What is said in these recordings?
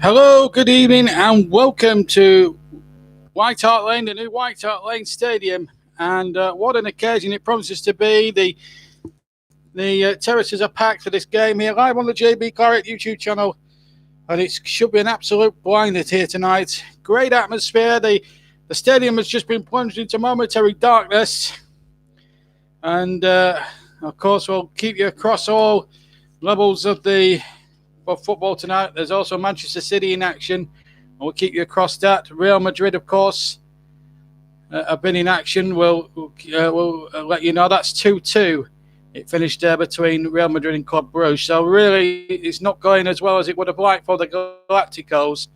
Hello, good evening, and welcome to White Hart Lane, the new White Hart Lane Stadium. And what an occasion it promises to be. The terraces are packed for this game here, live on the JB Claret YouTube channel. And it should be an absolute blinder here tonight. Great atmosphere. The stadium has just been plunged into momentary darkness. And, of course, we'll keep you across all levels of football tonight. There's also Manchester City in action. We'll keep you across that. Real Madrid, of course, have been in action. We'll let you know that's 2-2. It finished between Real Madrid and Club Brugge. So really, it's not going as well as it would have liked for the Galacticos.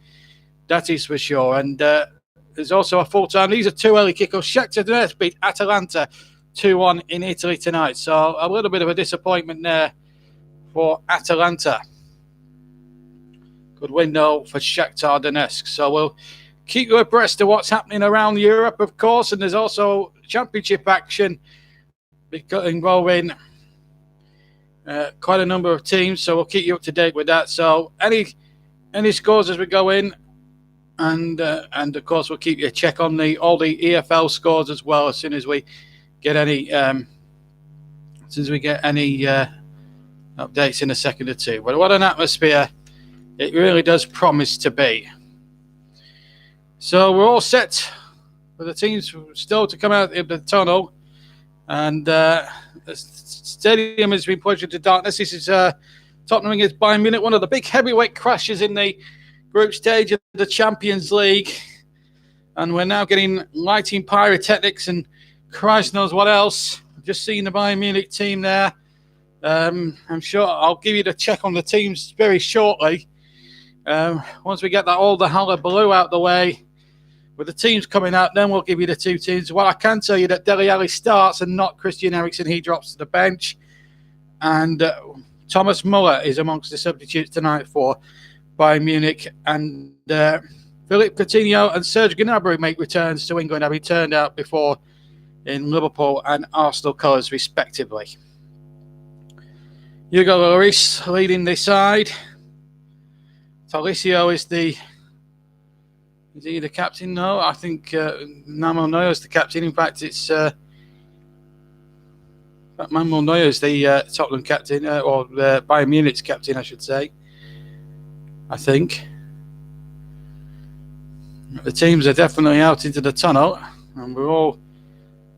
That is for sure. And there's also a full time. These are two early kickoffs. Shakhtar Donetsk beat Atalanta 2-1 in Italy tonight. So a little bit of a disappointment there for Atalanta. Good window for Shakhtar Donetsk. So we'll keep you abreast of what's happening around Europe, of course. And there's also championship action involving quite a number of teams. So we'll keep you up to date with that. So any scores as we go in. And of course, we'll keep you a check on all the EFL scores as well as soon as we get any updates in a second or two. But what an atmosphere it really does promise to be. So we're all set for the teams still to come out of the tunnel. And the stadium has been plunged into darkness. This is Tottenham against Bayern Munich, one of the big heavyweight crashes in the group stage of the Champions League. And we're now getting lighting pyrotechnics and Christ knows what else. I've just seen the Bayern Munich team there. I'm sure I'll give you the check on the teams very shortly. Once we get all the hullabaloo out the way with the teams coming out, then we'll give you the two teams. Well, I can tell you that Dele Alli starts and not Christian Eriksen. He drops to the bench. And Thomas Muller is amongst the substitutes tonight for Bayern Munich. And Philippe Coutinho and Serge Gnabry make returns to England, having turned out before in Liverpool and Arsenal colours, respectively. Hugo Lloris leading the side. Talisio is he the captain? No, I think Manuel Neuer is the captain. In fact, it's Manuel Neuer is the Tottenham captain, or Bayern Munich's captain, I should say. I think. The teams are definitely out into the tunnel, and we're all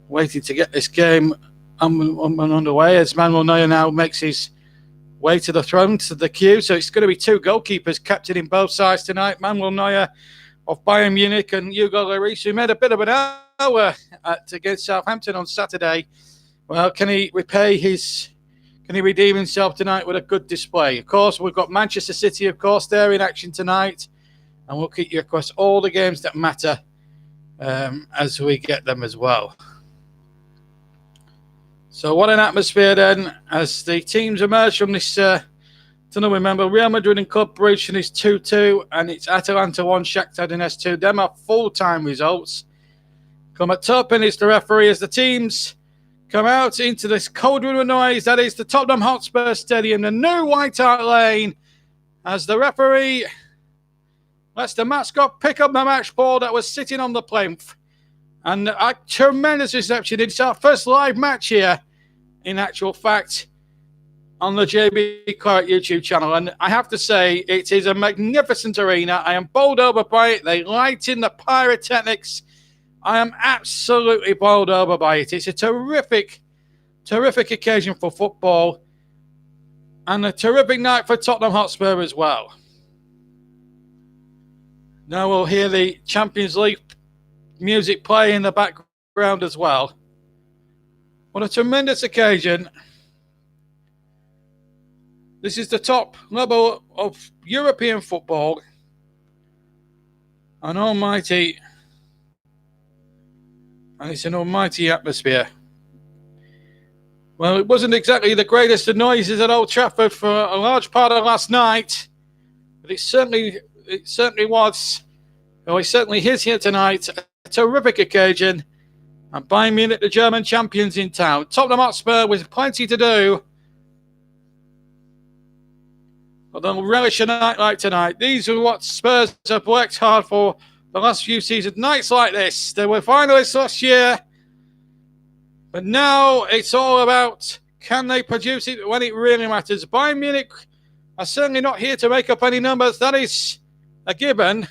waiting to get this game underway as Manuel Neuer now makes his way to the throne, to the queue. So it's going to be two goalkeepers captaining both sides tonight. Manuel Neuer of Bayern Munich and Hugo Lloris, who made a bit of an hour against Southampton on Saturday. Well, can he redeem himself tonight with a good display? Of course, we've got Manchester City, of course, they're in action tonight. And we'll keep you across all the games that matter as we get them as well. So what an atmosphere then as the teams emerge from this tunnel. Remember, Real Madrid and Club Brugge is 2-2 and it's Atalanta 1, Shakhtar Donetsk 2. Them are full-time results. Clement Turpin is the referee as the teams come out into this cauldron of noise. That is the Tottenham Hotspur Stadium, the new White Hart Lane, as the referee lets the mascot pick up the match ball that was sitting on the plinth. And a tremendous reception. It's our first live match here, in actual fact, on the JB Claret YouTube channel. And I have to say, it is a magnificent arena. I am bowled over by it. They light in the pyrotechnics. I am absolutely bowled over by it. It's a terrific occasion for football. And a terrific night for Tottenham Hotspur as well. Now we'll hear the Champions League music play in the background as well. What a tremendous occasion. This is the top level of European football. And it's an almighty atmosphere. Well, it wasn't exactly the greatest of noises at Old Trafford for a large part of last night, but it certainly was. Well, it certainly is here tonight. A terrific occasion. And Bayern Munich, the German champions in town. Tottenham Hotspur with plenty to do. But they'll relish a night like tonight. These are what Spurs have worked hard for the last few seasons. Nights like this. They were finalists last year. But now it's all about, can they produce it when it really matters? Bayern Munich are certainly not here to make up any numbers. That is a given.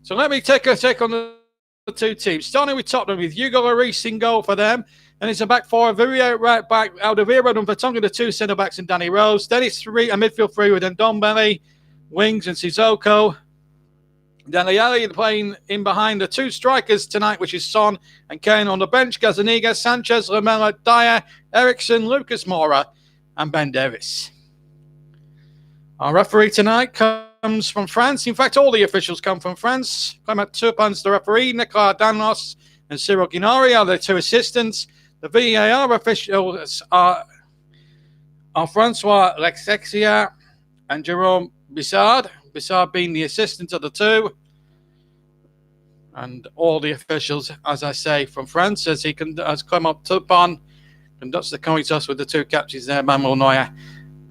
So let me take on the two teams. Starting with Tottenham with Hugo Lloris in goal for them. Then it's a back four, Viria right back, Alderweireld and Vertonghen, the two centre-backs, and Danny Rose. Then it's a midfield three with Ndombele, wings, and Sissoko. Dele Alli playing in behind the two strikers tonight, which is Son and Kane. On the bench, Gazaniga, Sanchez, Lamela, Dyer, Ericsson, Lucas Moura, and Ben Davis. Our referee tonight comes from France. In fact, all the officials come from France. Clement Turpin's the referee. Nicolas Danlos and Cyril Guinari are the two assistants. The VAR officials are Francois Lexexia and Jerome Bissard. Bissard being the assistant of the two. And all the officials, as I say, from France, as Clement Turpin conducts the coin toss with the two captains there, Manuel Neuer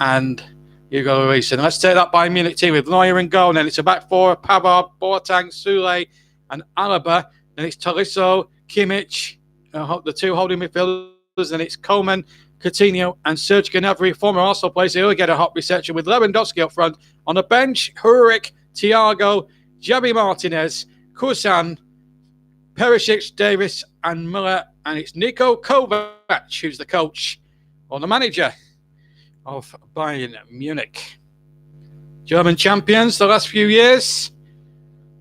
and Hugo Lloris. And let's take that Bayern Munich team with Neuer in goal. And then it's a back four, Pavard, Boateng, Soule, and Alaba. Then it's Tolisso, Kimmich, the two holding midfielders. And it's Coleman, Coutinho, and Serge Gnabry, former Arsenal player. He'll get a hot reception with Lewandowski up front. On the bench, Hurrik, Thiago, Javi Martinez, Kusan, Perisic, Davis, and Müller. And it's Niko Kovac, who's the coach or the manager of Bayern Munich. German champions the last few years.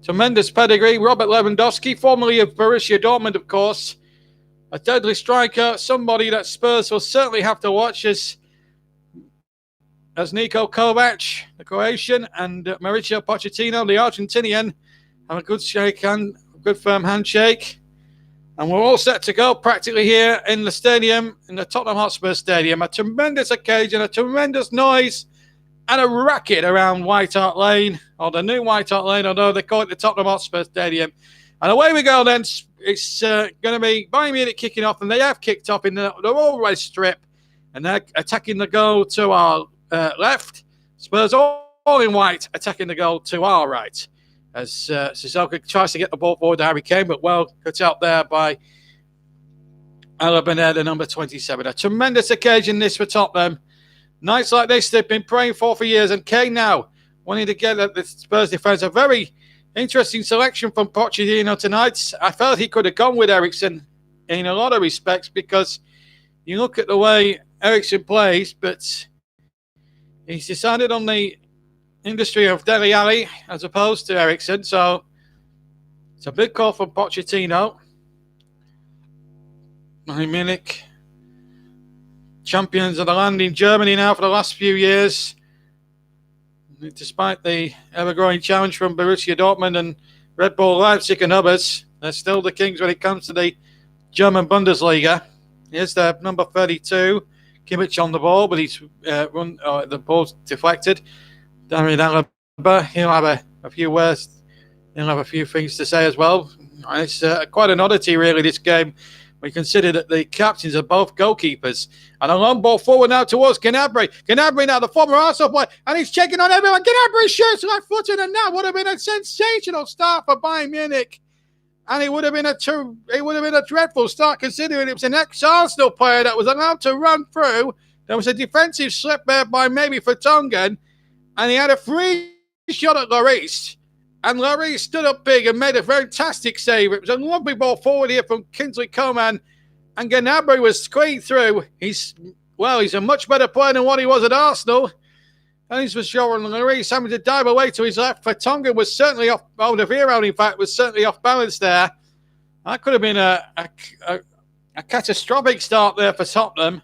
Tremendous pedigree. Robert Lewandowski, formerly of Borussia Dortmund, of course. A deadly striker. Somebody that Spurs will certainly have to watch as Niko Kovac, the Croatian, and Mauricio Pochettino, the Argentinian, have a good good firm handshake. And we're all set to go practically here in the stadium, in the Tottenham Hotspur Stadium. A tremendous occasion, a tremendous noise, and a racket around White Hart Lane, or the new White Hart Lane, although they call it the Tottenham Hotspur Stadium. And away we go then. It's going to be Bayern Munich kicking off, and they have kicked off in the all red strip, and they're attacking the goal to our left. Spurs all in white, attacking the goal to our right. As Sissoko tries to get the ball forward to Harry Kane, but well cut out there by Alaba, the number 27. A tremendous occasion this for Tottenham. Nights like this they've been praying for years, and Kane now wanting to get at the Spurs defence. A very interesting selection from Pochettino tonight. I felt he could have gone with Ericsson in a lot of respects, because you look at the way Ericsson plays, but he's decided on the industry of Dele Alli as opposed to Ericsson. So it's a big call from Pochettino. Bayern Munich, champions of the land in Germany now for the last few years. Despite the ever-growing challenge from Borussia Dortmund and Red Bull Leipzig and others, they're still the kings when it comes to the German Bundesliga. Here's their number 32, Kimmich on the ball, but the ball's deflected. David Alaba, he'll have a few words. He'll have a few things to say as well. It's quite an oddity, really, this game. We consider that the captains are both goalkeepers. And a long ball forward now towards Gnabry. Gnabry now, the former Arsenal player, and he's checking on everyone. Gnabry shoots left-footed, and that would have been a sensational start for Bayern Munich. And it would have been a dreadful start, considering it was an ex-Arsenal player that was allowed to run through. There was a defensive slip there by maybe Vertonghen, and he had a free shot at Lloris. And Lloris stood up big and made a fantastic save. It was a lovely ball forward here from Kingsley Coman. And Gnabry was squeezed through. He's a much better player than what he was at Arsenal. And he's for sure. And Lloris having to dive away to his left. Vertonghen was certainly off. Alderweireld, in fact, was certainly off balance there. That could have been a catastrophic start there for Tottenham.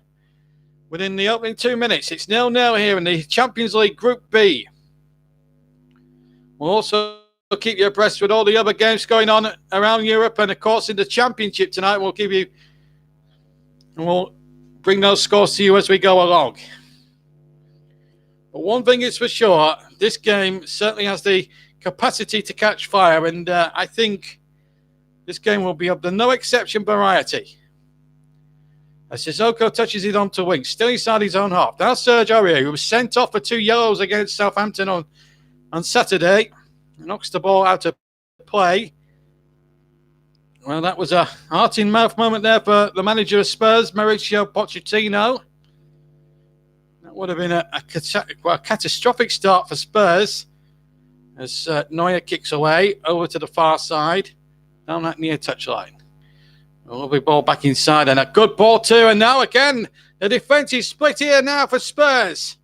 Within the opening 2 minutes, it's 0-0 here in the Champions League Group B. We'll also keep you abreast with all the other games going on around Europe, and of course in the Championship tonight. We'll bring those scores to you as we go along. But one thing is for sure, this game certainly has the capacity to catch fire, and I think this game will be of the no exception variety. As Sissoko touches it onto wing, still inside his own half. Now Serge Aurier, who was sent off for 2 yellows against Southampton on Saturday, knocks the ball out of play. Well, that was a heart-in-mouth moment there for the manager of Spurs, Mauricio Pochettino. That would have been a catastrophic start for Spurs as Neuer kicks away over to the far side, down that near touchline. A lovely ball back inside and a good ball too. And now again, the defence is split here now for Spurs.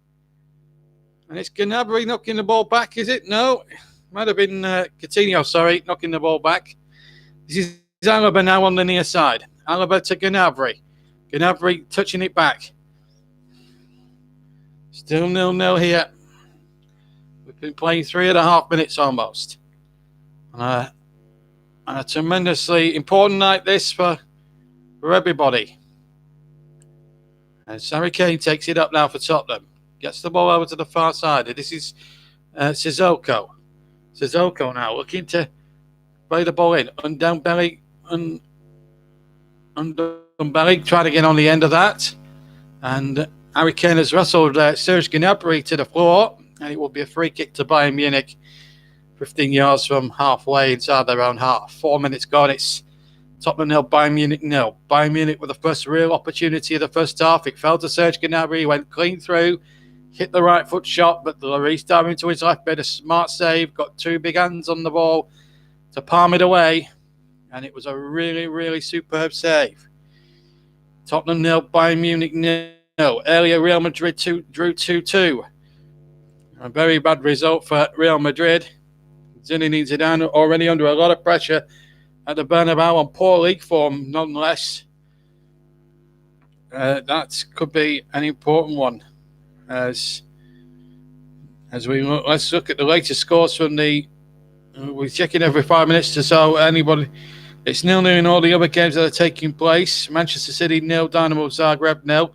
And it's Gnabry knocking the ball back, is it? No, might have been Coutinho, knocking the ball back. This is Alaba now on the near side. Alaba to Gnabry. Gnabry touching it back. Still 0-0 here. We've been playing 3.5 minutes almost. And a tremendously important night this for everybody. And Harry Kane takes it up now for Tottenham. Gets the ball over to the far side. This is Sissoko. Sissoko now looking to play the ball in. Ndombele trying to get on the end of that. And Harry Kane has wrestled Serge Gnabry to the floor. And it will be a free kick to Bayern Munich. 15 yards from halfway inside their own half. 4 minutes gone. It's Tottenham 0, Bayern Munich 0. Bayern Munich with the first real opportunity of the first half. It fell to Serge Gnabry. He went clean through, hit the right foot shot, but Lloris diving into his left, made a smart save, got 2 big hands on the ball to palm it away, and it was a really, really superb save. Tottenham 0, Bayern Munich 0. Earlier, Real Madrid drew 2-2. A very bad result for Real Madrid. Zinedine Zidane already under a lot of pressure at the Bernabeu on poor league form, nonetheless. That could be an important one. As we look, let's look at the latest scores from we're checking every 5 minutes or so. It's 0-0 in all the other games that are taking place. Manchester City 0, Dynamo Zagreb 0.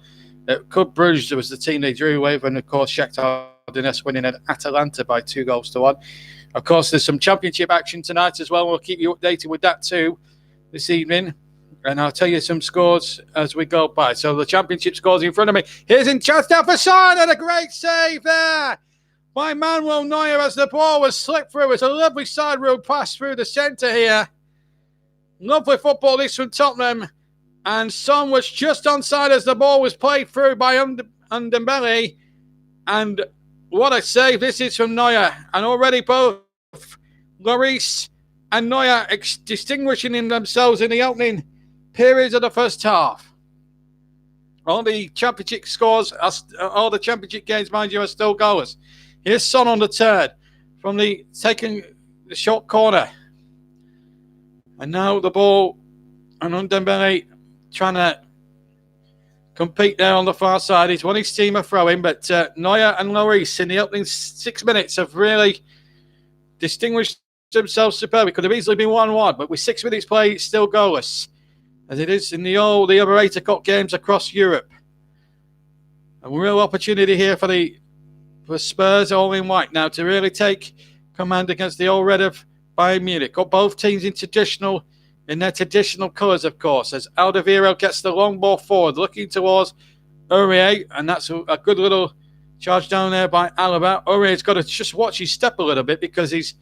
Club Brugge was the team they drew with, and of course Shakhtar Donetsk winning at Atalanta by 2-1. Of course, there's some championship action tonight as well. We'll keep you updated with that too this evening. And I'll tell you some scores as we go by. So the championship scores in front of me. Here's in chance down for Son, and a great save there by Manuel Neuer as the ball was slipped through. It's a lovely side road pass through the centre here. Lovely football this from Tottenham. And Son was just onside as the ball was played through by Ndombele. And what a save this is from Neuer. And already both Lloris and Neuer distinguishing themselves in the opening periods of the first half. All the championship scores, all the championship games, mind you, are still goals. Here's Son on the turn from taking the short corner. And now the ball, and Ndombele trying to compete there on the far side. He's won his team a throw-in, but Neuer and Lloris in the opening 6 minutes have really distinguished themselves superbly. Could have easily been 1-1, but with 6 minutes play, it's still goalless, as it is in the other 8 o'clock games across Europe. A real opportunity here for Spurs, all in white now, to really take command against the old red of Bayern Munich. Got both teams in their traditional colours, of course, as Alderweireld gets the long ball forward, looking towards Aurier, and that's a good little charge down there by Alaba. Aurier's got to just watch his step a little bit, because his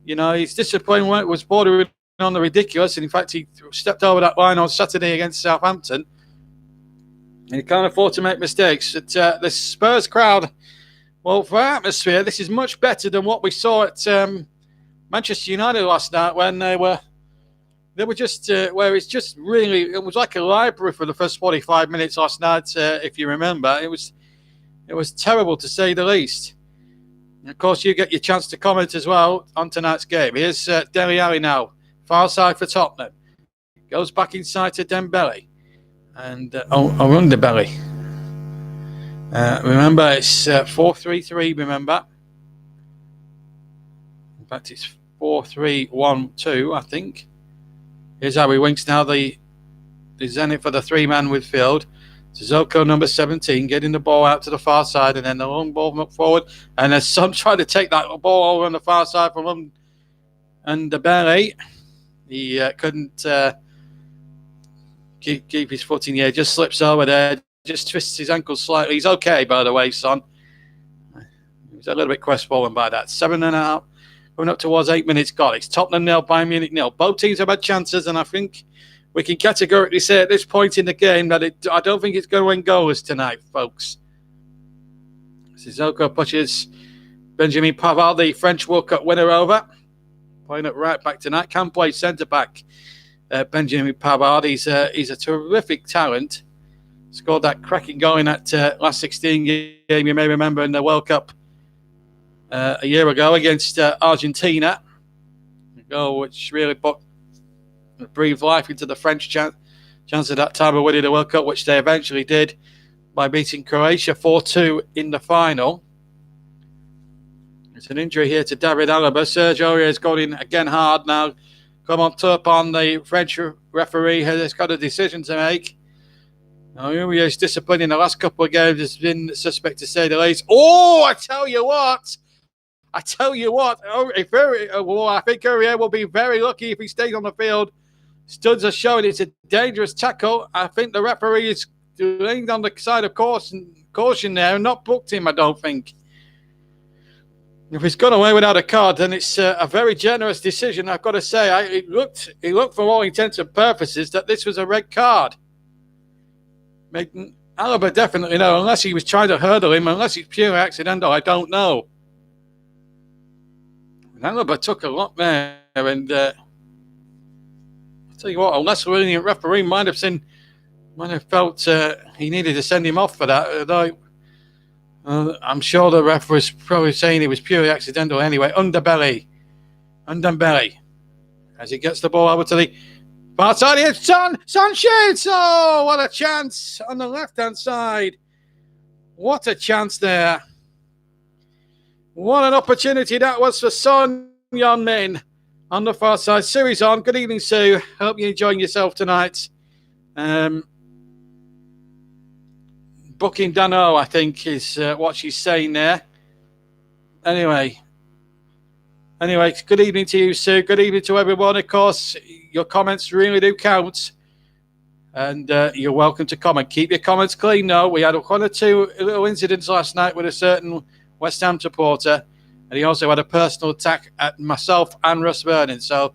discipline was bordering on the ridiculous, and in fact he stepped over that line on Saturday against Southampton, and he can't afford to make mistakes. The Spurs crowd, well, for atmosphere, this is much better than what we saw at Manchester United last night, when they were just where it's just really, it was like a library for the first 45 minutes last night. If you remember, it was terrible to say the least. And of course, you get your chance to comment as well on tonight's game. Here's Dele Alli now, far side for Tottenham. Goes back inside to Dembele and Ndombele. Remember, it's 4-3-3. Remember, in fact, it's 4-3-1-2. I think. Here's how he winks now. The Zenit for the 3-man midfield. Sissoko, number 17, getting the ball out to the far side, and then the long ball up forward. And there's some trying to take that ball over on the far side from him. And Ndombele, he couldn't keep his foot in the air. Just slips over there. Just twists his ankle slightly. He's okay, by the way, Son. He's a little bit crestfallen by that. 7.5. Coming up towards 8 minutes gone. It's Tottenham 0, Bayern Munich 0. Both teams have had chances, and I think we can categorically say at this point in the game that I don't think it's going to end goalless tonight, folks. Sissoko pushes Benjamin Pavard, the French World Cup winner, over. Playing at right back tonight. Can play centre back. Benjamin Pavard. He's a terrific talent. Scored that cracking goal in that last 16 game, you may remember, in the World Cup a year ago against Argentina. A goal which really breathed life into the French chance at that time of winning the World Cup, which they eventually did by beating Croatia 4-2 in the final. It's an injury here to David Alaba. Sergio Aurier has gone in again hard now. Come on, Turpin, the French referee, has got a decision to make. Now, Aurier's discipline in the last couple of games has been suspect to say the least. Oh, I tell you what. I think Aurier will be very lucky if he stays on the field. Studs are showing it's a dangerous tackle. I think the referee is leaned on the side of caution there and not booked him, I don't think. If he's gone away without a card, then it's a very generous decision, I've got to say. It looked for all intents and purposes that this was a red card. Alaba definitely no, unless he was trying to hurdle him, unless it's pure accidental, I don't know. Alaba took a lot there, and I'll tell you what, a less lenient referee might have felt he needed to send him off for that. I'm sure the ref was probably saying it was purely accidental anyway. Underbelly. As he gets the ball over to the far side, it's Son shoots! Oh, what a chance on the left-hand side. What a chance there. What an opportunity that was for Son Heung-min on the far side. Sue's on. Good evening, Sue. Hope you're enjoying yourself tonight. Booking Dano, I think, is what she's saying there. Anyway, good evening to you, Sue. Good evening to everyone. Of course, your comments really do count. And you're welcome to comment. Keep your comments clean, though. We had one or two little incidents last night with a certain West Ham supporter. And he also had a personal attack at myself and Russ Vernon. So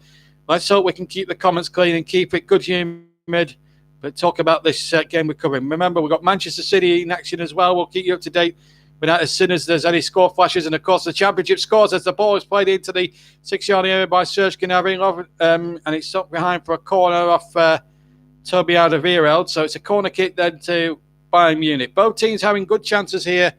let's hope we can keep the comments clean and keep it good-humoured. But talk about this game we're covering. Remember, we've got Manchester City in action as well. We'll keep you up to date with that as soon as there's any score flashes. And, of course, the championship scores as the ball is played into the 6-yard area by Serge Gnabry. And it's stuck behind for a corner off Toby Alderweireld. So it's a corner kick then to Bayern Munich. Both teams having good chances here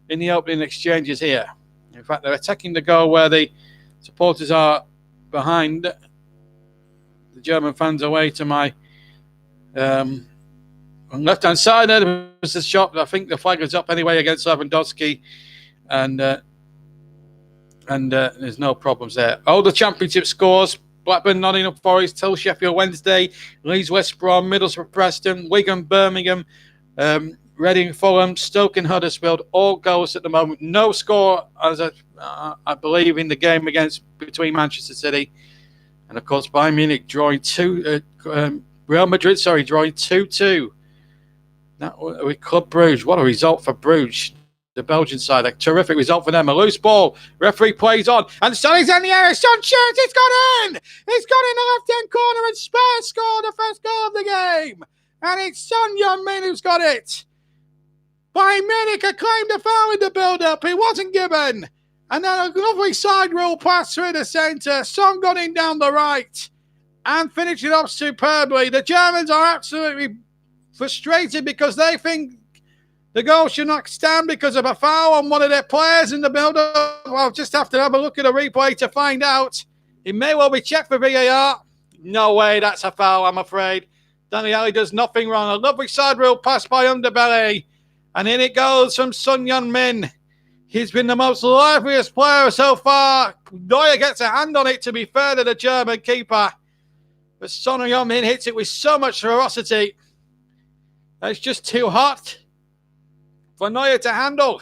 in the opening exchanges here. In fact, they're attacking the goal where the supporters are behind. The German fans away to my on left-hand side there was the shot. I think the flag is up anyway against Lewandowski, and there's no problems there. All the championship scores: Blackburn, Nottingham Forest, Hull, Sheffield Wednesday, Leeds, West Brom, Middlesbrough, Preston, Wigan, Birmingham, Reading, Fulham, Stoke and Huddersfield. All goals at the moment. No score, as I believe, in the game between Manchester City and, of course, Bayern Munich drawing Real Madrid, drawing 2-2. That with Club Brugge. What a result for Brugge, the Belgian side. A terrific result for them. A loose ball. Referee plays on. And Son is in the area. Son shoots. It's gone in. It's gone in the left-hand corner. And Spurs score the first goal of the game. And it's Son Heung-min who's got it. Bayern Munich claimed a foul in the build-up. It wasn't given. And then a lovely side roll pass through the centre. Son got in down the right. And finish it off superbly. The Germans are absolutely frustrated because they think the goal should not stand because of a foul on one of their players in the build-up. I'll just have to have a look at a replay to find out. It may well be checked for VAR. No way, that's a foul, I'm afraid. Danny Ali does nothing wrong. A lovely side rail pass by Underbelly. And in it goes from Son Heung-min. He's been the most liveliest player so far. Neuer gets a hand on it, to be fair to the German keeper. But Son Heung-min hits it with so much ferocity. It's just too hot for Neuer to handle.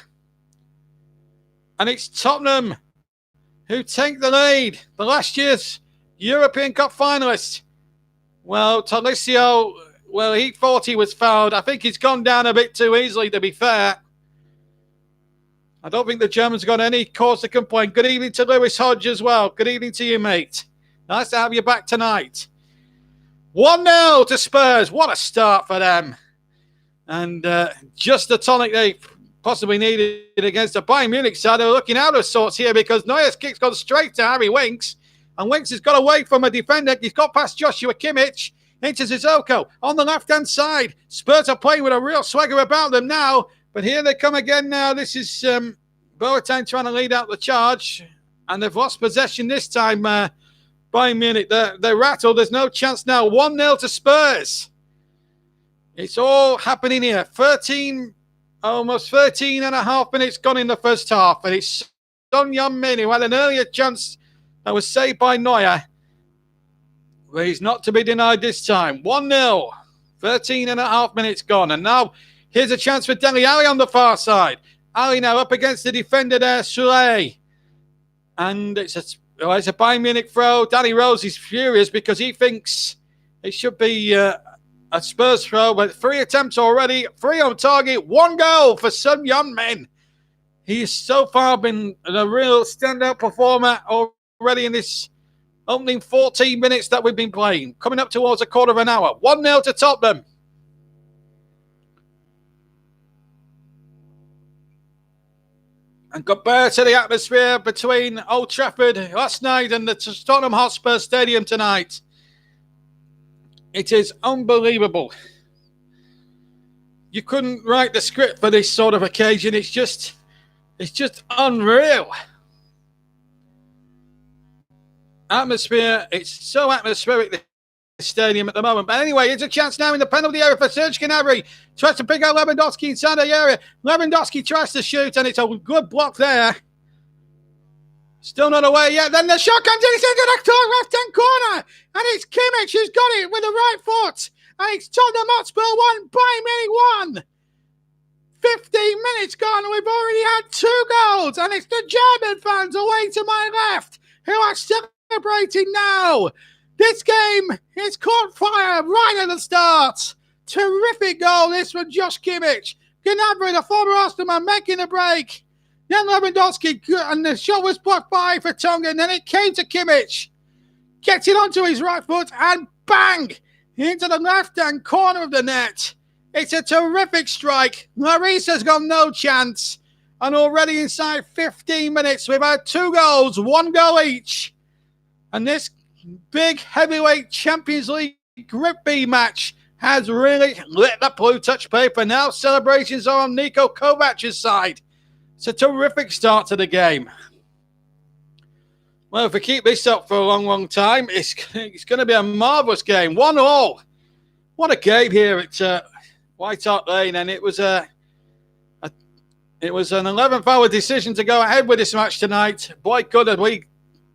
And it's Tottenham who take the lead. The last year's European Cup finalists. Well, Talisio well, he thought he was fouled. I think he's gone down a bit too easily, to be fair. I don't think the Germans got any cause to complain. Good evening to Lewis Hodge as well. Good evening to you, mate. Nice to have you back tonight. 1-0 to Spurs. What a start for them. And just the tonic they possibly needed against the Bayern Munich side. They're looking out of sorts here because Neuer's kick's gone straight to Harry Winks. And Winks has got away from a defender. He's got past Joshua Kimmich into Sissoko on the left-hand side. Spurs are playing with a real swagger about them now. But here they come again now. This is Boateng trying to lead out the charge. And they've lost possession this time, Bayern Munich. They're rattled. There's no chance now. 1-0 to Spurs. It's all happening here. Almost 13 and a half minutes gone in the first half. And it's Son Heung-min who had an earlier chance that was saved by Neuer. But he's not to be denied this time. 1-0. 13 and a half minutes gone. And now here's a chance for Dele Alli on the far side. Ali now up against the defender there, Soulé. And it's a Bayern Munich throw. Danny Rose is furious because he thinks it should be a Spurs throw. But 3 attempts already, 3 on target, 1 goal for Son Heung-min. He's so far been a real standout performer already in this opening 14 minutes that we've been playing. Coming up towards a quarter of an hour. 1-0 to Tottenham. And compared to the atmosphere between Old Trafford last night and the Tottenham Hotspur Stadium tonight, it is unbelievable. You couldn't write the script for this sort of occasion. It's just unreal. Atmosphere, it's so atmospheric, the stadium at the moment. But anyway, it's a chance now in the penalty area for Serge Gnabry. Tries to pick out Lewandowski inside the area. Lewandowski tries to shoot, and it's a good block there. Still not away yet. Then the shot comes in. It's into the left-hand corner. And it's Kimmich who's got it with the right foot. And it's Tottenham Hotspur 1, Bayern Munich 1. 15 minutes gone, and we've already had 2 goals. And it's the German fans away to my left who are celebrating now. This game is caught fire right at the start. Terrific goal, this from Josh Kimmich. Gnabry, the former Arsenal, making a break. Then Lewandowski, and the shot was blocked by Vertonghen. Then it came to Kimmich. Gets it onto his right foot and bang! Into the left-hand corner of the net. It's a terrific strike. Lloris has got no chance. And already inside 15 minutes, we've had 2 goals, 1 goal each. And this big heavyweight Champions League Group B match has really lit the blue touch paper. Now celebrations are on Niko Kovac's side. It's a terrific start to the game. Well, if we keep this up for a long, long time, it's going to be a marvellous game. 1-1. What a game here at White Hart Lane. And it was an 11th hour decision to go ahead with this match tonight. Boy, good, and we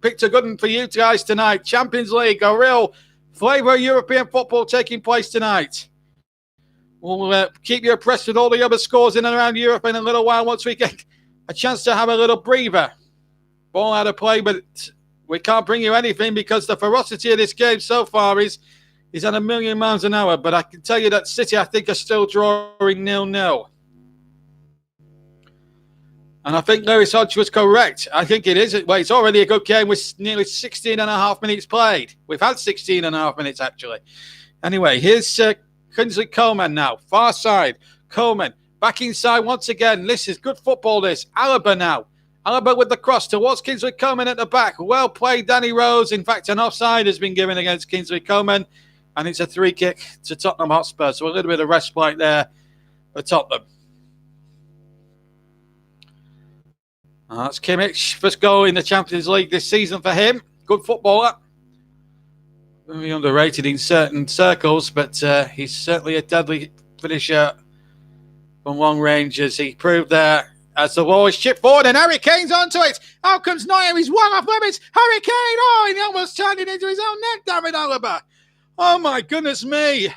picked a good one for you guys tonight. Champions League, a real flavour of European football taking place tonight. We'll keep you abreast with all the other scores in and around Europe in a little while once we get a chance to have a little breather. Ball out of play, but we can't bring you anything because the ferocity of this game so far is at 1,000,000 miles an hour. But I can tell you that City, I think, are still drawing 0-0. And I think Lewis Hodge was correct. I think it is. Well, it's already a good game with nearly 16 and a half minutes played. We've had 16 and a half minutes, actually. Anyway, here's Kingsley Coman now. Far side. Coman back inside once again. This is good football, this. Alaba now. Alaba with the cross towards Kingsley Coman at the back. Well played, Danny Rose. In fact, an offside has been given against Kingsley Coman. And it's a 3 kick to Tottenham Hotspur. So a little bit of respite there for Tottenham. That's Kimmich. First goal in the Champions League this season for him. Good footballer. Very underrated in certain circles, but he's certainly a deadly finisher from long range, as he proved there. As the ball is chipped forward and Harry Kane's onto it. Out comes Neuer. He's well off limits. Harry Kane. Oh, and he almost turned it into his own net, David Alaba. Oh, my goodness me.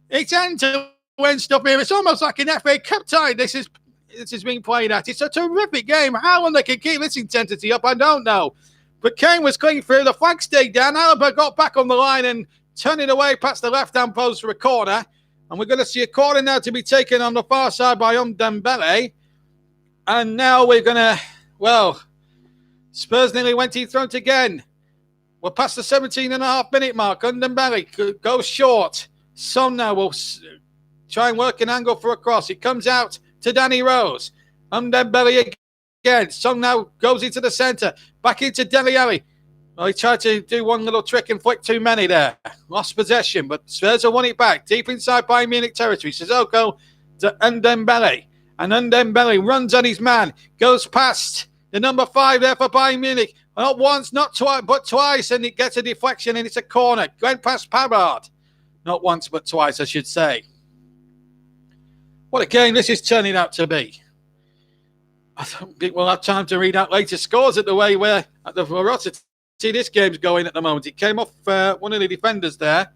It's end-to-end stuff here. It's almost like an FA Cup tie. This is being played at. It's a terrific game. How long they can keep this intensity up, I don't know. But Kane was clean through. The flag stayed down. Alaba got back on the line and turned it away past the left-hand post for a corner. And we're going to see a corner now to be taken on the far side by Dembele. And now we're going to, well, Spurs nearly went in front again. We're past the 17.5-minute mark. Dembele goes short. Son now will try and work an angle for a cross. It comes out to Danny Rose. Dembele again. Son now goes into the centre. Back into Dele Alli. Well, he tried to do one little trick and flick too many there. Lost possession, but Spurs have won it back. Deep inside Bayern Munich territory. Sissoko to Dembele. And Dembele runs on his man. Goes past the number 5 there for Bayern Munich. Not once, not twice, but twice. And it gets a deflection and it's a corner. Went past Pavard. Not once, but twice, I should say. What a game this is turning out to be. I don't think we'll have time to read out later scores at the way where at the velocity this game's going at the moment. It came off one of the defenders there.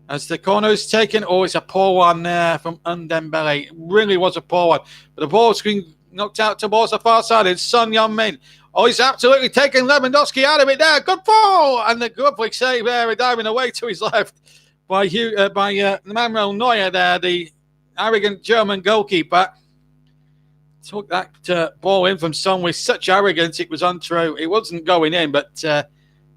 As the corner is taken, oh, it's a poor one there from Dembele. It really was a poor one. But the ball's been knocked out towards the far side. It's Son Heung-min. Oh, he's absolutely taken Lewandowski out of it there. Good ball! And the good flick save there, diving away to his left by Manuel Neuer there, the arrogant German goalkeeper. Took that ball in from Son with such arrogance, it was untrue. It wasn't going in, but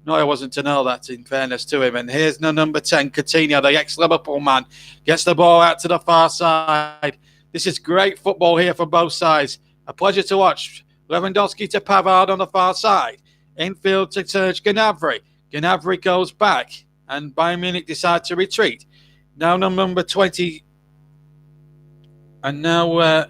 Neuer wasn't to know that, in fairness to him. And here's number 10, Coutinho, the ex-Liverpool man, gets the ball out to the far side. This is great football here for both sides. A pleasure to watch. Lewandowski to Pavard on the far side. Infield to Serge Gnabry. Gnabry goes back, and Bayern Munich decide to retreat. Now number 20, and now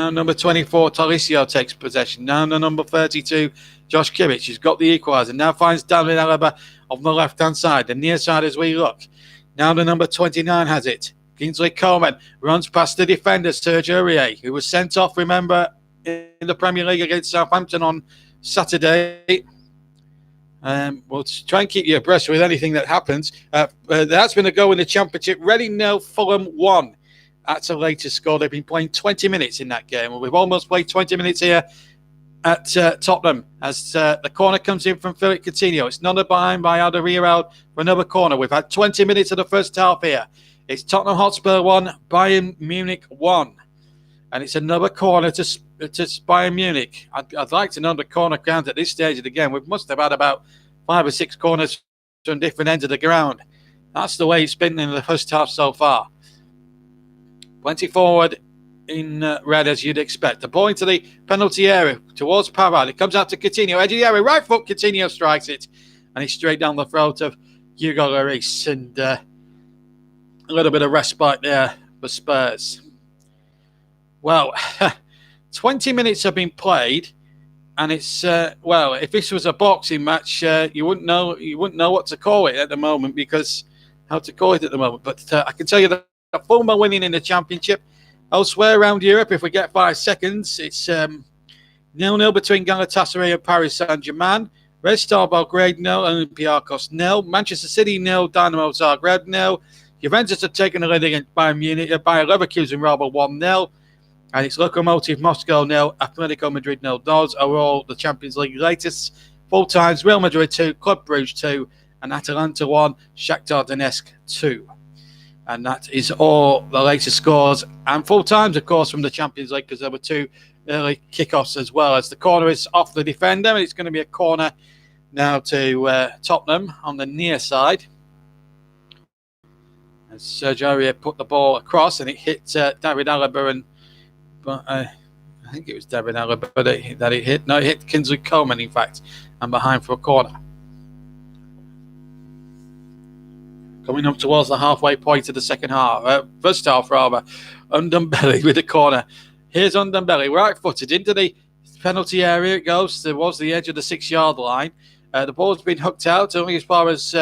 number 24, Tolisso takes possession. Now number 32, Josh Kimmich has got the equaliser. Now finds David Alaba on the left-hand side, the near side as we look. Now the number 29 has it. Kingsley Coman runs past the defender, Serge Aurier, who was sent off, remember, in the Premier League against Southampton on Saturday. We'll try and keep you abreast with anything that happens. That's been a go in the Championship. Reading 0, Fulham 1. That's a later score. They've been playing 20 minutes in that game. We've almost played 20 minutes here at Tottenham as the corner comes in from Philippe Coutinho. It's nodded behind by Alderweireld for another corner. We've had 20 minutes of the first half here. It's Tottenham Hotspur 1, Bayern Munich 1. And it's another corner to Bayern Munich. I'd like to know the corner count at this stage of the game. We must have had about 5 or 6 corners from different ends of the ground. That's the way it's been in the first half so far. Plenty forward in red, as you'd expect. The ball into the penalty area towards Pavard. It comes out to Coutinho. Edge of the area. Right foot. Coutinho strikes it. And he's straight down the throat of Hugo Lloris. And a little bit of respite there for Spurs. Well, 20 minutes have been played. And it's, well, if this was a boxing match, you wouldn't know what to call it at the moment, because how to call it at the moment. But I can tell you that Fulham are winning in the Championship. Elsewhere around Europe, if we get 5 seconds, it's 0-0 between Galatasaray and Paris Saint-Germain. Red Star Belgrade 0, Olympiacos 0. Manchester City 0, Dynamo Zagreb 0. Juventus have taken the lead against Bayern Munich, Bayer Leverkusen rather 1-0. And it's Lokomotiv Moscow 0, Atletico Madrid 0. Those are all the Champions League latest. Full times, Real Madrid 2, Club Brugge 2, and Atalanta 1, Shakhtar Donetsk 2. And that is all the latest scores. And full times, of course, from the Champions League, because there were 2 early kickoffs as well. As the corner is off the defender, and it's going to be a corner now to Tottenham on the near side. As Serge Aurier put the ball across, and it hit David Alaba, I think it was David Alaba that it hit. No, it hit Kingsley Coman, in fact, and behind for a corner. Coming up towards the halfway point of the second half, first half rather, Ndombele with the corner. Here's Ndombele, right-footed into the penalty area. It goes towards the edge of the 6-yard line. The ball's been hooked out only as far as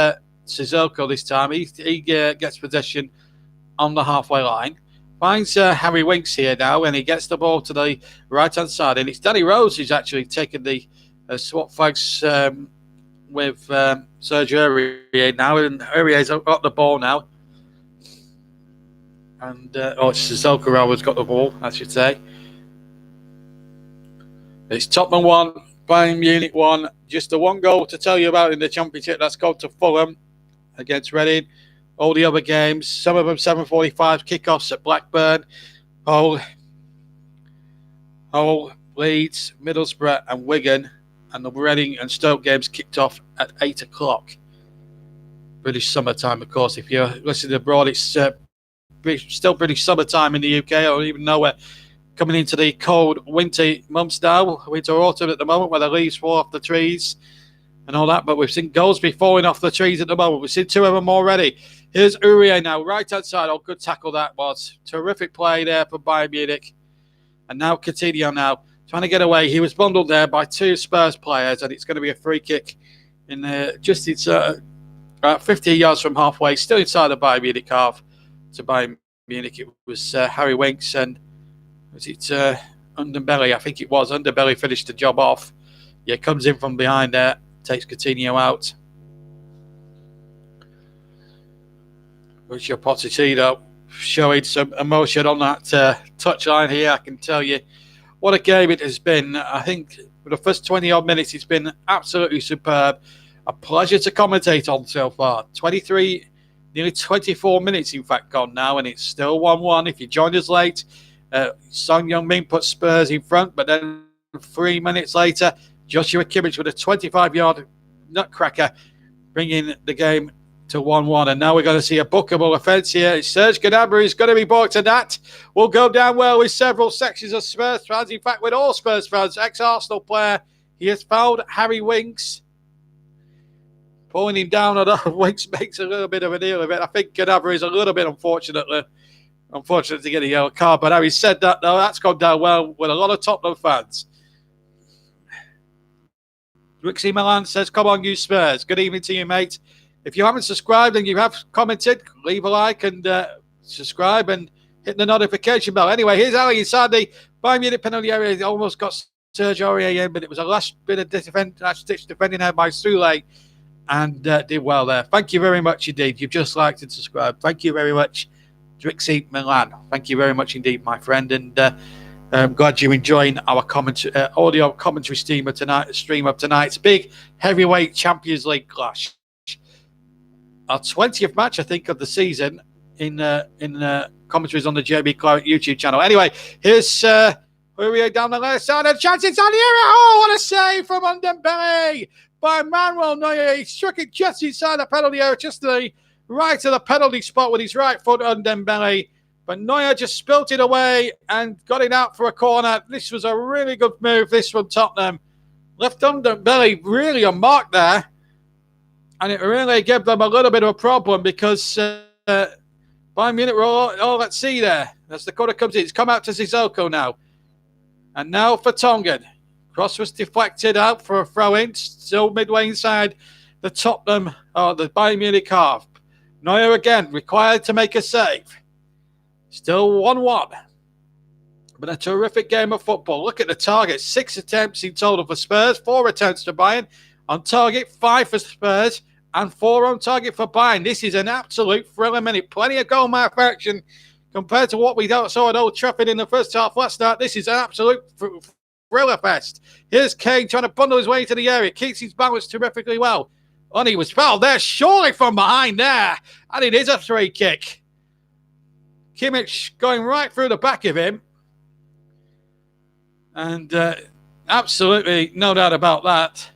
Sissoko this time. He gets possession on the halfway line. Finds Harry Winks here now, and he gets the ball to the right-hand side. And it's Danny Rose who's actually taken the swap flags with Serge Aurier now, and Aurier's got the ball now. And it's Sissoko who's got the ball, I should say. It's Tottenham 1, Bayern Munich 1. Just the one goal to tell you about in the Championship. That's gone to Fulham against Reading. all the other games. Some of them 7:45 kickoffs at Blackburn, Hull, Leeds, Middlesbrough, and Wigan, and the Reading and Stoke games kicked off at 8 o'clock. British summertime, of course. If you're listening abroad, it's still British summertime in the UK. I don't even know we're coming into the cold winter months now, winter autumn at the moment, where the leaves fall off the trees and all that. But we've seen Goldsby falling off the trees at the moment. We've seen 2 of them already. Here's Aurier now, right-hand side. Oh, good tackle that was. Terrific play there for Bayern Munich. And now Coutinho now trying to get away. He was bundled there by 2 Spurs players, and it's going to be a free kick in just it's 50 yards from halfway, still inside the Bayern Munich half to Bayern Munich. It was Harry Winks and was it Underbelly? I think it was. Underbelly finished the job off. Yeah, comes in from behind there, takes Coutinho out. Mauricio Pochettino showing some emotion on that touchline here. I can tell you what a game it has been. I think for the first 20-odd minutes, it's been absolutely superb. A pleasure to commentate on so far. 23, nearly 24 minutes, in fact, gone now, and it's still 1-1. If you joined us late, Son Heung-min put Spurs in front, but then 3 minutes later, Joshua Kimmich with a 25-yard nutcracker, bringing the game to 1-1. And now we're going to see a bookable offence here. Serge Gnabry is going to be booked, and that will go down well with several sections of Spurs fans. In fact, with all Spurs fans. Ex-Arsenal player, he has fouled Harry Winks. Pulling him down, Winks makes a little bit of a deal of it. I think Gnabry is a little bit unfortunate to get a yellow card. But having said that, though, that's gone down well with a lot of Tottenham fans. Rixie Milan says, come on, you Spurs. Good evening to you, mate. If you haven't subscribed and you have commented, leave a like and subscribe and hit the notification bell. Anyway, here's Ali inside the Bayern Munich penalty area. He almost got Serge Aurier in, but it was a last ditch defending there by Soulé. And did well there. Thank you very much indeed. You've just liked and subscribed. Thank you very much, Drixie Milan. Thank you very much indeed, my friend. And I'm glad you're enjoying our audio commentary stream of tonight's big heavyweight Champions League clash. Our 20th match, I think, of the season in commentaries on the JB Clark YouTube channel. Anyway, here's Aurier down the left side. A chance inside the area. Oh, what a save from Underbelly by Manuel Neuer. He struck it just inside the penalty area, just to the right of the penalty spot with his right foot, Underbelly. But Neuer just spilt it away and got it out for a corner. This was a really good move, this from Tottenham. Left Underbelly really unmarked there. And it really gave them a little bit of a problem because Bayern Munich were all at sea there. As the corner comes in, it's come out to Sissoko now. And now for Tongan. Cross was deflected out for a throw-in, still midway inside the Tottenham, the Bayern Munich half. Neuer again, required to make a save. Still 1-1. But a terrific game of football. Look at the target. 6 attempts in total for Spurs, 4 attempts to Bayern. On target, 5 for Spurs, and 4 on target for Bayern. This is an absolute thriller minute. Plenty of goal mouth action compared to what we saw at Old Trafford in the first half last night. This is an absolute thriller fest. Here's Kane trying to bundle his way into the area. Keeps his balance terrifically well. And he was fouled there, surely from behind there. And it is a free kick. Kimmich going right through the back of him. And absolutely no doubt about that.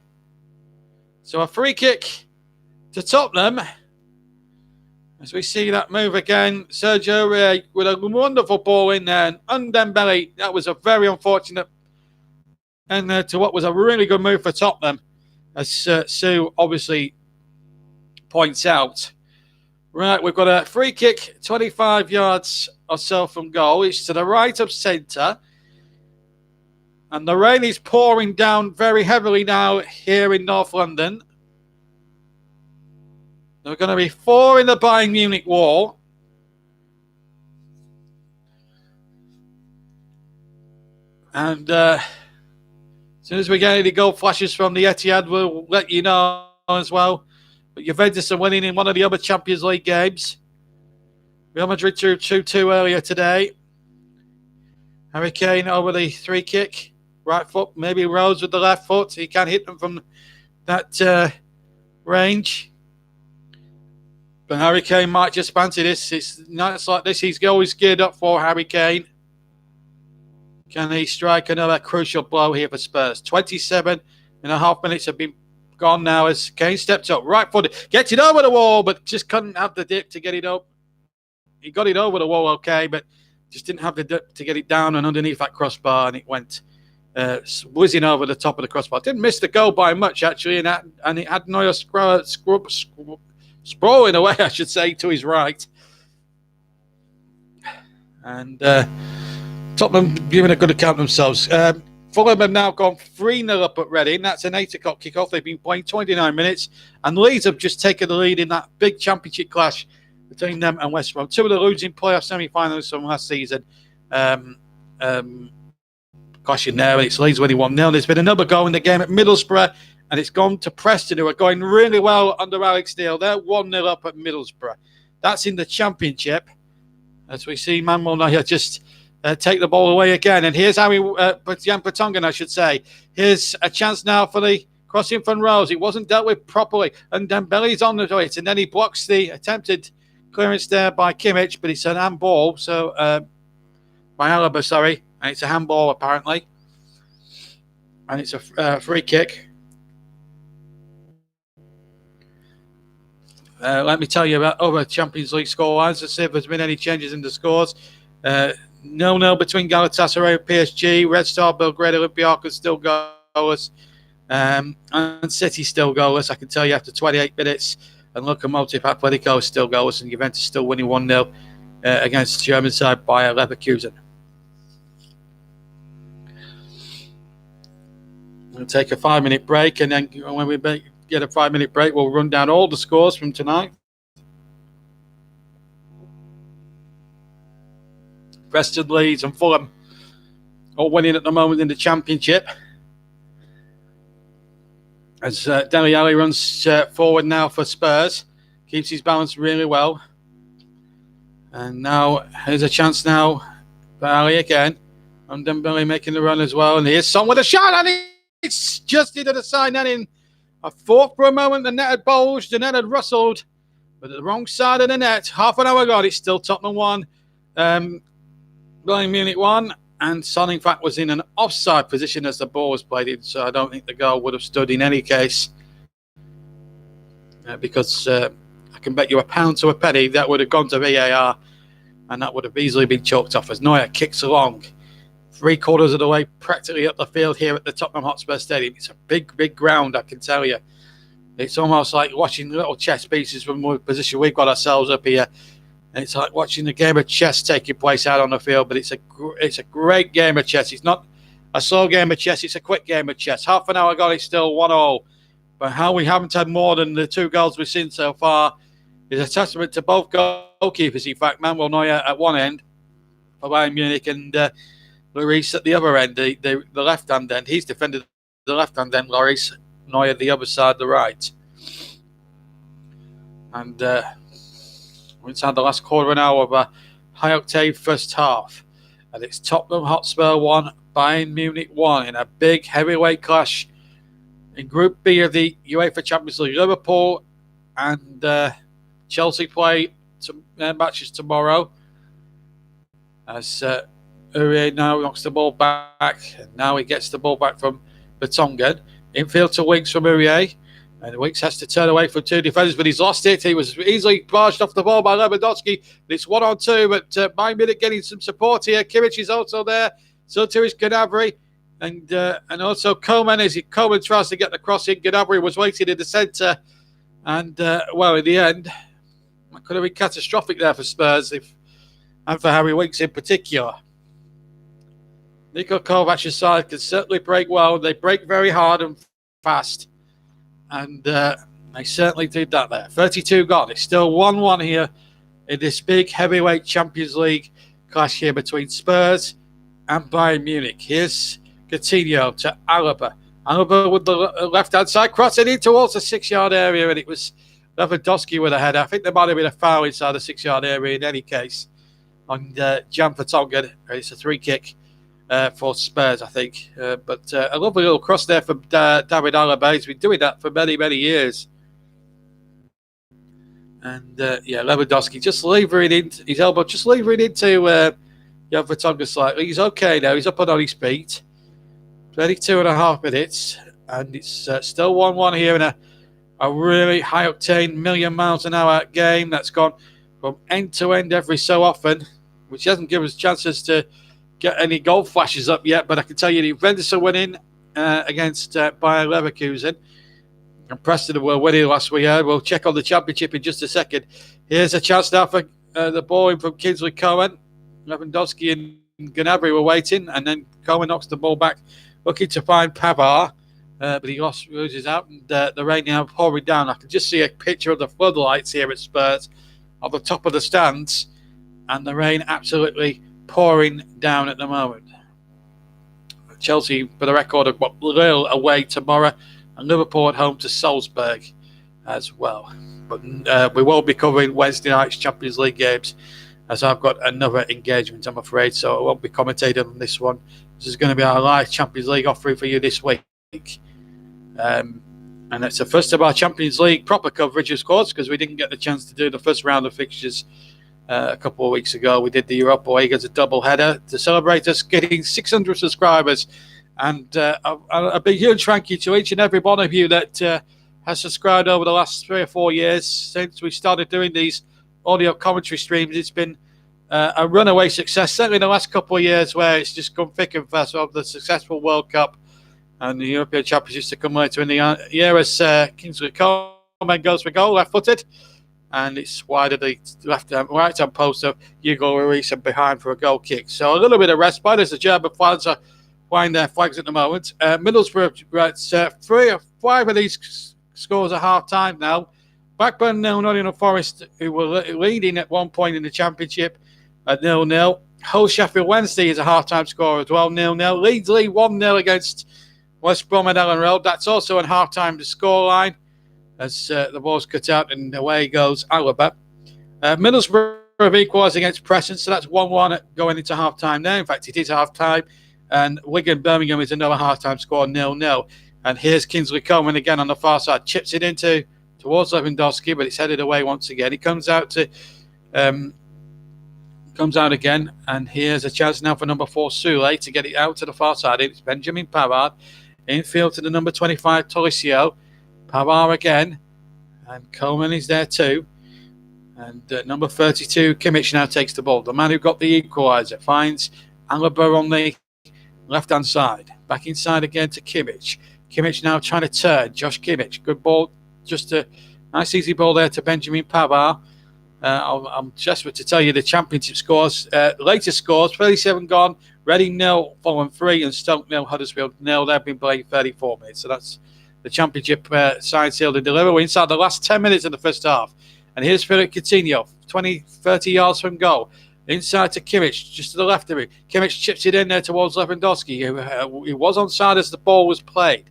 So a free kick to Tottenham. As we see that move again, Sergio Aurier with a wonderful ball in there. And Underbelly, that was a very unfortunate and to what was a really good move for Tottenham, as Sue obviously points out. Right, we've got a free kick, 25 yards or so from goal. It's to the right of centre. And the rain is pouring down very heavily now here in North London. There are going to be 4 in the Bayern Munich wall. And as soon as we get any goal flashes from the Etihad, we'll let you know as well. But Juventus are winning in one of the other Champions League games. Real Madrid drew 2-2 earlier today. Harry Kane over the free kick. Right foot, maybe Rose with the left foot. He can't hit them from that range. But Harry Kane might just fancy this. It's nights like this he's always geared up for. Harry Kane. Can he strike another crucial blow here for Spurs? 27.5 minutes have been gone now as Kane steps up, right footed, gets it over the wall, but just couldn't have the dip to get it up. He got it over the wall okay, but just didn't have the dip to get it down and underneath that crossbar, and it went whizzing over the top of the crossbar. Didn't miss the goal by much, actually, and it had Neuer sprawling away, I should say, to his right. And Tottenham giving a good account of themselves. Fulham have now gone 3-0 up at Reading. That's an 8 o'clock kickoff. They've been playing 29 minutes. And Leeds have just taken the lead in that big championship clash between them and West Brom. Two of the losing playoff semi-finals from last season. Clashing there, and it's Leeds winning 1-0. There's been another goal in the game at Middlesbrough, and it's gone to Preston, who are going really well under Alex Neil. They're 1-0 up at Middlesbrough. That's in the championship. As we see Manuel Neuer just take the ball away again. And here's how Jan Vertonghen, I should say. Here's a chance now for the crossing from Rose. It wasn't dealt with properly, and Dembele's on the way, and then he blocks the attempted clearance there by Kimmich, but it's an handball. So by Alaba, sorry. And it's a handball, apparently. And it's a free kick. Let me tell you about other Champions League scorelines. Let's see if there's been any changes in the scores. 0-0 between Galatasaray and PSG. Red Star Belgrade, Olympiacos still goalless. And City still goalless, I can tell you, after 28 minutes. And Lokomotiv Atletico is still goalless. And Juventus still winning 1-0 against the German side by Leverkusen. We'll take a 5-minute break, and then when we get a 5-minute break, we'll run down all the scores from tonight. Preston, Leeds and Fulham all winning at the moment in the championship. As Dele Alli runs forward now for Spurs. Keeps his balance really well. And now here's a chance now for Ali again. And Dembele making the run as well. And here's Son with a shot, and it's just into the side netting. I thought for a moment the net had bulged, the net had rustled, but at the wrong side of the net. Half an hour ago, it's still Tottenham 1, Bayern Munich 1, and Son, in fact, was in an offside position as the ball was played in, so I don't think the goal would have stood in any case, because I can bet you £1 to a penny that would have gone to VAR, and that would have easily been chalked off as Neuer kicks along. 3/4 of the way practically up the field here at the Tottenham Hotspur Stadium. It's a big, big ground, I can tell you. It's almost like watching little chess pieces from the position we've got ourselves up here. And it's like watching a game of chess taking place out on the field, but it's a great game of chess. It's not a slow game of chess, it's a quick game of chess. Half an hour ago, it's still 1-0. But how we haven't had more than the 2 goals we've seen so far is a testament to both goalkeepers. In fact, Manuel Neuer at one end for Bayern Munich, and Lloris at the other end, the left-hand end. He's defended the left-hand end, Lloris. Neuer the other side, the right. And we're inside the last quarter of an hour of a high-octane first half. And it's Tottenham Hotspur 1, Bayern Munich 1 in a big heavyweight clash in Group B of the UEFA Champions League. Liverpool and Chelsea play matches tomorrow. As Uribe now knocks the ball back, and now he gets the ball back from Vertonghen. Infield to Winks from Uribe, and Winks has to turn away from 2 defenders, but he's lost it. He was easily barged off the ball by Lewandowski. It's 1-on-2, but Bayern Munich getting some support here. Kimmich is also there, so too is Gnabry, and also Coman. As Coman tries to get the cross in, Gnabry was waiting in the centre, and well, in the end, it could have been catastrophic there for Spurs and for Harry Winks in particular. Niko Kovac's side can certainly break well. They break very hard and fast. And they certainly did that there. 32 gone. It's still 1-1 here in this big heavyweight Champions League clash here between Spurs and Bayern Munich. Here's Coutinho to Alaba. Alaba with the left-hand side, crossing in towards the 6-yard area, and it was Lewandowski with a header. I think there might have been a foul inside the 6-yard area in any case on Jan Vertonghen. It's a 3-kick. For Spurs, I think. But a lovely little cross there from David Alaba. He's been doing that for many, many years. And Lewandowski just levering into his elbow, just levering into Jan Vertonghen slightly. He's okay now. He's up and on his feet. 32.5 minutes, and it's still 1-1 here in a really high octane, million miles an hour game that's gone from end to end every so often, which hasn't given us chances to get any goal flashes up yet. But I can tell you, the Juventus are winning against Bayer Leverkusen. And Preston were winning last we heard. We'll check on the championship in just a second. Here's a chance now for the ball in from Kingsley Coman. Lewandowski and Gnabry were waiting, and then Coman knocks the ball back, looking to find Pavard, but he loses out, and the rain now pouring down. I can just see a picture of the floodlights here at Spurs on the top of the stands, and the rain absolutely pouring down at the moment. Chelsea, for the record, have got Lille away tomorrow, and Liverpool at home to Salzburg as well. But we won't be covering Wednesday night's Champions League games, as I've got another engagement, I'm afraid, so I won't be commentating on this one. This is going to be our live Champions League offering for you this week. And it's the first of our Champions League proper coverage, of course, because we didn't get the chance to do the first round of fixtures a couple of weeks ago. We did the Europa League as a double header to celebrate us getting 600 subscribers. And a big huge thank you to each and every one of you that has subscribed over the last 3 or 4 years since we started doing these audio commentary streams. It's been a runaway success, certainly in the last couple of years, where it's just come thick and fast of the successful World Cup and the European Championships to come later in the year, as Kingsley Coman goes for goal, left-footed, and it's wide of the right-hand post of Hugo Lloris and behind for a goal kick. So a little bit of respite as the German fans are flying their flags at the moment. Middlesbrough, 3 or 5 of these scores at half-time now. Blackburn 0, Nottingham Forest, who were leading at one point in the Championship, at 0-0. Hull Sheffield Wednesday is a half-time score as well, 0-0. Leeds League 1-0 against West Brom at Ellen Road. That's also a half-time scoreline as the ball's cut out and away goes Alaba. Middlesbrough have equalised against Preston, so that's 1-1 going into half-time there. In fact, it is half-time. And Wigan Birmingham is another half-time score, 0-0. And here's Kingsley Coman again on the far side, chips it towards Lewandowski, but it's headed away once again. He comes out again, and here's a chance now for number 4 Sule to get it out to the far side. It's Benjamin Pavard infield to the number 25 Tolisso. Pavard again, and Coman is there too. And number 32 Kimmich now takes the ball. The man who got the equaliser finds Alaba on the left-hand side. Back inside again to Kimmich. Kimmich now trying to turn. Josh Kimmich, good ball. Just a nice easy ball there to Benjamin Pavard. I'm desperate to tell you the championship scores. Latest scores, 37 gone, Reading 0, Fulham 3, and Stoke 0, Huddersfield 0. They've been playing 34 minutes. So that's the championship signed, sealed, and delivered. We're inside the last 10 minutes of the first half. And here's Philip Coutinho, 20, 30 yards from goal. Inside to Kimmich, just to the left of him. Kimmich chips it in there towards Lewandowski, who was onside as the ball was played.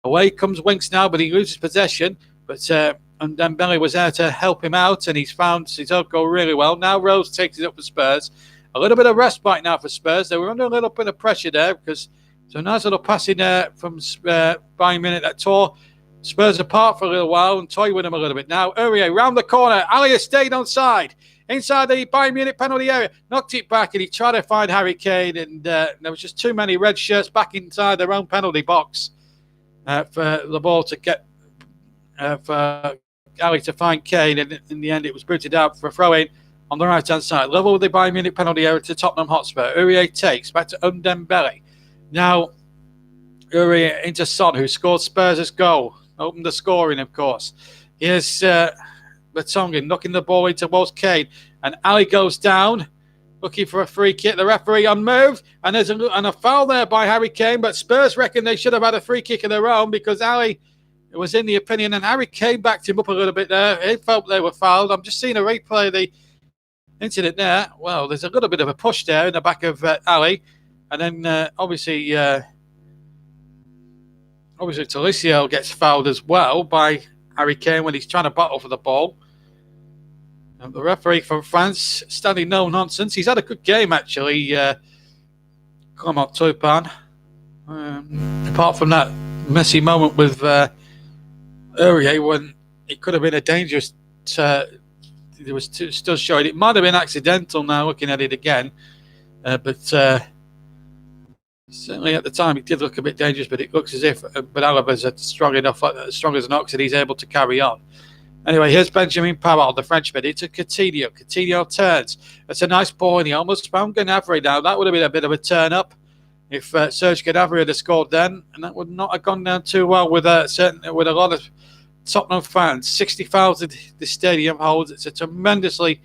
Away comes Winks now, but he loses possession. But and Dembele was there to help him out, and he's found Sissoko really well. Now Rose takes it up for Spurs. A little bit of respite now for Spurs. They were under a little bit of pressure there because it's a nice little pass in there from Bayern Munich that tore Spurs apart for a little while and toyed with them a little bit. Now Aurier round the corner. Ali has stayed onside. Inside the Bayern Munich penalty area. Knocked it back, and he tried to find Harry Kane, and there was just too many red shirts back inside their own penalty box for the ball to get for Ali to find Kane, and in the end it was booted out for a throw-in on the right-hand side. Level with the Bayern Munich penalty area to Tottenham Hotspur. Aurier takes back to Dembele. Now Aurier into Son, who scored Spurs' goal. Opened the scoring, of course. Here's Vertonghen knocking the ball in towards Kane, and Ali goes down looking for a free kick. The referee unmoved, and there's a foul there by Harry Kane, but Spurs reckon they should have had a free kick of their own because Ali was in the opinion, and Harry Kane backed him up a little bit there. He felt they were fouled. I'm just seeing a replay of the incident there. Well, there's a little bit of a push there in the back of Ali, and then obviously Tolisso gets fouled as well by Harry Kane when he's trying to battle for the ball. And the referee from France, standing no nonsense. He's had a good game, actually. Clement Turpin. Apart from that messy moment with Aurier, when it could have been a dangerous it was still showing. It might have been accidental now, looking at it again, but certainly at the time it did look a bit dangerous. But it looks as if Alaba's strong enough, strong as an ox, that he's able to carry on. Anyway, here's Benjamin Pavard, the Frenchman. It's a Coutinho. Coutinho turns. That's a nice ball, and he almost found Gnabry now. That would have been a bit of a turn up if Serge Gnabry had scored then, and that would not have gone down too well with a lot of Tottenham fans. 60,000 the stadium holds. It's a tremendously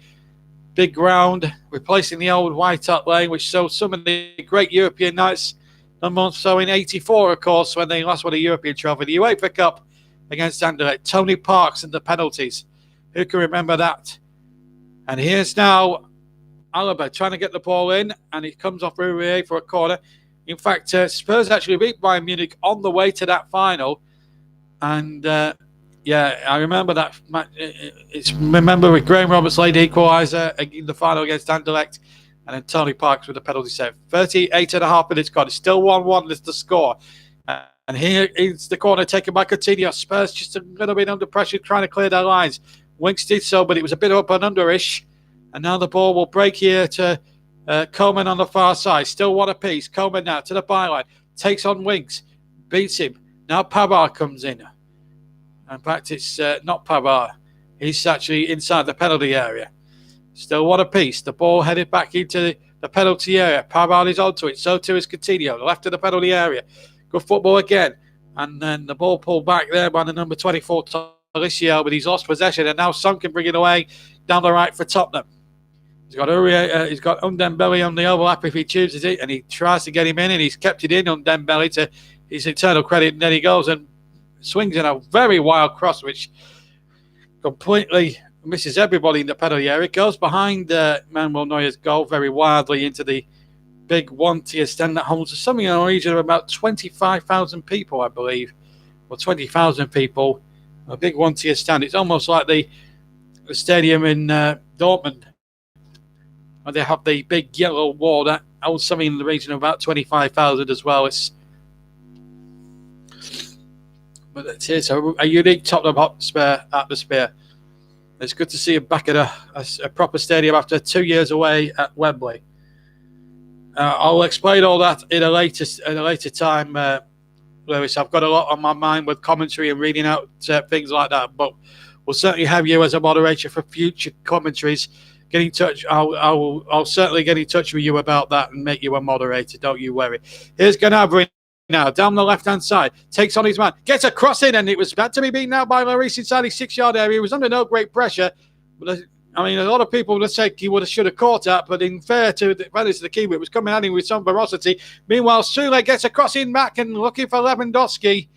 big ground, replacing the old White Hart Lane, which saw some of the great European nights. A month so in '84, of course, when they last won a European trophy, the UEFA Cup against Anderlecht. Tony Parks and the penalties. Who can remember that? And here's now Alaba trying to get the ball in, and it comes off Roulier for a corner. In fact, Spurs actually beat Bayern Munich on the way to that final. And I remember that. Remember with Graham Roberts laid equaliser in the final against Anderlecht, and then Tony Parks with a penalty save. 38.5 minutes gone. It's still 1-1 is the score. And here is the corner taken by Coutinho. Spurs just a little bit under pressure trying to clear their lines. Winks did so, but it was a bit up and under-ish. And now the ball will break here to Coleman on the far side. Still one apiece. Coleman now to the byline. Takes on Winks. Beats him. Now Pavard comes in. In fact, it's not Pavard. He's actually inside the penalty area. Still one apiece. The ball headed back into the penalty area. Pavard is onto it. So too is Coutinho. Left of the penalty area. Good football again. And then the ball pulled back there by the number 24, Tolisso, but he's lost possession. And now Son can bring it away down the right for Tottenham. He's got Dembele on the overlap if he chooses it. And he tries to get him in, and he's kept it in on Dembele to his internal credit. And then he goes and swings in a very wild cross, which completely misses everybody in the penalty area. It goes behind Manuel Neuer's goal very wildly into the big one-tier stand that holds something in the region of about 25,000 people, I believe, or 20,000 people. A big one-tier stand. It's almost like the stadium in Dortmund, where they have the big yellow wall that holds something in the region of about 25,000 as well. But it's a unique Tottenham Hotspur atmosphere. It's good to see him back at a proper stadium after 2 years away at Wembley. I'll explain all that in a later time, Lewis. I've got a lot on my mind with commentary and reading out things like that. But we'll certainly have you as a moderator for future commentaries. Get in touch. I'll certainly get in touch with you about that and make you a moderator. Don't you worry. Here's Gnabry now down the left-hand side, takes on his man, gets a cross in, and it was bad to be beaten out by Lloris inside his 6-yard area. He was under no great pressure. But I mean, a lot of people would say he should have caught that, but in fair to the keeper, it was coming at him with some ferocity. Meanwhile, Sule gets a cross in back and looking for Lewandowski,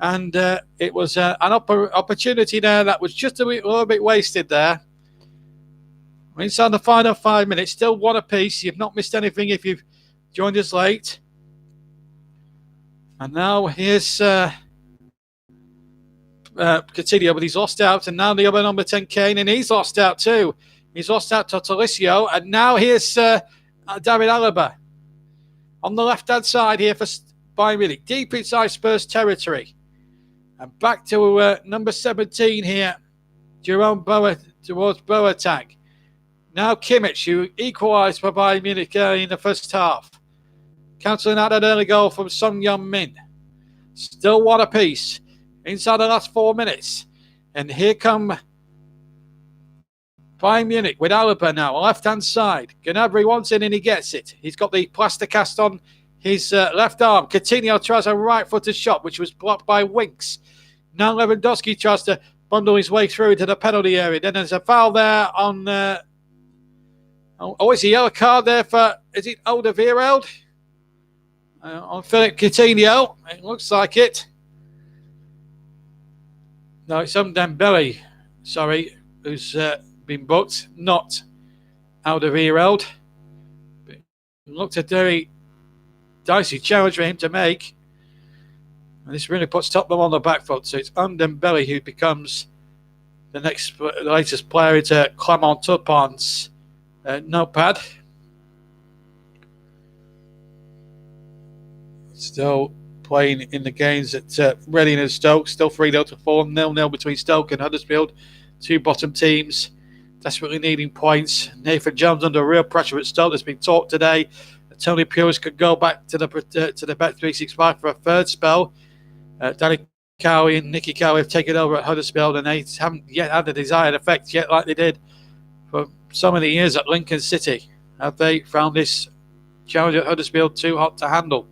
and it was an opportunity there that was just a little bit wasted there. We're inside the final 5 minutes, still one apiece. You've not missed anything if you've joined us late. And now here's Coutinho, but he's lost out. And now the other number 10, Kane, and he's lost out too. He's lost out to Tolisso. And now here's David Alaba on the left-hand side here for Bayern Munich, deep inside Spurs territory. And back to number 17 here, Jerome towards Boateng. Now Kimmich, who equalised for Bayern Munich in the first half. Cancelling out an early goal from Son Heung-min. Still one apiece inside the last 4 minutes. And here come Bayern Munich with Alaba now, left-hand side. Gnabry wants it and he gets it. He's got the plaster cast on his left arm. Coutinho tries a right-footed shot, which was blocked by Winks. Now Lewandowski tries to bundle his way through to the penalty area. Then there's a foul there on... it's a yellow card there for... Is it Alderweireld? On Philip Coutinho. It looks like it. No, it's Dembele, who's been booked, not Alderweireld. It looked a very dicey challenge for him to make. And this really puts Tottenham on the back foot. So it's Dembele who becomes the latest player into Clement Turpin's notepad. Still playing in the games at Reading and Stoke. Still 3-0 to 4, 0-0 between Stoke and Huddersfield. two bottom teams desperately needing points. Nathan Jones under real pressure at Stoke. There's been talk today that Tony Pulis could go back to the Bet365 for a third spell. Danny Cowie and Nicky Cowie have taken over at Huddersfield, and they haven't yet had the desired effect yet like they did for so many years at Lincoln City. Have they found this challenge at Huddersfield too hot to handle?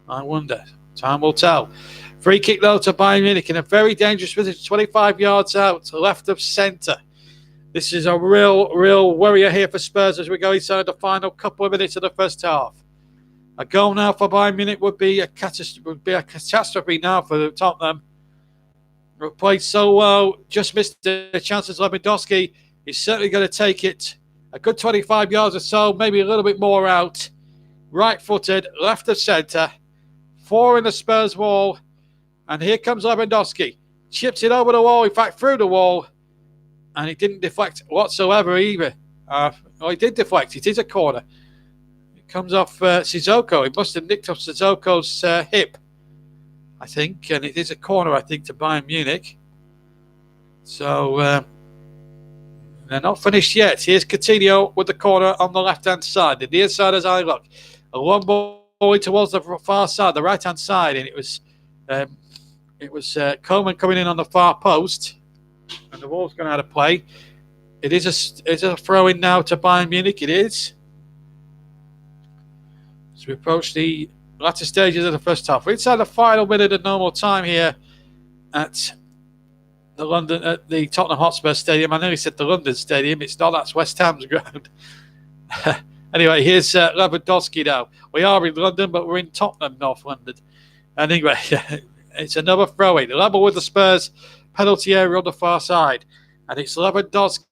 I wonder. Time will tell. Free kick though to Bayern Munich in a very dangerous position, 25 yards out, left of centre. This is a real worrier here for Spurs as we go inside the final couple of minutes of the first half. A goal now for Bayern Munich would be a catastrophe now for Tottenham. We've played so well, just missed the chances. Lewandowski is certainly going to take it a good 25 yards or so, maybe a little bit more out. Right-footed, left of centre, 4 in the Spurs wall, and here comes Lewandowski. Chips it over the wall, in fact through the wall, and he didn't deflect whatsoever either. He did deflect, it is a corner. It comes off Sissoko. He must have nicked off Sissoko's hip, I think, and it is a corner, I think, to Bayern Munich. So they're not finished yet. Here's Coutinho with the corner on the left-hand side. The near side as I look. A long ball towards the far side, the right-hand side, and it was Coleman coming in on the far post, and the ball's going out of play. It is a throw-in now to Bayern Munich. It is. As we approach the latter stages of the first half. We're inside the final minute of normal time here at the Tottenham Hotspur Stadium. I nearly said the London Stadium. It's not. That's West Ham's ground. Anyway, here's Lewandowski now. We are in London, but we're in Tottenham, North London. And anyway, it's another throw-in. Level with the Spurs penalty area on the far side. And it's Lewandowski.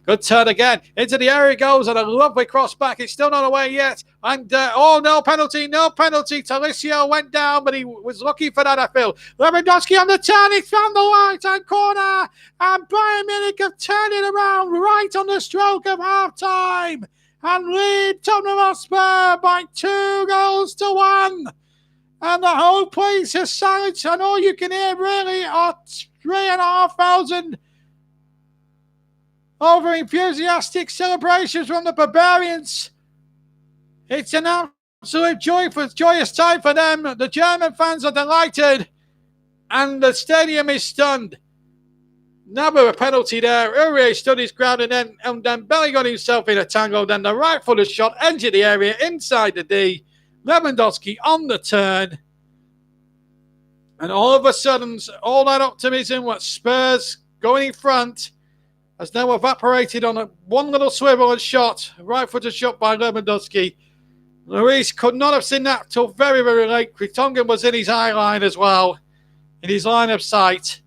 Good turn again. Into the area goes, and a lovely cross back. It's still not away yet. And, no penalty. Talisio went down, but he was looking for that, I feel. Lewandowski on the turn. He's found the right-hand corner. And Bayern Munich have turned it around right on the stroke of half-time. And lead Tottenham Hotspur by 2-1. And the whole place is silent. And all you can hear really are 3,500 over enthusiastic celebrations from the Barbarians. It's an absolute joyous time for them. The German fans are delighted. And the stadium is stunned. Never a penalty there. Uribe stood his ground and then Belly got himself in a tangle. Then the right-footed shot entered the area inside the D. Lewandowski on the turn. And all of a sudden, all that optimism, what Spurs going in front, has now evaporated on one little swivel and shot. Right-footed shot by Lewandowski. Luis could not have seen that till very, very late. Kritongan was in his eye line as well, in his line of sight.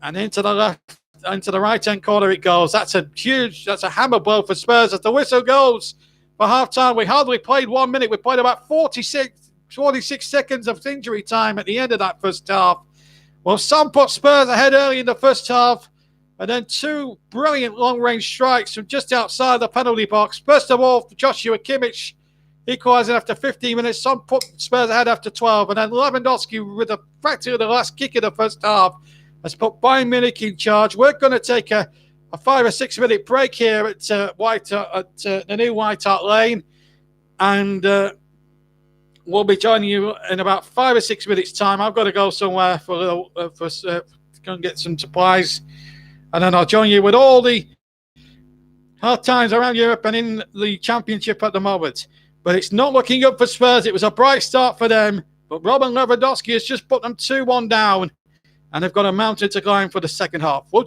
And into the left, into the right-hand corner it goes. That's a hammer blow for Spurs as the whistle goes for half-time. We hardly played 1 minute. We played about 46 seconds of injury time at the end of that first half. Well, some put Spurs ahead early in the first half, and then 2 brilliant long-range strikes from just outside the penalty box. First of all, Joshua Kimmich equalising after 15 minutes. Some put Spurs ahead after 12, and then Lewandowski with practically the last kick of the first half has put Bayern Munich in charge. We're going to take a 5 or 6 minute break here at the new White Hart Lane, and we'll be joining you in about 5 or 6 minutes' time. I've got to go somewhere for a little go and get some supplies, and then I'll join you with all the hard times around Europe and in the Championship at the moment. But it's not looking good for Spurs. It was a bright start for them, but Robin Lewandowski has just put them 2-1 down. And they've got a mountain to climb for the second half. We'll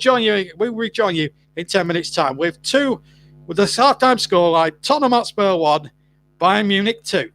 rejoin you in 10 minutes' time with the half-time scoreline: Tottenham Hotspur 1, Bayern Munich 2.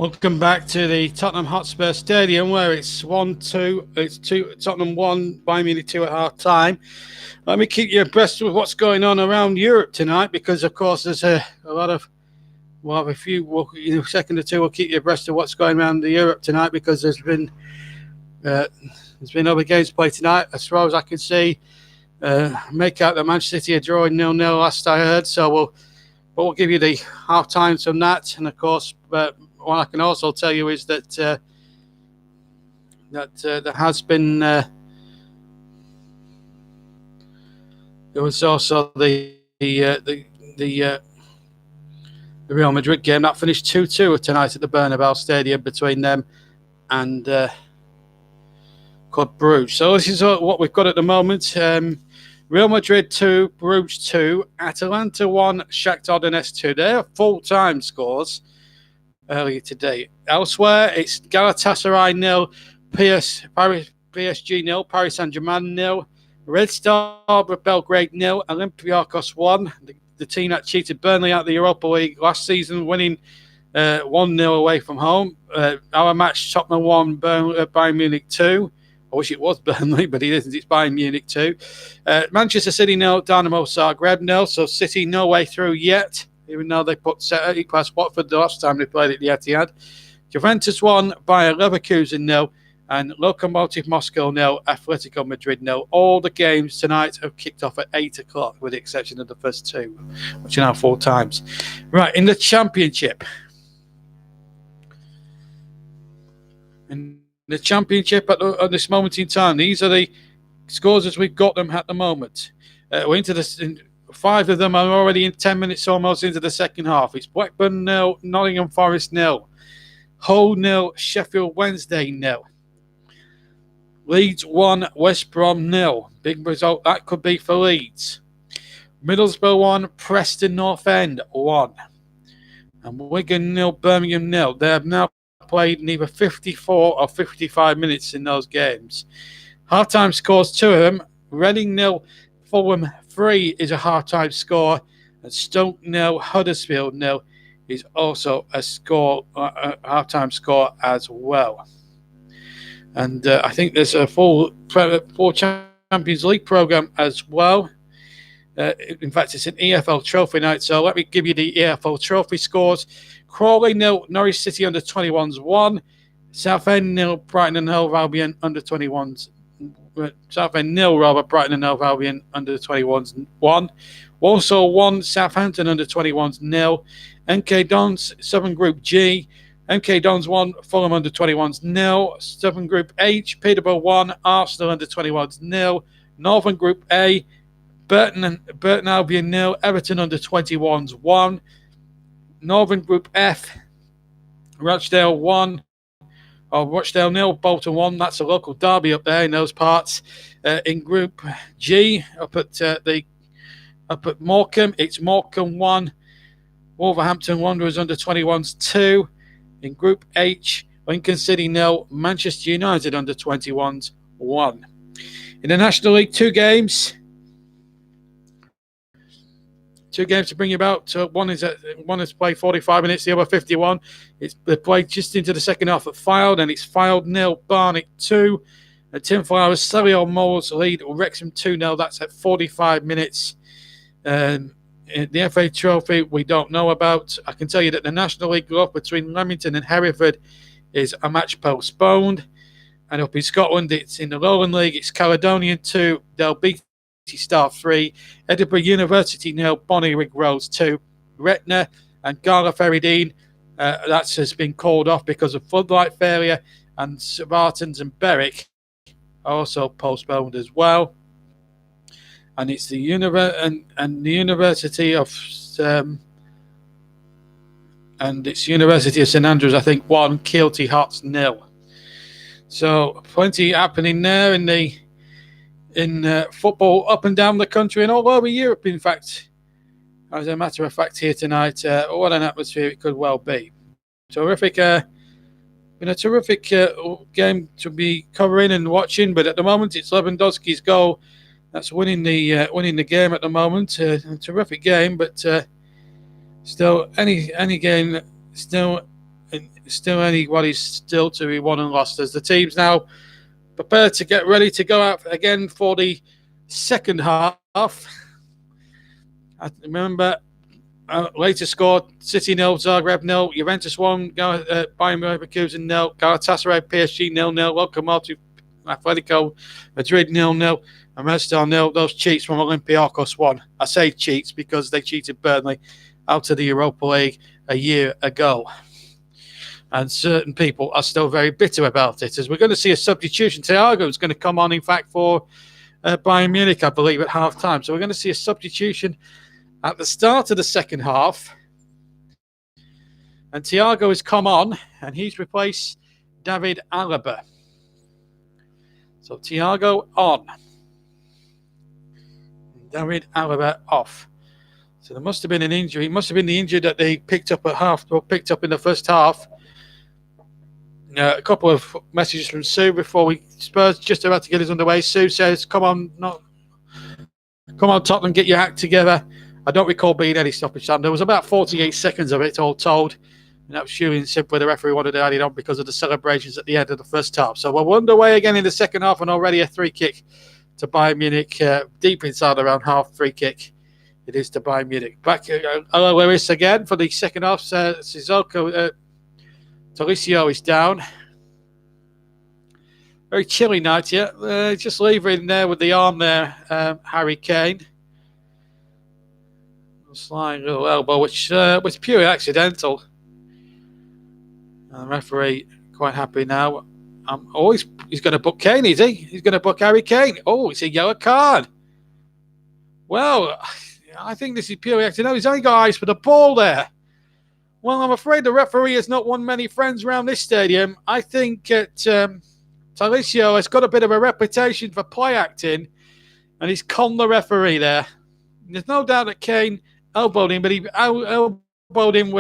Welcome back to the Tottenham Hotspur Stadium, where it's 1-2. It's Tottenham 1, Bayern Munich 2 at half time. Let me keep you abreast with what's going on around Europe tonight, because of course there's a lot of, we'll have a few, in a second or two we'll keep you abreast of what's going around Europe tonight, because there's been other games played tonight. As far as I can see, make out that Manchester City are drawing 0-0 last I heard, so we'll give you the half times from that. And of course, what I can also tell you is that there has been there was also the Real Madrid game that finished 2-2 tonight at the Bernabeu Stadium between them and Club Brugge. So this is what we've got at the moment. Real Madrid 2, Bruges 2, Atalanta 1, Shakhtar Donetsk 2. They are full-time scores earlier today. Elsewhere, it's Galatasaray 0, PSG 0, Paris Saint-Germain 0, Red Star Belgrade 0, Olympiacos 1, the team that cheated Burnley out of the Europa League last season, winning 1-0 away from home. Our match, Tottenham 1, Bayern Munich 2. I wish it was Burnley, but it isn't. It's Bayern Munich 2. Manchester City 0, Dynamo Zagreb 0. So City no way through yet, even though they put City past Watford the last time they played at the Etihad. Juventus 1, Bayer Leverkusen 0, and Lokomotiv Moscow 0, Atletico Madrid 0. All the games tonight have kicked off at 8 o'clock, with the exception of the first two, which are now 4 times. Right, in the Championship. The Championship at this moment in time, these are the scores as we've got them at the moment. We're into this. 5 of them are already in 10 minutes almost into the second half. It's Blackburn 0, Nottingham Forest 0, Hull 0, Sheffield Wednesday 0, Leeds 1, West Brom 0. Big result that could be for Leeds. Middlesbrough 1, Preston North End 1, and Wigan 0, Birmingham 0. They have now played neither 54 or 55 minutes in those games. Half-time scores, 2 of them. Reading 0, Fulham 3 is a half-time score, and Stoke 0, Huddersfield 0 is also a half-time score as well. And I think there's a full Champions League program as well. In fact, it's an EFL Trophy night, so let me give you the EFL Trophy scores. Crawley 0, Norwich City under 21s 1, Southend 0, Brighton and Hove Albion under 21s. Southend 0, rather, Brighton and Hove Albion under 21s 1. Walsall 1, Southampton under 21s 0. MK Dons Southern Group G, MK Dons 1, Fulham under 21s 0. Southern Group H, Peterborough 1, Arsenal under 21s 0. Northern Group A, Burton Albion 0, Everton under 21s 1. Northern Group F, Rochdale 1, or Rochdale 0, Bolton 1. That's a local derby up there in those parts. In Group G, up at Morecambe, it's Morecambe 1, Wolverhampton Wanderers under 21s 2. In Group H, Lincoln City 0, Manchester United under 21s 1. In the National League, 2 games. 2 games to bring you about. One is played 45 minutes, the other 51. They played just into the second half at Fylde, and it's Fylde 0, Barnet 2. And Tim Flowers, Selly Moles lead Wrexham 2-0. That's at 45 minutes. The FA Trophy we don't know about. I can tell you that the National League golf between Leamington and Hereford is a match postponed. And up in Scotland, it's in the Lowland League. It's Caledonian 2, Delbeaty Star 3, Edinburgh University 0, Bonnyrigg Rose 2, Retna and Gala Ferrydean. That has been called off because of floodlight failure, and Bartons and Berwick are also postponed as well. And it's the University of St Andrews, I think 1, Keelty Hearts 0. So plenty happening there in football up and down the country and all over Europe, in fact. As a matter of fact, here tonight, what an atmosphere it could well be. Terrific, been a terrific game to be covering and watching, but at the moment it's Lewandowski's goal that's winning the game at the moment. A terrific game, but still any game still still anybody's still to be won and lost as the team's now prepared to get ready to go out again for the second half. I remember later scored City 0, Zagreb 0, Juventus 1, Bayern Leverkusen 0, Galatasaray PSG 0-0, Lokomotiv Atletico Madrid 0-0, and Restore 0. Those cheats from Olympiacos won. I say cheats because they cheated Burnley out of the Europa League a year ago. And certain people are still very bitter about it, as we're going to see a substitution. Thiago is going to come on, in fact, for Bayern Munich, I believe, at half-time. So we're going to see a substitution at the start of the second half. And Thiago has come on, and he's replaced David Alaba. So Thiago on. David Alaba off. So there must have been an injury. It must have been the injury that they picked up in the first half. A couple of messages from Sue before Spurs just about to get us underway. Sue says, come on, Tottenham, get your act together. I don't recall being any stoppage time. There was about 48 seconds of it all told. And that was shooting simply the referee wanted to add it on because of the celebrations at the end of the first half. So we're underway again in the second half, and already a free kick to Bayern Munich, deep inside around half. Free kick it is to Bayern Munich. Back Lewis again for the second half. Sissoko Tolisso is down. Very chilly night here. Just leave her in there with the arm there, Harry Kane. A slight little elbow, which was purely accidental. And the referee quite happy now. He's going to book Kane, is he? He's going to book Harry Kane. Oh, it's a yellow card. Well, I think this is purely accidental. He's only got eyes for the ball there. Well, I'm afraid the referee has not won many friends around this stadium. I think Tolisso has got a bit of a reputation for play acting, and he's conned the referee there. There's no doubt that Kane elbowed him, but he elbowed him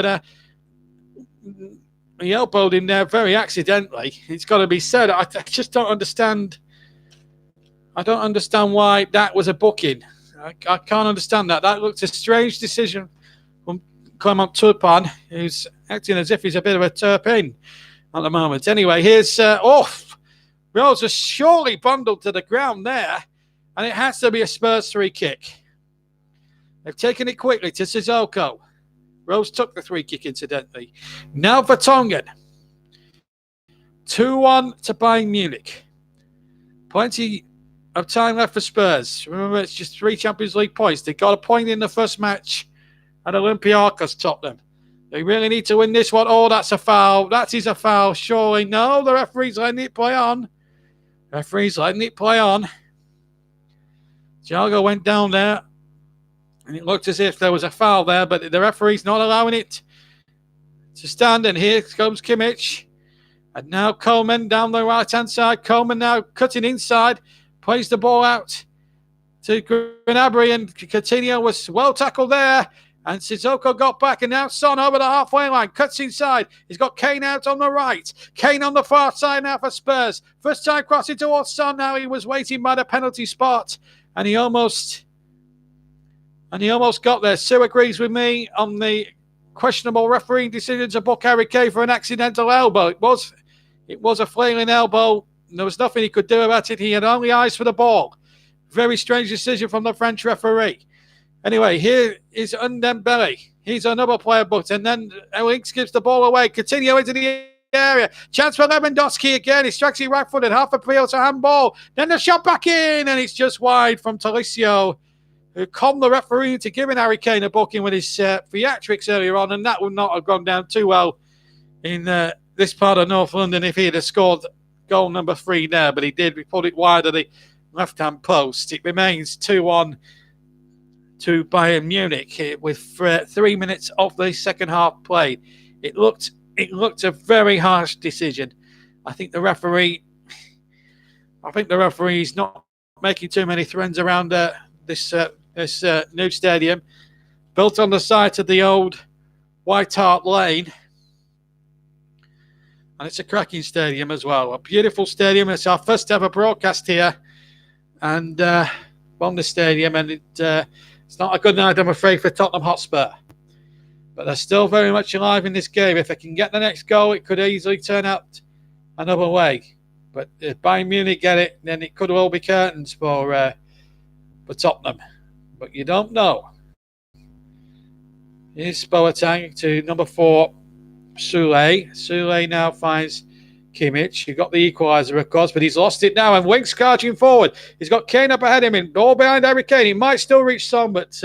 he elbowed him there very accidentally. It's got to be said. I just don't understand. I don't understand why that was a booking. I can't understand that. That looked a strange decision from Clement Turpin, who's acting as if he's a bit of a terpin at the moment. Anyway, here's Rose is surely bundled to the ground there, and it has to be a Spurs free kick. They've taken it quickly to Sissoko. Rose took the free kick, incidentally. Now Vertonghen. 2-1 to Bayern Munich. Plenty of time left for Spurs. Remember, it's just 3 Champions League points. They got a point in the first match at Olympiacos, Tottenham. They really need to win this one. Oh, that's a foul. That is a foul, surely. No, the referee's letting it play on. Thiago went down there, and it looked as if there was a foul there, but the referee's not allowing it to stand. And here comes Kimmich. And now Coleman down the right-hand side. Coleman now cutting inside. Plays the ball out to Gnabry, and Coutinho was well tackled there. And Sissoko got back, and now Son over the halfway line, cuts inside. He's got Kane out on the right. Kane on the far side now for Spurs. First time crossing towards Son. Now he was waiting by the penalty spot, and he almost got there. Sue agrees with me on the questionable refereeing decision to book Harry Kane for an accidental elbow. It was a flailing elbow. There was nothing he could do about it. He had only eyes for the ball. Very strange decision from the French referee. Anyway, here is Undembele. He's another player booked. And then Links gives the ball away. Coutinho into the area. Chance for Lewandowski again. He strikes it right-footed. Half appeal to handball. Then the shot back in. And it's just wide from Tolisso, who conned the referee into giving Harry Kane a booking with his theatrics earlier on. And that would not have gone down too well in this part of North London if he had scored goal number 3 there. But he did. We pulled it wide of the left-hand post. It remains 2-1 to Bayern Munich with 3 minutes of the second half played. It looked a very harsh decision. I think the referee is not making too many friends around this new stadium, built on the site of the old White Hart Lane. And it's a cracking stadium as well. A beautiful stadium. It's our first ever broadcast here, and on the stadium, and it's not a good night, I'm afraid, for Tottenham Hotspur. but they're still very much alive in this game. If they can get the next goal, it could easily turn out another way. But if Bayern Munich get it, then it could well be curtains for Tottenham. But you don't know. Here's Boateng to number 4, Sule. Sule now finds Kimmich. He got the equaliser, of course, but he's lost it now. And Winks charging forward. He's got Kane up ahead of him. All behind Harry Kane. He might still reach Son, but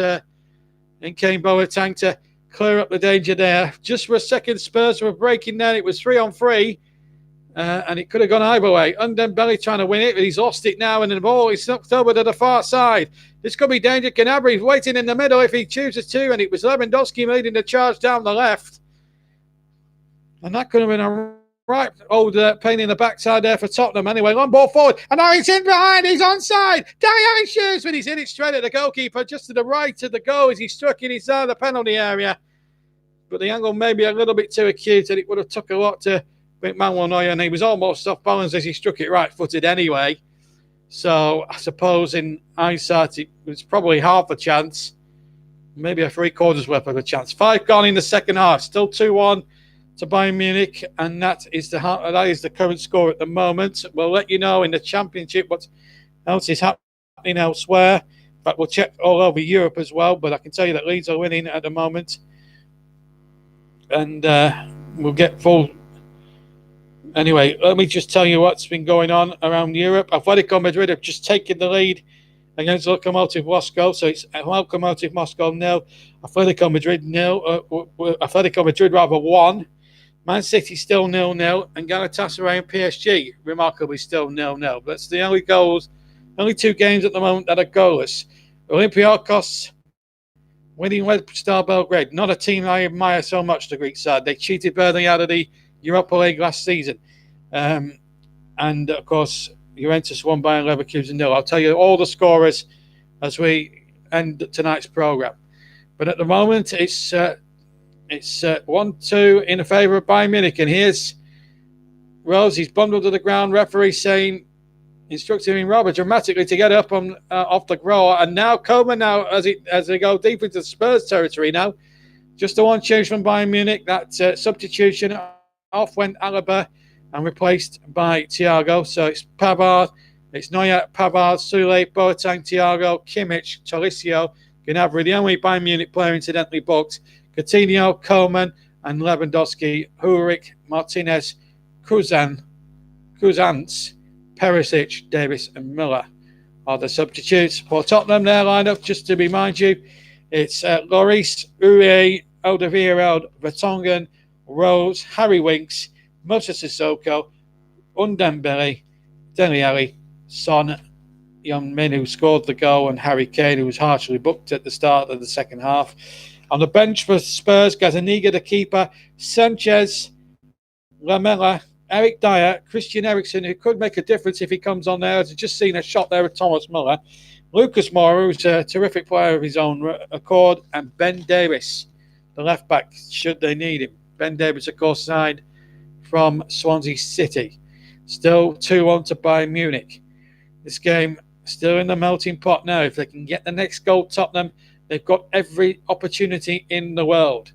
in came Boateng to clear up the danger there. Just for a second, Spurs were breaking down. It was 3-on-3. And it could have gone either way. Undembele trying to win it, but he's lost it now. And the ball is knocked over to the far side. This could be danger. Gnabry's waiting in the middle if he chooses to. And it was Lewandowski leading the charge down the left. And that could have been a right old pain in the backside there for Tottenham. Anyway, long ball forward. And now he's in behind. He's onside. Dele Alli shoots, but he's in it straight at the goalkeeper, just to the right of the goal as he struck in inside the penalty area. But the angle may be a little bit too acute, and it would have took a lot to make Manuel Neuer, and he was almost off balance as he struck it right-footed anyway. So I suppose in hindsight, it was probably half a chance, maybe a three-quarters worth of a chance. 5 gone in the second half, still 2-1 to Bayern Munich, and that is the current score at the moment. We'll let you know in the Championship what else is happening elsewhere. In fact, we'll check all over Europe as well, but I can tell you that Leeds are winning at the moment. And we'll get full. Anyway, let me just tell you what's been going on around Europe. Atletico Madrid have just taken the lead against Lokomotiv Moscow. So it's Lokomotiv Moscow 0, Atletico Madrid 0. Atletico Madrid 1. Man City still 0-0, and Galatasaray and PSG remarkably still 0-0. That's the only 2 games at the moment that are goalless. Olympiacos winning Red Star Belgrade. Not a team I admire so much, the Greek side. They cheated Burnley out of the Europa League last season. And, of course, Juventus won by Leverkusen 0. I'll tell you all the scorers as we end tonight's programme. But at the moment, it's 1-2 in favour of Bayern Munich. And here's Rose. He's bundled to the ground. Referee instructing him rather dramatically to get up on off the grower. And now Coman as they go deep into Spurs territory now. Just the one change from Bayern Munich. That substitution. Off went Alaba and replaced by Thiago. So it's Pavard, it's Neuer, Pavard, Sule, Boateng, Thiago, Kimmich, Tolisso, Gnabry. The only Bayern Munich player incidentally booked. Coutinho, Coman, and Lewandowski, Ulrich, Martinez, Kuzans, Perisic, Davis, and Miller are the substitutes for Tottenham. Their lineup, just to remind you, it's Lloris, Uribe, Alderweireld, Vertonghen, Rose, Harry Winks, Moussa Sissoko, Undembele, Dele Alli, Son, Young Min, who scored the goal, and Harry Kane, who was harshly booked at the start of the second half. On the bench for Spurs, Gazaniga, the keeper, Sanchez, Lamela, Eric Dyer, Christian Eriksen, who could make a difference if he comes on there. I've just seen a shot there of Thomas Muller. Lucas Moura, who's a terrific player of his own accord, and Ben Davis, the left-back, should they need him. Ben Davis, of course, signed from Swansea City. Still 2-1 to Bayern Munich. This game still in the melting pot now. If they can get the next goal, Tottenham, they've got every opportunity in the world.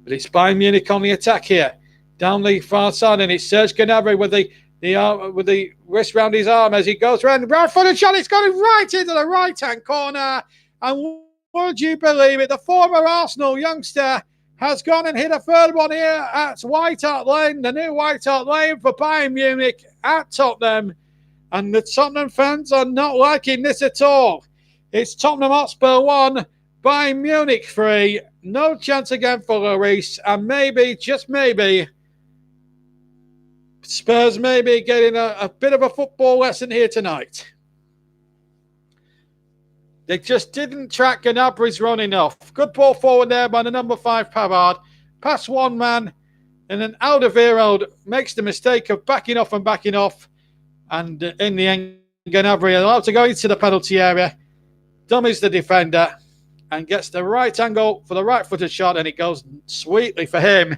But it's Bayern Munich on the attack here. Down the far side, and it's Serge Gnabry with the wrist round his arm as he goes round. Right-footed shot. It's gone right into the right-hand corner. And would you believe it? The former Arsenal youngster has gone and hit a third one here at White Hart Lane, the new White Hart Lane for Bayern Munich at Tottenham. And the Tottenham fans are not liking this at all. It's Tottenham Hotspur 1, Bayern Munich 3. No chance again for Lloris. And maybe, just maybe, Spurs may be getting a bit of a football lesson here tonight. They just didn't track Gnabry's run enough. Good ball forward there by the number 5 Pavard. Past one man, and then Alderweireld makes the mistake of backing off. And in the end, Gnabry allowed to go into the penalty area. Dummies the defender and gets the right angle for the right-footed shot, and it goes sweetly for him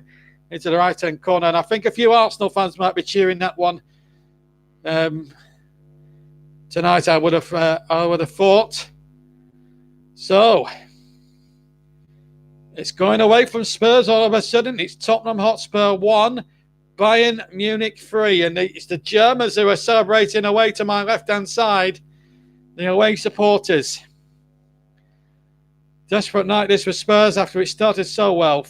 into the right-hand corner. And I think a few Arsenal fans might be cheering that one tonight. I would have thought. So, It's going away from Spurs all of a sudden. It's Tottenham Hotspur 1, Bayern Munich 3. And it's the Germans who are celebrating away to my left-hand side, the away supporters. Desperate night this for Spurs after it started so well.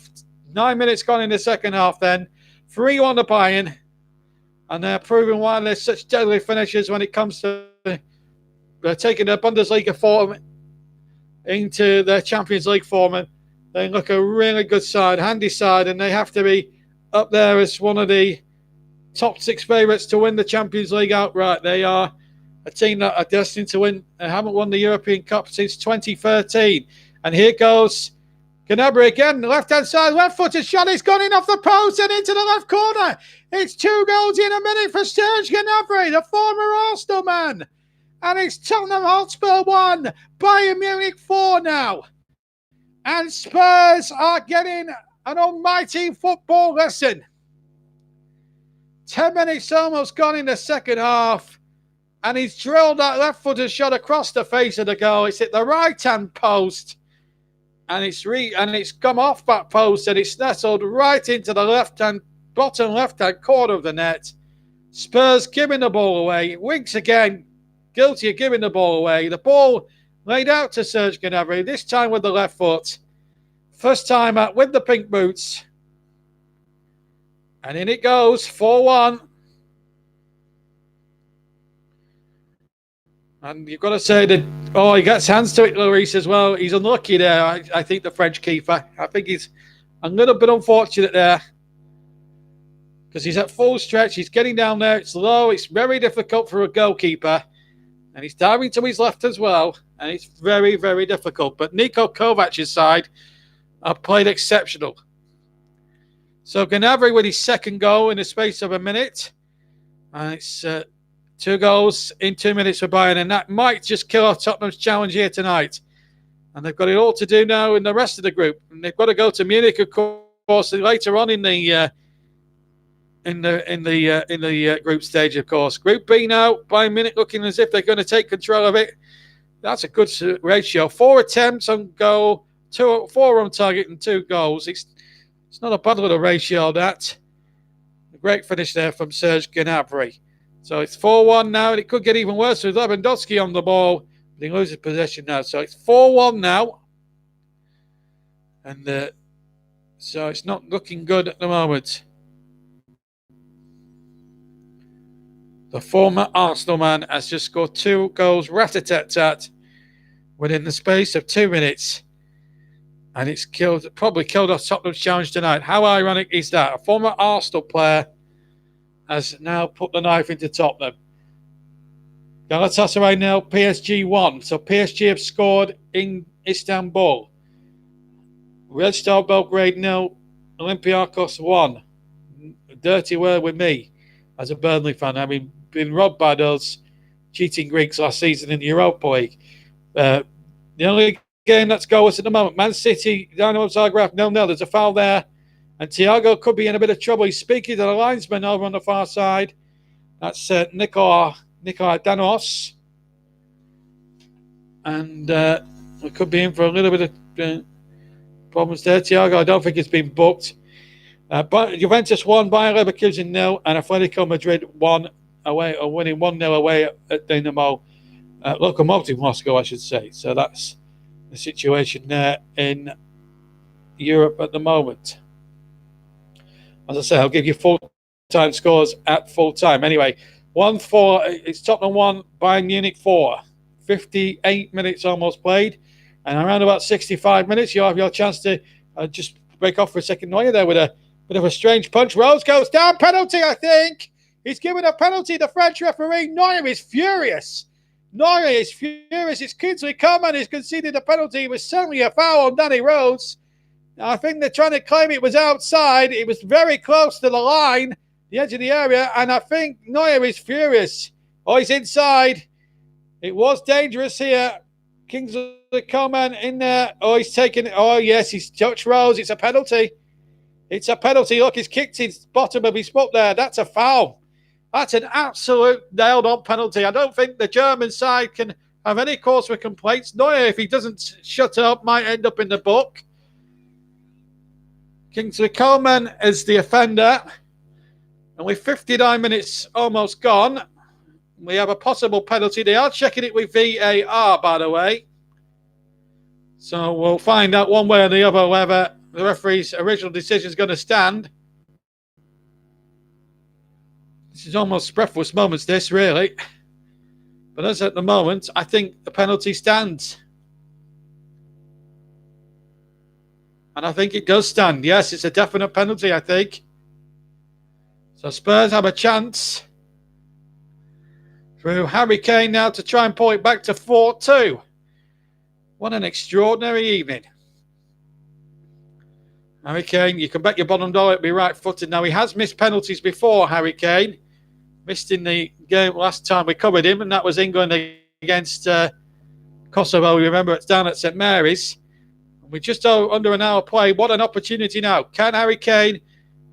9 minutes gone in the second half then. 3-1 to Bayern. And they're proving why they're such deadly finishers when it comes to taking their Bundesliga form into their Champions League form. They look a really good side, handy side, and they have to be up there as one of the top 6 favourites to win the Champions League outright. They are a team that are destined to win. They haven't won the European Cup since 2013. And here goes Gnabry again, the left-hand side, left-footed shot. It's gone in off the post and into the left corner. It's 2 goals in a minute for Serge Gnabry, the former Arsenal man. And it's Tottenham Hotspur 1, Bayern Munich 4 now. And Spurs are getting an almighty football lesson. 10 minutes almost gone in the second half. And he's drilled that left-footed shot across the face of the goal. It's hit the right-hand post. And it's come off that post and it's nestled right into the bottom left-hand corner of the net. Spurs giving the ball away. Winks again, guilty of giving the ball away. The ball laid out to Serge Gnabry, this time with the left foot. First time out with the pink boots. And in it goes, 4-1. And you've got to say that, he gets hands to it, Lloris, as well. He's unlucky there, I think, the French keeper. I think he's a little bit unfortunate there. Because he's at full stretch. He's getting down there. It's low. It's very difficult for a goalkeeper. And he's diving to his left as well. And it's very, very difficult. But Niko Kovac's side have played exceptional. So Gnabry with his second goal in the space of a minute. And it's 2 goals in 2 minutes for Bayern, and that might just kill off Tottenham's challenge here tonight. And they've got it all to do now in the rest of the group. And they've got to go to Munich, of course, later on in the group stage, of course. Group B now, Bayern Munich looking as if they're going to take control of it. That's a good ratio. 4 attempts on goal, 4 on target, and 2 goals. It's not a bad little ratio, that. A great finish there from Serge Gnabry. So it's 4-1 now, and it could get even worse with Lewandowski on the ball. But he loses possession now. So it's 4-1 now. And so it's not looking good at the moment. The former Arsenal man has just scored 2 goals rat-a-tat-tat within the space of 2 minutes. And it's probably killed off Tottenham's challenge tonight. How ironic is that? A former Arsenal player has now put the knife into Tottenham. Galatasaray now, PSG 1. So PSG have scored in Istanbul. Red Star Belgrade 0, Olympiacos 1. Dirty word with me as a Burnley fan. I mean, been robbed by those cheating Greeks last season in the Europa League. The only game that's goalless at the moment, Man City, Dynamo Zagreb 0-0. There's a foul there. And Thiago could be in a bit of trouble. He's speaking to the linesman over on the far side. That's Nikolai Danos. And we could be in for a little bit of problems there. Thiago, I don't think it's been booked. But Juventus 1, Bayer Leverkusen 0, and Atletico Madrid 1 away, or winning 1-0 away at Dynamo. Lokomotiv Moscow, I should say. So that's the situation there in Europe at the moment. As I say, I'll give you full-time scores at full time. Anyway, 1-4, it's Tottenham 1, Bayern Munich 4. 58 minutes almost played. And around about 65 minutes, you have your chance to just break off for a second. Neuer there with a bit of a strange punch. Rose goes down. Penalty, I think. He's given a penalty. The French referee, Neuer, is furious. It's Kingsley Coman who's conceded a penalty. It was certainly a foul on Danny Rose. I think they're trying to claim it was outside. It was very close to the line, the edge of the area, and I think Neuer is furious. He's inside. It was dangerous here. Kingsley Coman in there. He's taken it. Yes, he's touched Rose. It's a penalty. It's a penalty. Look, he's kicked his bottom of his foot there. That's a foul. That's an absolute nailed-on penalty. I don't think the German side can have any cause for complaints. Neuer, if he doesn't shut up, might end up in the book. Kingsley Coleman is the offender. And with 59 minutes almost gone, we have a possible penalty. They are checking it with VAR, by the way. So we'll find out one way or the other whether the referee's original decision is going to stand. This is almost breathless moments, this, really. But as at the moment, I think the penalty stands. And I think it does stand. Yes, it's a definite penalty, I think. So Spurs have a chance through Harry Kane now to try and pull it back to 4-2. What an extraordinary evening. Harry Kane, you can bet your bottom dollar it'll be right-footed. Now, he has missed penalties before, Harry Kane. Missed in the game last time we covered him, and that was England against Kosovo. Remember, it's down at St Mary's. We're just under an hour play. What an opportunity now. Can Harry Kane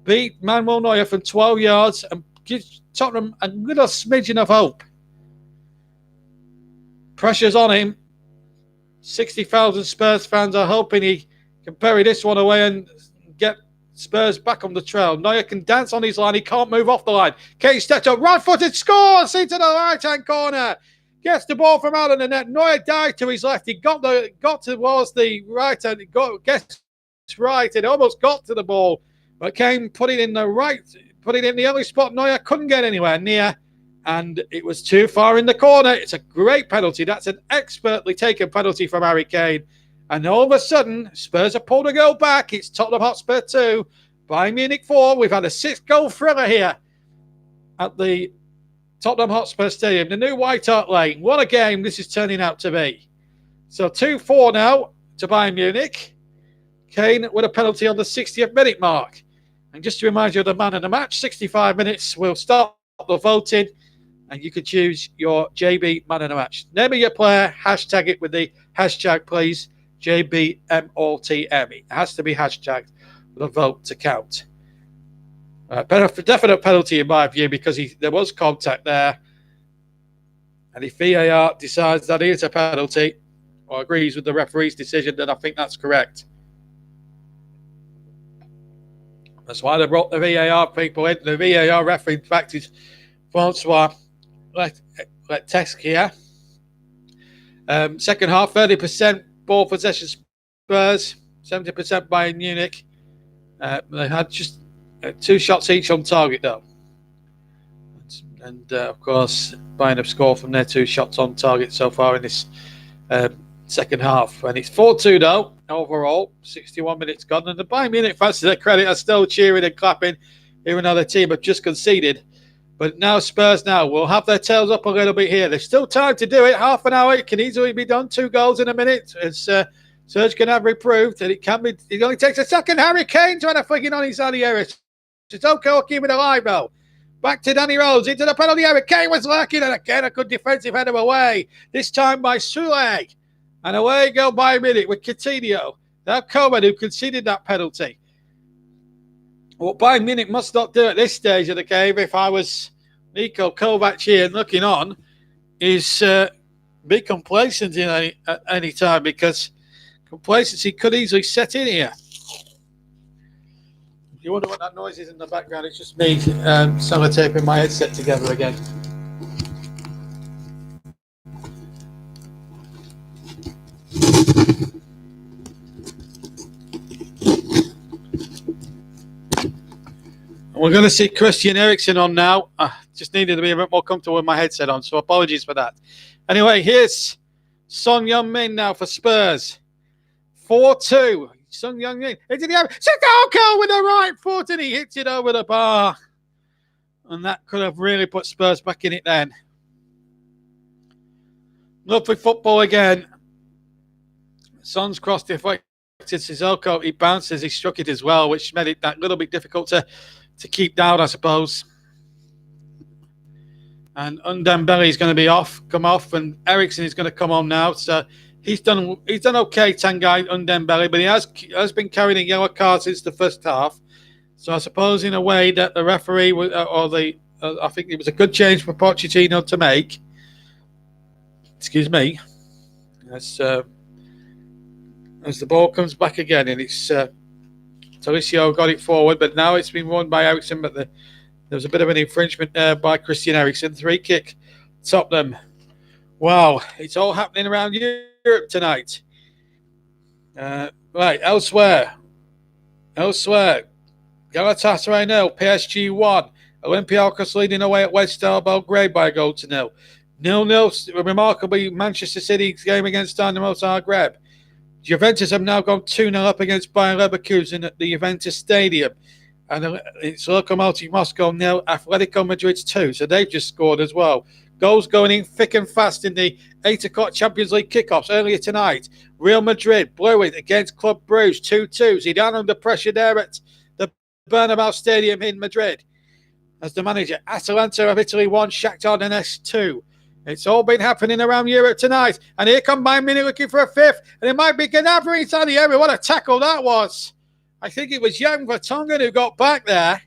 beat Manuel Neuer from 12 yards and give Tottenham a little smidgen of hope? Pressure's on him. 60,000 Spurs fans are hoping he can bury this one away and get Spurs back on the trail. Neuer can dance on his line. He can't move off the line. Kane steps up, right-footed, scores into the right-hand corner. Gets the ball from out of the net. Neuer dived to his left. He got towards the right and gets right. It almost got to the ball, but Kane put it in the only spot Neuer couldn't get anywhere near, and it was too far in the corner. It's a great penalty. That's an expertly taken penalty from Harry Kane. And all of a sudden, Spurs have pulled a goal back. It's Tottenham Hotspur 2, Bayern Munich 4. We've had a 6-goal thriller here at the Tottenham Hotspur Stadium, the new White Hart Lane. What a game this is turning out to be. So 2-4 now to Bayern Munich. Kane with a penalty on the 60th minute mark. And just to remind you of the man of the match, 65 minutes, we'll start the voting. And you can choose your JB man of the match. Name of your player, hashtag it with the hashtag, please. JBMOTM. It has to be hashtagged for the vote to count. Definite penalty in my view because there was contact there. And if VAR decides that it is a penalty or agrees with the referee's decision, then I think that's correct. That's why they brought the VAR people in. The VAR referee, in fact, is Francois Letesque. Second half, 30% ball possession Spurs, 70% Bayern Munich. They had just 2 shots each on target, though. And, of course, Bayern have scored from their 2 shots on target so far in this second half. And it's 4-2, though, overall. 61 minutes gone. And the Bayern Munich fans, to their credit, are still cheering and clapping, even though their team have just conceded. But now Spurs will have their tails up a little bit here. There's still time to do it. Half an hour. It can easily be done. 2 goals in a minute. As Serge Gnabry proved that it can be. It only takes a second. Harry Kane trying to flick it on inside the area. It's okay. Keep it alive, though. Back to Danny Rose. Into the penalty area. Kane was lurking. And again, a good defensive header away. This time by Sule. And away go by a minute with Coutinho. Now Coman, who conceded that penalty. What Bayern Munich must not do at this stage of the game, if I was Niko Kovac here looking on, is be complacent at any time, because complacency could easily set in here. You wonder what that noise is in the background? It's just me sellotaping my headset together again. We're going to see Christian Eriksen on now. Just needed to be a bit more comfortable with my headset on, so apologies for that. Anyway, here's Son Heung-min now for Spurs. 4-2. Son Heung-min into the air. Sissoko with the right foot, and he hits it over the bar. And that could have really put Spurs back in it then. Lovely football again. Son's cross deflected Sissoko. He bounces. He struck it as well, which made it that little bit difficult to keep down, I suppose. And Undembele is going to come off, and Eriksen is going to come on now. So he's done okay, Tanguy Undembele, but he has been carrying a yellow card since the first half. So I suppose in a way that the referee I think it was a good change for Pochettino to make. Excuse me. As the ball comes back again, and it's Taliscio got it forward, but now it's been won by Ericsson, but there was a bit of an infringement there by Christian Eriksen. 3-kick, Tottenham. Wow, it's all happening around Europe tonight. Right, elsewhere. Galatasaray 0, PSG 1. Olympiacos leading away at West Star Belgrade by a goal to 0. 0-0, remarkably, Manchester City's game against Dynamo Zagreb. Juventus have now gone 2-0 up against Bayer Leverkusen at the Juventus Stadium. And it's Lokomotiv Moscow 0, Atletico Madrid's 2. So they've just scored as well. Goals going in thick and fast in the 8 o'clock Champions League kickoffs earlier tonight. Real Madrid blew it against Club Brugge 2-2. Zidane under pressure there at the Bernabeu Stadium in Madrid. As the manager, Atalanta of Italy 1, Shakhtar Donetsk 2. It's all been happening around Europe tonight. And here come Bayern Munich looking for a fifth. And it might be Gnabry inside the area. What a tackle that was. I think it was Jan Vertonghen who got back there.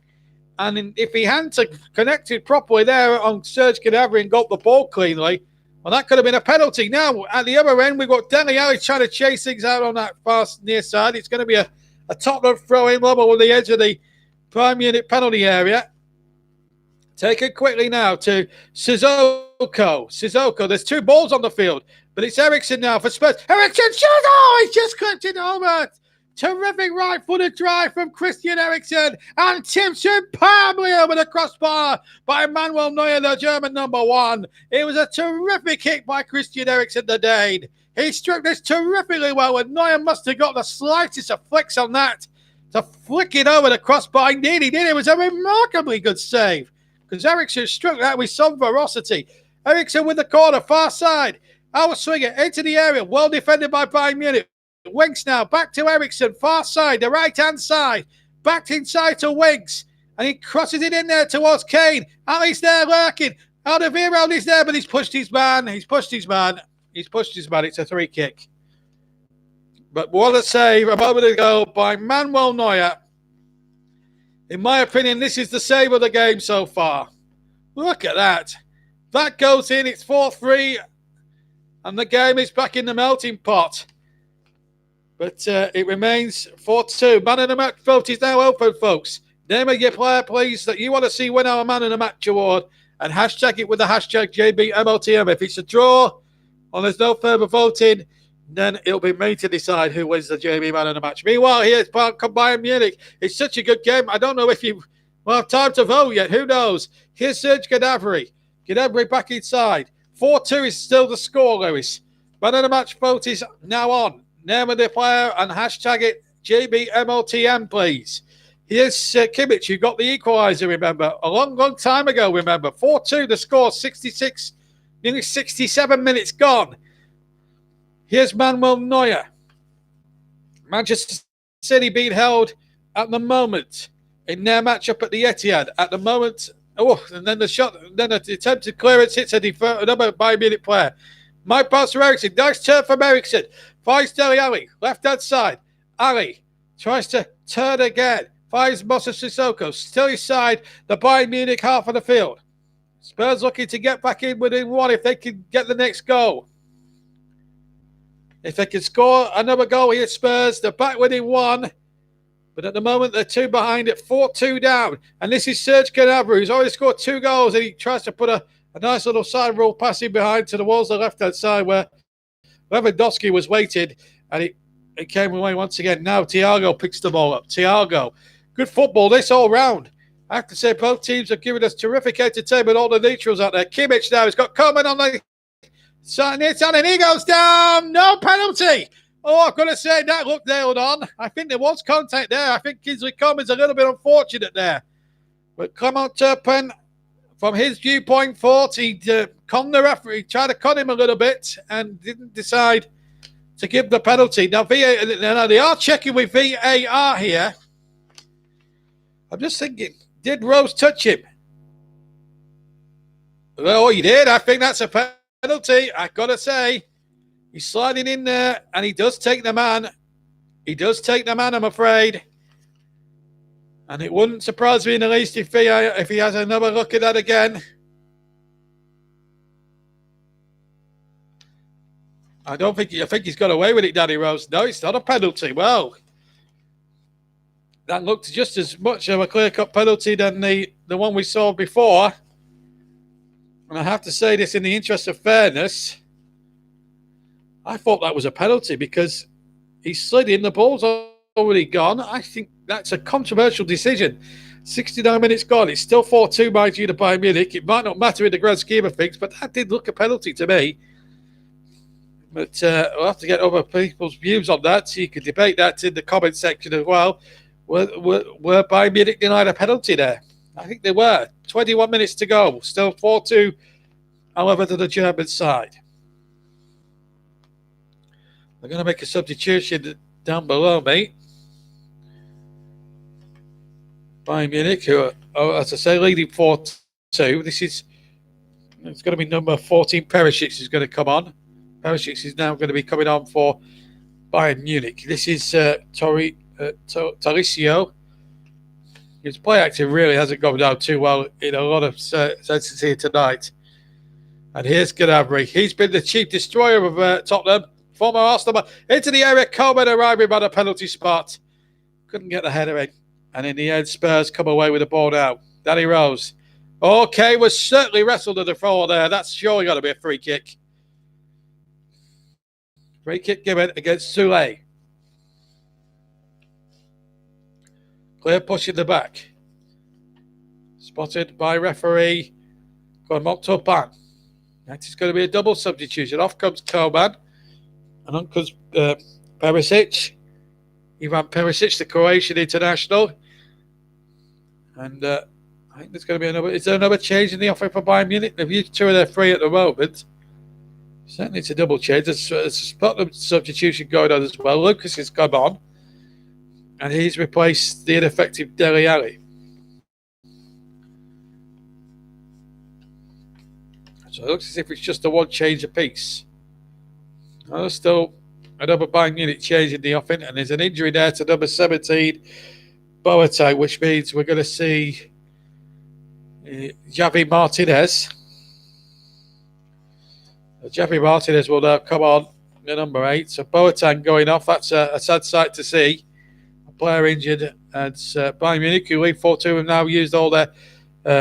And if he hadn't connected properly there on Serge Gnabry and got the ball cleanly, well, that could have been a penalty. Now, at the other end, we've got Dele Alli trying to chase things out on that far near side. It's going to be a Tottenham throw-in level on the edge of the Bayern Munich penalty area. Taken quickly now to Sissoko. There's 2 balls on the field, but it's Eriksen now for Spurs. Eriksen shoots! Oh, he just clipped it over. Terrific right-footed drive from Christian Eriksen and tipped superbly over the crossbar by Manuel Neuer, the German number 1. It was a terrific hit by Christian Eriksen, the Dane. He struck this terrifically well, and Neuer must have got the slightest of flicks on that to flick it over the crossbar. Indeed, he did. It was a remarkably good save because Eriksen struck that with some ferocity. Eriksen with the corner, far side. Outswinger into the area, well defended by Bayern Munich. Winks now, back to Eriksen, far side, the right-hand side. Back inside to Winks. And he crosses it in there towards Kane. Ali's there lurking. Alderweireld is there, but he's pushed his man. It's a 3-kick. But what a save a moment ago by Manuel Neuer. In my opinion, this is the save of the game so far. Look at that. That goes in, it's 4-3. And the game is back in the melting pot. But it remains 4-2. Man of the match vote is now open, folks. Name of your player, please, that you want to see win our Man of the Match award. And hashtag it with the hashtag JBMOTM. If it's a draw or there's no further voting, then it'll be me to decide who wins the JB Man of the Match. Meanwhile, here's Bayern Munich. It's such a good game. I don't know if you will have time to vote yet. Who knows? Here's Serge Gnabry. Gnabry back inside. 4-2 is still the score, Lewis. Man of the Match vote is now on. Name of the player and hashtag it JBMOTM, please. Here's Kimmich, who got the equaliser, remember, a long, long time ago, remember. 4-2, the score, 66, nearly 67 minutes gone. Here's Manuel Neuer. Manchester City being held at the moment in their matchup at the Etihad. At the moment, and then the shot, then the attempted clearance hits another Bayern Munich player. Mike pass to Eriksen. Nice turn from Eriksen. Finds Dele Alli, left-hand side. Ali tries to turn again. Finds Moussa Sissoko. Still his side. The Bayern Munich half of the field. Spurs looking to get back in within 1 if they can get the next goal. If they can score another goal here, Spurs, they're back within 1. But at the moment, they're 2 behind at 4-2 down. And this is Serge Gnabry, who's already scored 2 goals. And he tries to put a nice little side roll passing behind to the walls of the left-hand side where Lewandowski was waiting, and it came away once again. Now Thiago picks the ball up. Thiago, good football this all round. I have to say both teams have given us terrific entertainment, all the neutrals out there. Kimmich now has got Coleman on the side, and he goes down. No penalty. Oh, I've got to say, that looked nailed on. I think there was contact there. I think Kingsley Coman's a little bit unfortunate there. But Clement Turpin, from his viewpoint, thought he'd con the referee, tried to con him a little bit and didn't decide to give the penalty. Now, they are checking with VAR here. I'm just thinking, did Rose touch him? Oh, he did. I think that's a penalty. I've got to say, he's sliding in there and he does take the man. I'm afraid. And it wouldn't surprise me in the least if he has another look at that again. I think he's got away with it, Danny Rose. No, it's not a penalty. Well, that looked just as much of a clear-cut penalty than the one we saw before. And I have to say this in the interest of fairness. I thought that was a penalty because he slid in, the ball's already gone. I think that's a controversial decision. 69 minutes gone. It's still 4-2 mind you to Bayern Munich. It might not matter in the grand scheme of things, but that did look a penalty to me. But we'll have to get other people's views on that. So you can debate that in the comment section as well. Were Bayern Munich denied a penalty there? I think they were. 21 minutes to go. Still 4-2, however, to the German side. They're going to make a substitution down below me. Bayern Munich, who are, as I say, leading 4-2. It's going to be number 14, Perisic, is going to come on. Perisic is now going to be coming on for Bayern Munich. This is Talisio. His play acting really hasn't gone down too well in a lot of senses here tonight. And here's Gnabry. He's been the chief destroyer of Tottenham. Former Arsenal into the area. Coleman arriving by the penalty spot. Couldn't get the header in. And in the end, Spurs come away with the ball now. Danny Rose. Okay, was certainly wrestled at the floor there. That's surely got to be a free kick. Free kick given against Soulé. Clear push in the back. Spotted by referee Moktopan. That is going to be a double substitution. Off comes Coleman. And on comes Perisic. Ivan Perisic, the Croatian international. And I think there's going to be another. Is there another change in the offering for Bayern Munich? They've used 2 of their 3 at the moment. Certainly it's a double change. There's a Tottenham substitution going on as well. Lucas has come on. And he's replaced the ineffective Dele Alli. So it looks as if it's just a one change apiece. There's still another Bayern Munich change in the offing, and there's an injury there to number 17, Boateng, which means we're going to see Javi Martinez. Javi Martinez will now come on, the number 8. So Boateng going off. That's a sad sight to see. A player injured, and Bayern Munich, who lead 4-2, have now used all their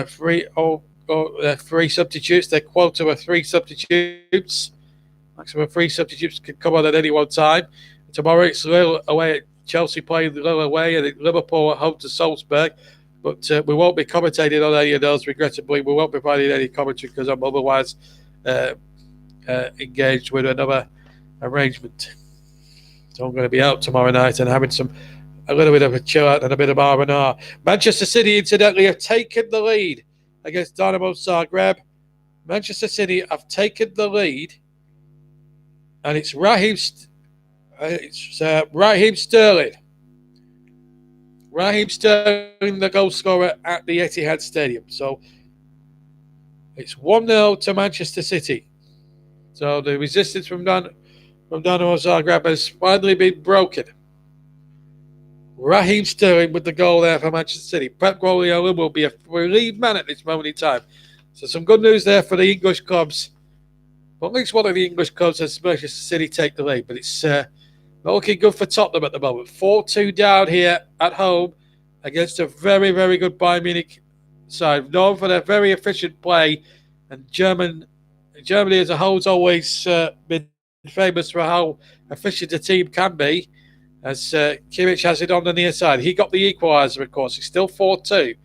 3 substitutes. Their quota of 3 substitutes. Maximum 3 substitutes can come on at any one time. Tomorrow it's Lille away at Chelsea, playing Lille away, and Liverpool at home to Salzburg. But we won't be commentating on any of those, regrettably. We won't be providing any commentary because I'm otherwise engaged with another arrangement. So I'm going to be out tomorrow night and having a little bit of a chill out and a bit of R&R. Manchester City, incidentally, have taken the lead against Dynamo Zagreb. Manchester City have taken the lead. And it's Raheem Sterling. Raheem Sterling, the goal scorer at the Etihad Stadium. So it's 1-0 to Manchester City. So the resistance from Dynamo Zagreb has finally been broken. Raheem Sterling with the goal there for Manchester City. Pep Guardiola will be a relieved man at this moment in time. So some good news there for the English clubs. Well, at least one of the English clubs has Manchester City take the lead, but it's not looking good for Tottenham at the moment. 4-2 down here at home against a very, very good Bayern Munich side, known for their very efficient play. And Germany as a whole has always been famous for how efficient a team can be, as Kimmich has it on the near side. He got the equaliser, of course. It's still 4-2.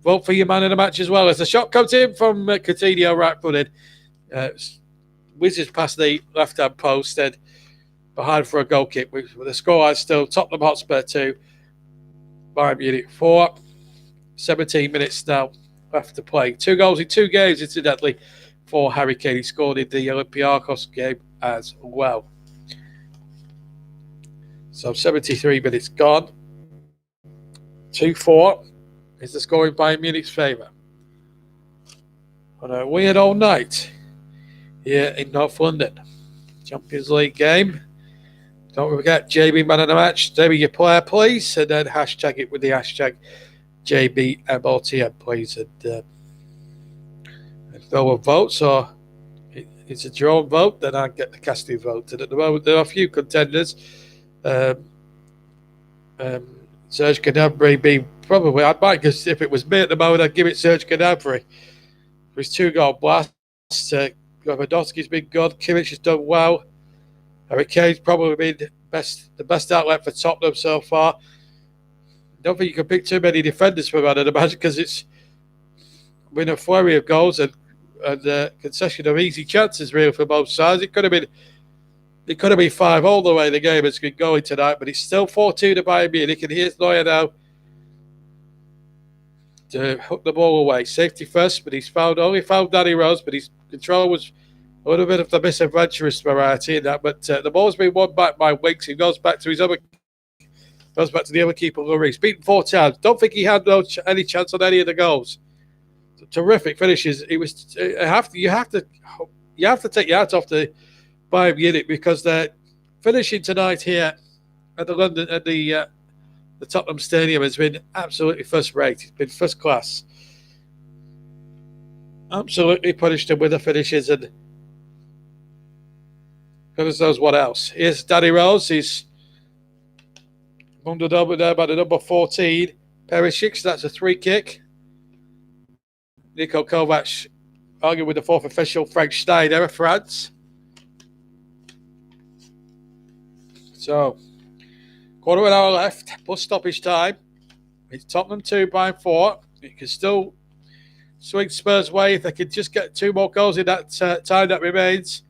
Vote for your man of the match as well, as the shot comes in from Coutinho, right-footed. Whizzes past the left-hand post and behind for a goal kick. With the scoreline still Tottenham Hotspur 2, Bayern Munich 4. 17 minutes now left to play. 2 goals in 2 games, incidentally, for Harry Kane. He scored in the Olympiacos game as well. So 73 minutes gone. 2-4 is the score in Bayern Munich's favour. On a weird old night here in North London. Champions League game. Don't forget JB man of the match. JB your player, please. And then hashtag it with the hashtag JBMOTM, please. And if no one votes or it's a drawn vote, then I get the casting vote. And at the moment, there are a few contenders. Serge Gnabry being probably, I might, because if it was me at the moment, I'd give it Serge Gnabry for his 2-goal blast. Lewandowski's been good. Kimmich has done well. Harry Kane's probably been the best outlet for Tottenham so far. I don't think you can pick too many defenders for that, I'd imagine, because it's been a flurry of goals and concession of easy chances, really, for both sides. It could have been 5 all the way the game has been going tonight, but it's still 4-2 to Bayern Munich, and here's Neuer now to hook the ball away. Safety first, but he's only found Danny Rose, but his control was a little bit of the misadventurous variety in that. But the ball's been won back by Winks. He goes back to the other keeper, Lloris. He's beaten 4 times. Don't think he had any chance on any of the goals. Terrific finishes. You have to take your hat off to Bayern Munich, because they're finishing tonight here at the Tottenham Stadium has been absolutely first rate. It's been first class. Absolutely punished him with the finishes, and goodness knows what else. Here's Danny Rose. He's bundled over there by the number 14, Perisic. That's a 3 kick. Niko Kovac arguing with the 4th official, Frank Schneider of France. So, quarter of an hour left, plus stoppage time. It's Tottenham 2, Bayern 4. It can still swing Spurs' way if they can just get 2 more goals in that time that remains.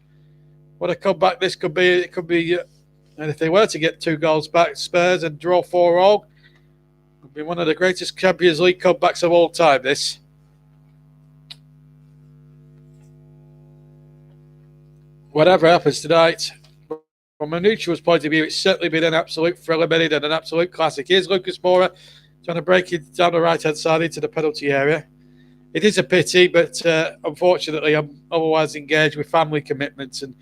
What a comeback this could be. It could be, and if they were to get 2 goals back, Spurs, and draw 4-all, it would be one of the greatest Champions League comebacks of all time, this. Whatever happens tonight, from a neutral's point of view, it's certainly been an absolute thriller minute and an absolute classic. Here's Lucas Moura trying to break it down the right-hand side into the penalty area. It is a pity, but unfortunately, I'm otherwise engaged with family commitments and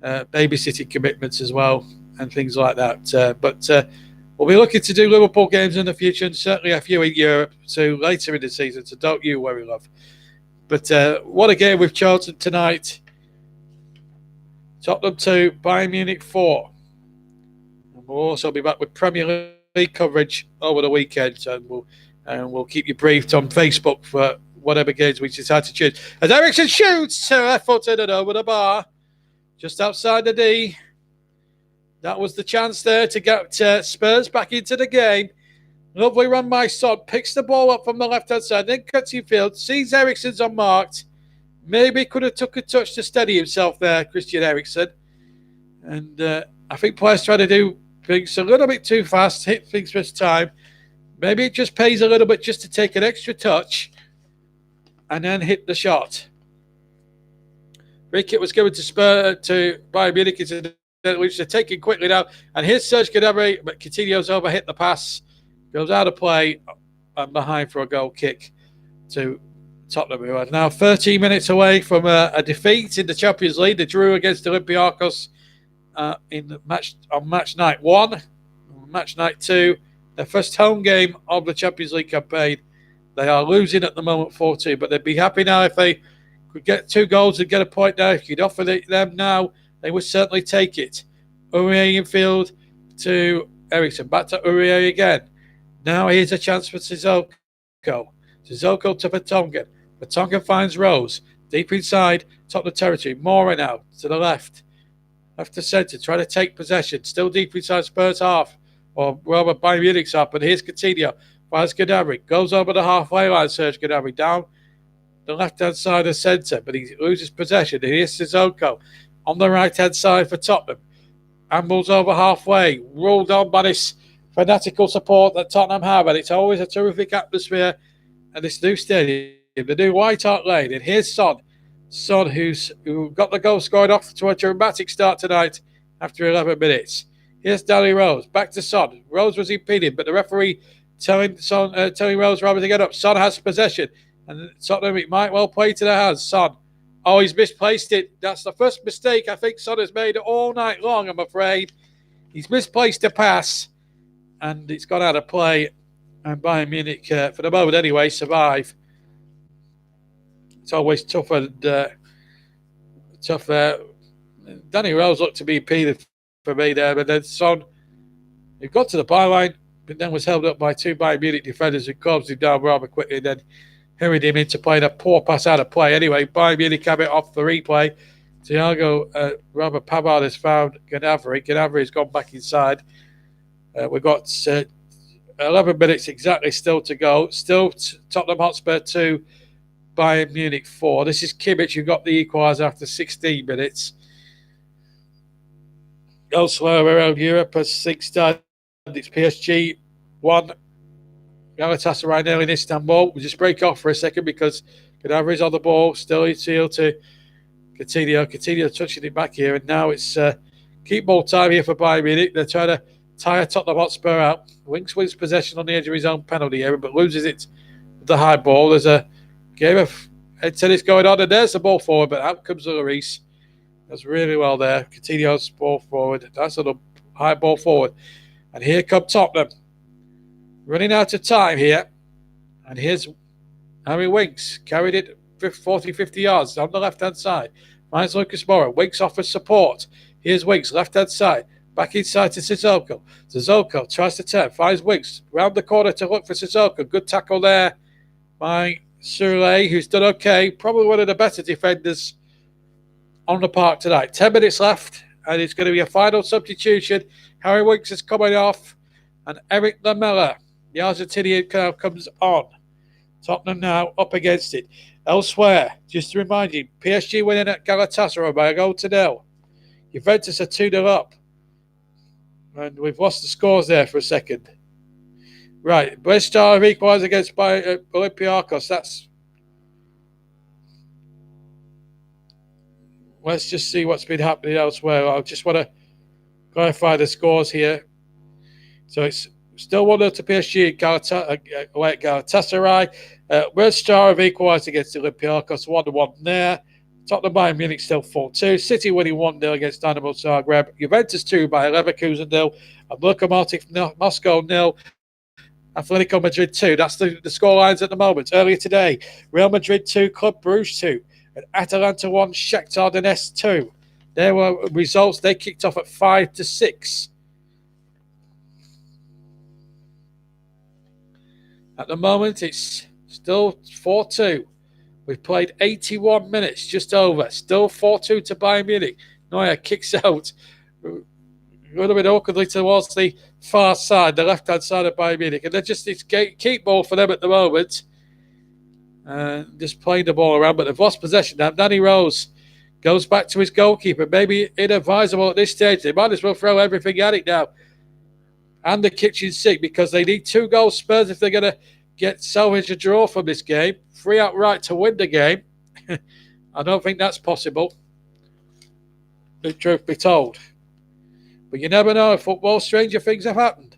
babysitting commitments as well, and things like that. But we'll be looking to do Liverpool games in the future, and certainly a few in Europe too later in the season, so don't you worry, love. But what a game we've chosen tonight. Tottenham 2, Bayern Munich 4. And we'll also be back with Premier League coverage over the weekend, and we'll keep you briefed on Facebook for whatever games we decide to choose. As Eriksen shoots, left-footed and over the bar, just outside the D. That was the chance there to get Spurs back into the game. Lovely run by Son, picks the ball up from the left-hand side, then cuts infield, sees Eriksen's unmarked. Maybe could have took a touch to steady himself there, Christian Eriksen. And I think players try to do things a little bit too fast, hit things first time. Maybe it just pays a little bit just to take an extra touch and then hit the shot. Free kick was given to Bayern Munich, which they're taking quickly now. And here's Serge Gnabry, but Coutinho's overhit the pass, goes out of play and behind for a goal kick to Tottenham, who are now 13 minutes away from a defeat in the Champions League. They drew against Olympiacos on match night 1, match night 2, their first home game of the Champions League campaign. They are losing at the moment 4-2, but they'd be happy now if they could get 2 goals and get a point now. If you'd offer them now, they would certainly take it. Aurier infield to Eriksen, back to Aurier again. Now here's a chance for Sissoko. Sissoko to Vertonghen. Vertonghen finds Rose. Deep inside, Tottenham territory. Moura now to the left. Left to centre, trying to take possession. Still deep inside Spurs half. Or rather Bayern Munich's half. But here's Coutinho. Finds Gnabry. Goes over the halfway line, Serge Gnabry. Down the left-hand side of centre. But he loses possession. And here's Sissoko on the right-hand side for Tottenham. Ambles over halfway. Ruled on by this fanatical support that Tottenham have. And it's always a terrific atmosphere at this new stadium, the new White Hart Lane. And here's Son. Son, who got the goal scored off to a dramatic start tonight after 11 minutes. Here's Danny Rose. Back to Son. Rose was impeded, but the referee telling Rose rather to get up. Son has possession. And Tottenham, it might well play to their hands. Son. Oh, he's misplaced it. That's the first mistake I think Son has made all night long, I'm afraid. He's misplaced a pass, and it's gone out of play. And Bayern Munich, for the moment anyway, survive. It's always tough. Danny Rose looked to be impeded for me there, but then Son, he got to the byline, but then was held up by two Bayern Munich defenders who calmed him down rather quickly and then hurried him into playing a poor pass out of play. Anyway, Bayern Munich have it off the replay. Thiago Pavard has found Gnabry. Gnabry has gone back inside. We've got 11 minutes exactly still to go. Still Tottenham Hotspur 2, Bayern Munich 4. This is Kimmich who got the equaliser after 16 minutes. Elsewhere around Europe, as things stand, it's PSG 1, Galatasaray 0 in Istanbul. We'll just break off for a second because Gnabry's on the ball. Still it's heel to Coutinho. Coutinho touching it back here. And now it's keep ball time here for Bayern Munich. They're trying to tire Tottenham Hotspur out. Winks wins possession on the edge of his own penalty area, but loses it with the high ball. There's a game of head tennis going on, and there's the ball forward, but out comes Lloris. That's really well there. Coutinho's ball forward. That's a little high ball forward. And here come Tottenham. Running out of time here. And here's Harry Winks. Carried it 40, 50 yards on the left-hand side. Finds Lucas Moura. Winks offers support. Here's Winks, left-hand side. Back inside to Sissoko. Sissoko tries to turn. Finds Winks. Round the corner to look for Sissoko. Good tackle there by Soulé, who's done okay. Probably one of the better defenders on the park tonight. 10 minutes left, and it's going to be a final substitution. Harry Winks is coming off, and Eric Lamela, the Argentinian, now comes on. Tottenham now up against it. Elsewhere, just to remind you, PSG winning at Galatasaray by a goal to 0. Juventus are 2-0 up. And we've lost the scores there for a second. Right, Brescia have equalised against Olympiacos. That's... Let's just see what's been happening elsewhere. I just want to clarify the scores here. So it's still 1-0 to PSG at Galatasaray. Red Star have equalised against Olympiacos, 1-1 there. Tottenham Bayern Munich still 4-2. City winning 1-0 against Dynamo Zagreb. Juventus 2 by Leverkusen 0. And Lokomotiv Moscow 0. Atletico Madrid 2. That's the score lines at the moment. Earlier today, Real Madrid 2, Club Brugge 2. And Atalanta 1, Shakhtar Donetsk 2. There were results. They kicked off at 5-6. At the moment, it's still 4-2. We've played 81 minutes, just over. Still 4-2 to Bayern Munich. Neuer kicks out a little bit awkwardly towards the far side, the left-hand side of Bayern Munich. And they're just, it's keep ball for them at the moment. Just playing the ball around, but they've lost possession now. Danny Rose goes back to his goalkeeper. Maybe inadvisable at this stage. They might as well throw everything at it now. And the kitchen sink, because they need 2 goals Spurs if they're going to salvage a draw from this game. 3 outright to win the game. I don't think that's possible, the truth be told. But you never know. In football, stranger things have happened.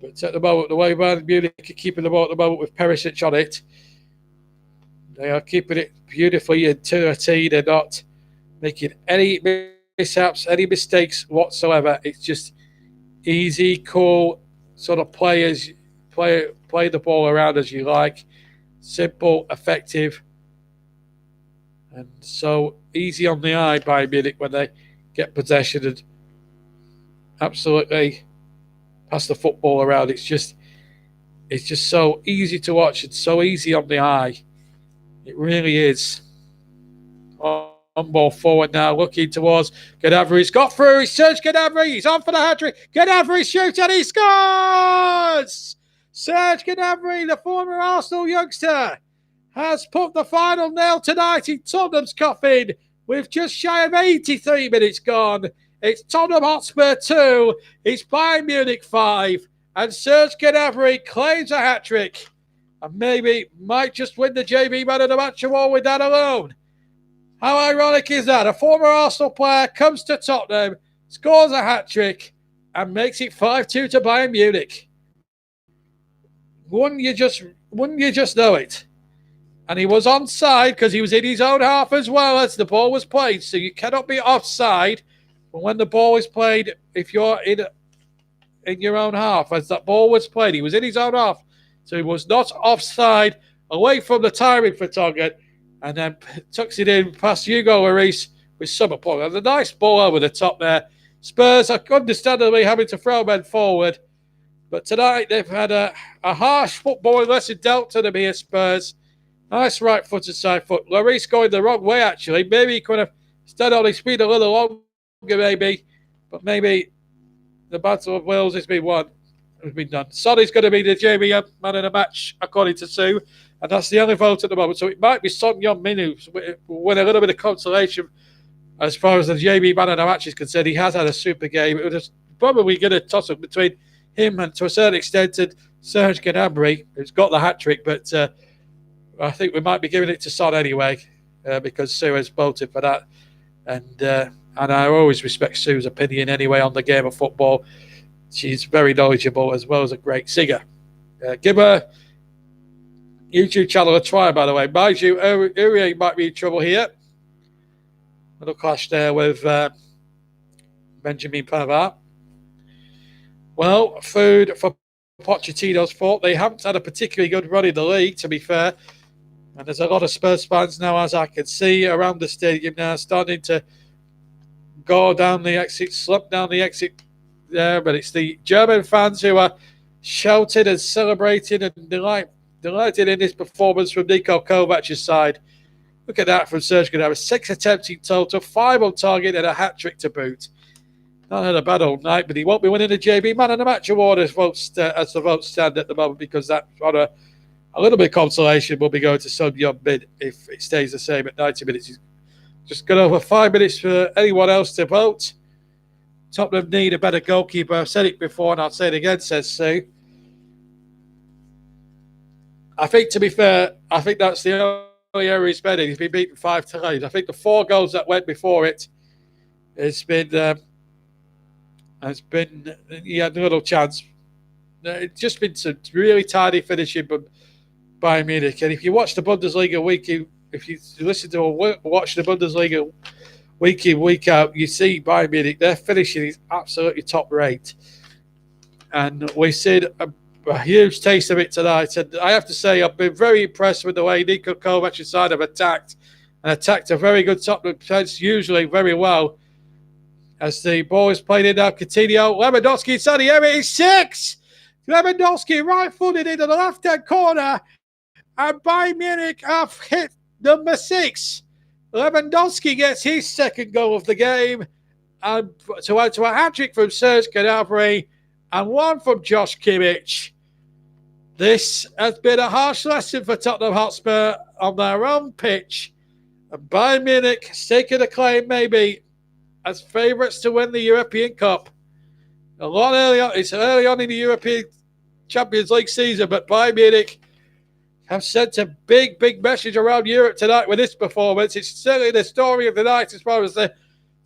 But at the moment, the way Bayern Munich are keeping the ball at the moment with Perisic on it, they are keeping it beautifully into a tee. They're not making any mishaps, any mistakes whatsoever. It's just easy, cool, sort of play the ball around as you like. Simple, effective, and so easy on the eye by Munich when they get possession and absolutely pass the football around. It's just so easy to watch and so easy on the eye. It really is. On ball forward now, looking towards Gnabry. He's got through. He's Serge Gnabry. He's on for the hat-trick. Gnabry shoots and he scores! Serge Gnabry, the former Arsenal youngster, has put the final nail tonight in Tottenham's coffin with just shy of 83 minutes gone. It's Tottenham Hotspur 2, it's Bayern Munich 5, and Serge Gnabry claims a hat-trick and maybe might just win the JV Man of the Match award with that alone. How ironic is that? A former Arsenal player comes to Tottenham, scores a hat-trick, and makes it 5-2 to Bayern Munich. Wouldn't you just know it? And he was onside because he was in his own half as well as the ball was played. So you cannot be offside when the ball is played if you're in your own half. As that ball was played, he was in his own half. So he was not offside, away from the timing for Tonga, and then tucks it in past Hugo Lloris with Summerpool. And a nice ball over the top there. Spurs are understandably having to throw men forward. But tonight they've had a harsh footballing lesson dealt to them here, Spurs. Nice right foot and side foot. Lloris going the wrong way, actually. Maybe he could have stayed on his feet a little longer, maybe. But maybe the Battle of Wales has been won. Has been done. Sonny's going to be the JB man of the match, according to Sue. And that's the only vote at the moment. So it might be Son Heung-min who win a little bit of consolation as far as the JB man of the match is concerned. He has had a super game. It was probably going to toss up between him and, to a certain extent, Serge Gnabry, who's got the hat-trick. But I think we might be giving it to Son anyway, because Sue has voted for that. And I always respect Sue's opinion anyway on the game of football. She's very knowledgeable as well as a great singer. Give her YouTube channel a try, by the way. Mind you, Uri might be in trouble here. A little clash there with Benjamin Pavard. Well, food for Pochettino's fault. They haven't had a particularly good run in the league, to be fair. And there's a lot of Spurs fans now, as I can see, around the stadium now, starting to go down the exit, slump down the exit there. But it's the German fans who are shouting and celebrating and delighted in this performance from Niko Kovac's side. Look at that from Serge Gnabry. 6 attempts in total, 5 on target and a hat-trick to boot. Not had a bad old night, but he won't be winning the JB Man of the Match award as the votes stand at the moment, because that's on a little bit of consolation will be going to Son Heung-min if it stays the same at 90 minutes. He's just got over 5 minutes for anyone else to vote. Tottenham need a better goalkeeper. I've said it before and I'll say it again, says Sue. I think, to be fair, I think that's the only area he's been in. He's been beaten 5 times. I think the 4 goals that went before it has been he had a little chance. It's just been some really tidy finishing by Bayern Munich. And if you watch the Bundesliga if you listen to or watch the Bundesliga week in, week out, you see Bayern Munich, their finishing is absolutely top rate. And we've seen a huge taste of it tonight. And I have to say, I've been very impressed with the way Niko Kovac's side have attacked a very good Tottenham defence, usually very well. As the ball is played in now, Coutinho, Lewandowski inside the area, it's 6! Lewandowski right-footed into the left-hand corner, and Bayern Munich have hit number 6. Lewandowski gets his second goal of the game, and to add to a hat-trick from Serge Gnabry and one from Josh Kimmich. This has been a harsh lesson for Tottenham Hotspur on their own pitch, and Bayern Munich taking a claim maybe as favourites to win the European Cup. A lot early on, it's early on in the European Champions League season, but Bayern Munich have sent a big, big message around Europe tonight with this performance. It's certainly the story of the night as far as the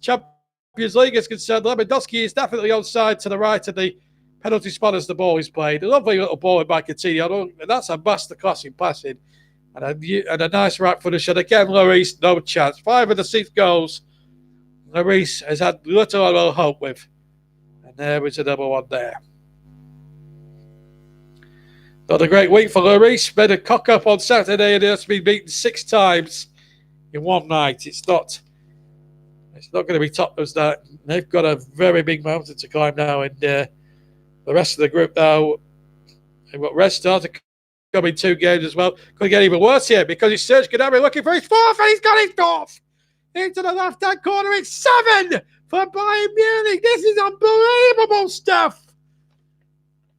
Champions League is concerned. Lewandowski is definitely onside to the right of the penalty spot as the ball is played. A lovely little ball by Coutinho. That's a masterclass in passing. And a nice right-footed shot. Again, Lloris, no chance. 5 of the 6 goals Lloris has had little or no hope with. And there was another one there. Not a great week for Lloris. Made a cock-up on Saturday and has been beaten 6 times in one night. It's not going to be Tottenham's that. They've got a very big mountain to climb now. And the rest of the group now, they've got Red Star to come in 2 games as well. Could get even worse here because it's Serge Gnabry looking for his 4th, and he's got his 4th. Into the left-hand corner, it's 7 for Bayern Munich. This is unbelievable stuff.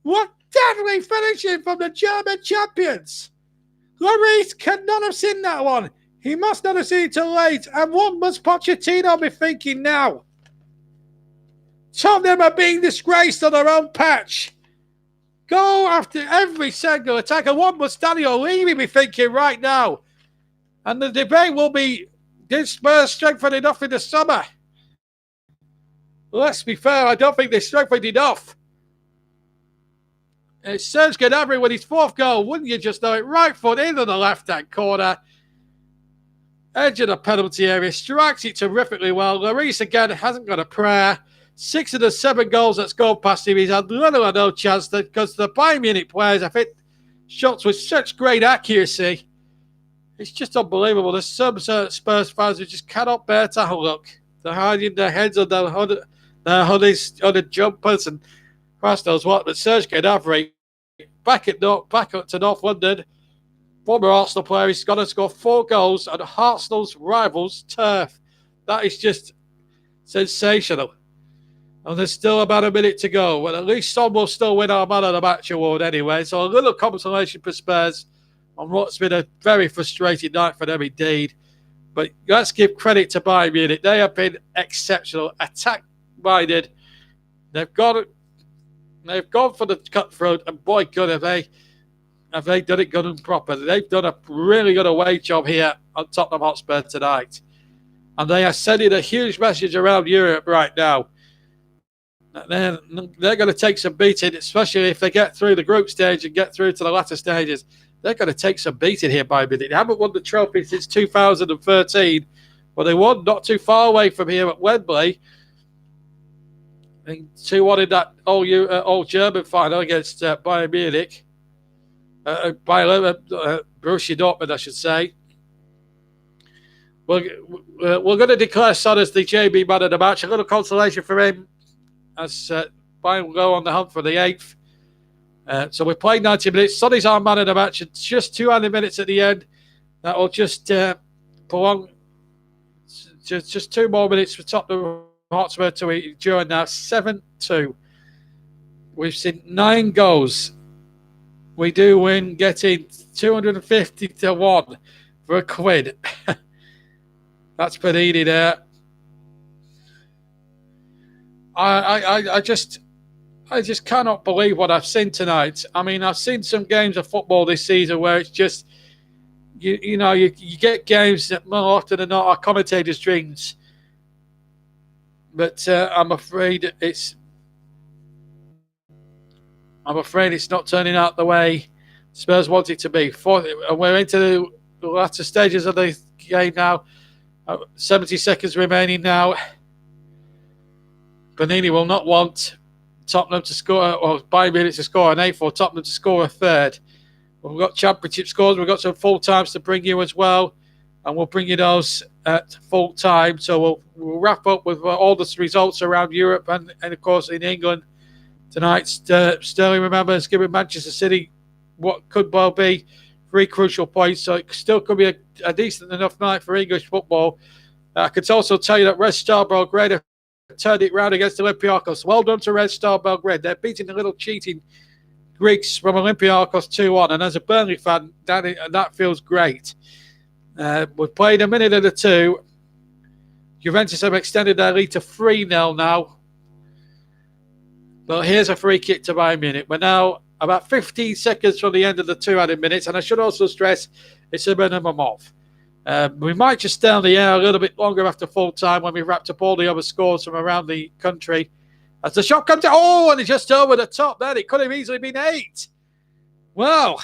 What deadly finishing from the German champions. Lloris cannot have seen that one. He must not have seen it too late. And what must Pochettino be thinking now? Tottenham are being disgraced on their own patch. Go after every single attack. And what must Daniel Levy be thinking right now? And the debate will be, did Spurs strengthen enough in the summer? Let's be fair, I don't think they strengthened enough. It's Serge Gnabry with his 4th goal. Wouldn't you just know it? Right foot into the left-hand corner. Edge of the penalty area. Strikes it terrifically well. Lloris again hasn't got a prayer. 6 of the 7 goals that's gone past him. He's had little or no chance because the Bayern Munich players have hit shots with such great accuracy. It's just unbelievable. There's some Spurs fans who just cannot bear to look. They're hiding their heads on their hoodies, on the jumpers, and Christ knows what, but Serge Gnabry back up to North London. Former Arsenal player, he's going to score 4 goals on Arsenal's rivals' turf. That is just sensational. And there's still about a minute to go. Well, at least Son will still win our Man of the Match award anyway. So a little consolation for Spurs on what's been a very frustrating night for them indeed. But let's give credit to Bayern Munich. They have been exceptional, attack-minded. They've gone for the cutthroat, and boy, good have they done it good and proper. They've done a really good away job here on Tottenham Hotspur tonight. And they are sending a huge message around Europe right now. They're going to take some beating, especially if they get through the group stage and get through to the latter stages. They're going to take some beating here by a minute. They haven't won the trophy since 2013, but they won not too far away from here at Wembley. 2-1 in that all German final against Bayern Munich. Borussia Dortmund, I should say. We're going to declare Son as the JB Man of the Match. A little consolation for him as Bayern will go on the hunt for the 8th. So we played 90 minutes. Son is our Man of the Match. It's just 200 minutes at the end. That will just prolong. Just 2 more minutes for Tottenham Hotspur to endure now. 7-2. We've seen 9 goals. We do win, getting 250 to 1 for a quid. That's Panini there. I just cannot believe what I've seen tonight. I mean, I've seen some games of football this season where it's just, you get games that more often than not are commentators' dreams. But I'm afraid it's not turning out the way Spurs want it to be. And we're into the latter stages of the game now. 70 seconds remaining now. Panini will not want Tottenham to score, or Bayern Munich to score an 8th, or Tottenham to score a 3rd. We've got championship scores. We've got some full times to bring you as well, and we'll bring you those at full time. So we'll wrap up with all the results around Europe and of course in England tonight. Sterling, remember, is giving Manchester City what could well be 3 crucial points, so it still could be a decent enough night for English football. I could also tell you that Red Star Belgrade have turned it round against Olympiacos. Well done to Red Star Belgrade. They're beating the little cheating Greeks from Olympiacos 2-1, and as a Burnley fan, that feels great. We've played a minute of the 2. Juventus have extended their lead to 3-0 now. But here's a free kick to Bayern Munich. We're now about 15 seconds from the end of the 200 minutes, and I should also stress it's a minimum of. We might just stay on the air a little bit longer after full time when we've wrapped up all the other scores from around the country. As the shot comes down, and it's just over the top then. It could have easily been 8. Well,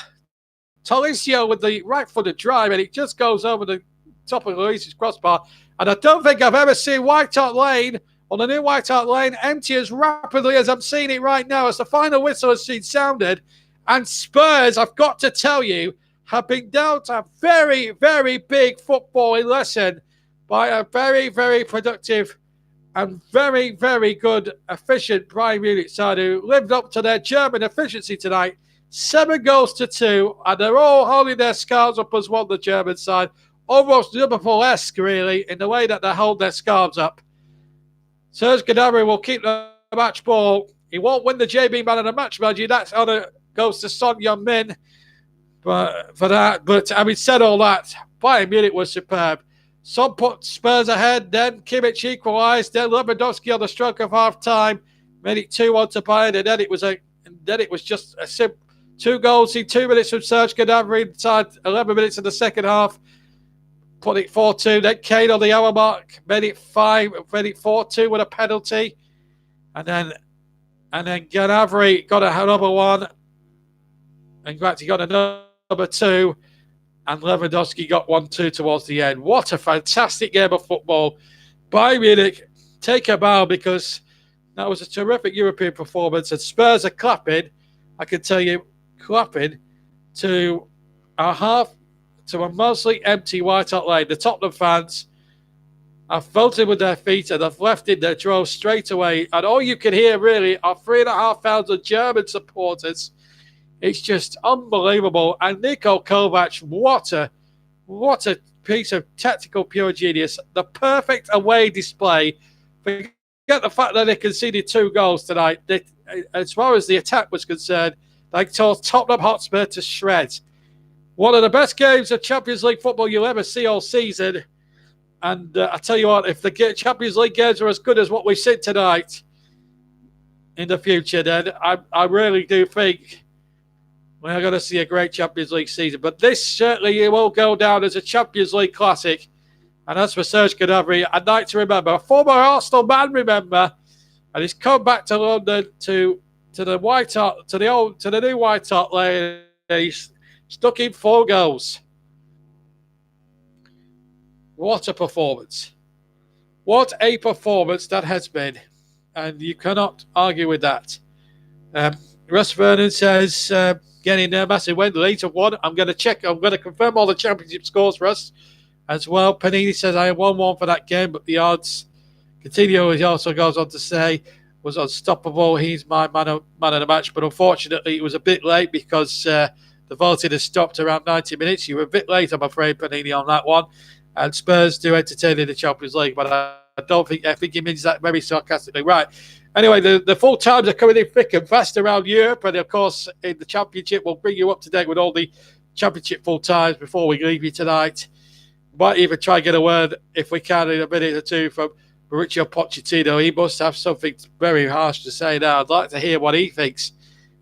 Tolisso with the right-footed drive, and it just goes over the top of Luis's crossbar. And I don't think I've ever seen White Hart Lane, on the new White Hart Lane, empty as rapidly as I'm seeing it right now as the final whistle has been sounded. And Spurs, I've got to tell you, have been dealt a very, very big footballing lesson by a very, very productive and very, very good, efficient Bayern Munich side who lived up to their German efficiency tonight. 7 goals to 2, and they're all holding their scarves up as well, the German side. Almost Liverpool-esque, really, in the way that they hold their scarves up. Serge Gnabry will keep the match ball. He won't win the JB Man of the Match, mind you. That's honour goes to Son Heung-min. But having said all that, Bayern Munich was superb. Son put Spurs ahead, then Kimmich equalised, then Lewandowski on the stroke of half-time made it 2-1 to Bayern, and then it was just a simple 2 goals in 2 minutes from Serge Gnabry inside 11 minutes in the second half. Put it 4-2. Then Kane on the hour mark made it 4-2 with a penalty. And then Gnabry got another one. In fact, he got another 2. And Lewandowski got 1-2 towards the end. What a fantastic game of football. Bayern Munich, take a bow, because that was a terrific European performance. And Spurs are clapping, I can tell you, clapping to a mostly empty White Hart Lane. The Tottenham fans have vaulted with their feet and have left in their drove straight away. And all you can hear really are 3,500 German supporters. It's just unbelievable. And Niko Kovac, what a piece of tactical pure genius. The perfect away display. Forget the fact that they conceded 2 goals tonight. As far as the attack was concerned, they tore Tottenham Hotspur to shreds. One of the best games of Champions League football you'll ever see all season. And I tell you what, if the Champions League games are as good as what we've seen tonight in the future, then I really do think we're going to see a great Champions League season. But this certainly will go down as a Champions League classic. And as for Serge Gnabry, a night to remember. A former Arsenal man, remember, and he's come back to London to the new White Hart Lane. He's stuck in 4 goals. What a performance. What a performance that has been. And you cannot argue with that. Russ Vernon says, getting there, massive win, lead to 1. I'm going to confirm all the championship scores, Russ, as well. Panini says, I have 1-1 for that game, but the odds. Coutinho, he also goes on to say, was unstoppable. He's my man of the match, but unfortunately, it was a bit late because the voting has stopped around 90 minutes. You were a bit late, I'm afraid, Panini, on that one. And Spurs do entertain in the Champions League, but I think he means that very sarcastically. Right. Anyway, the full times are coming in thick and fast around Europe, and of course, in the Championship, we'll bring you up to date with all the Championship full times before we leave you tonight. Might even try and get a word, if we can, in a minute or two from Mauricio Pochettino. He must have something very harsh to say now. I'd like to hear what he thinks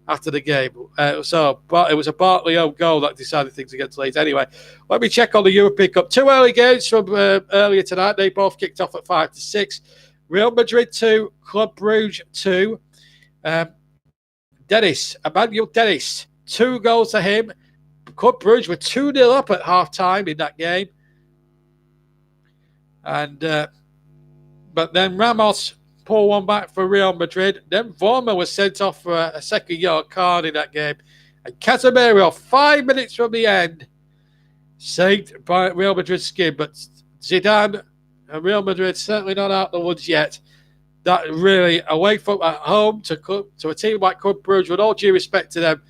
after the game. But it was a Bartley own goal that decided things against Leeds. Anyway, let me check on the European Cup. 2 early games from earlier tonight. They both kicked off at 5-6. Real Madrid 2, Club Brugge 2. Emmanuel Dennis, 2 goals to him. Club Brugge were 2-0 up at half-time in that game. And but then Ramos pulled one back for Real Madrid. Then Vormer was sent off for a second yellow card in that game. And Casemiro, 5 minutes from the end, saved by Real Madrid's skin. But Zidane and Real Madrid certainly not out the woods yet. That really, away from at home to a team like Club Brugge, with all due respect to them,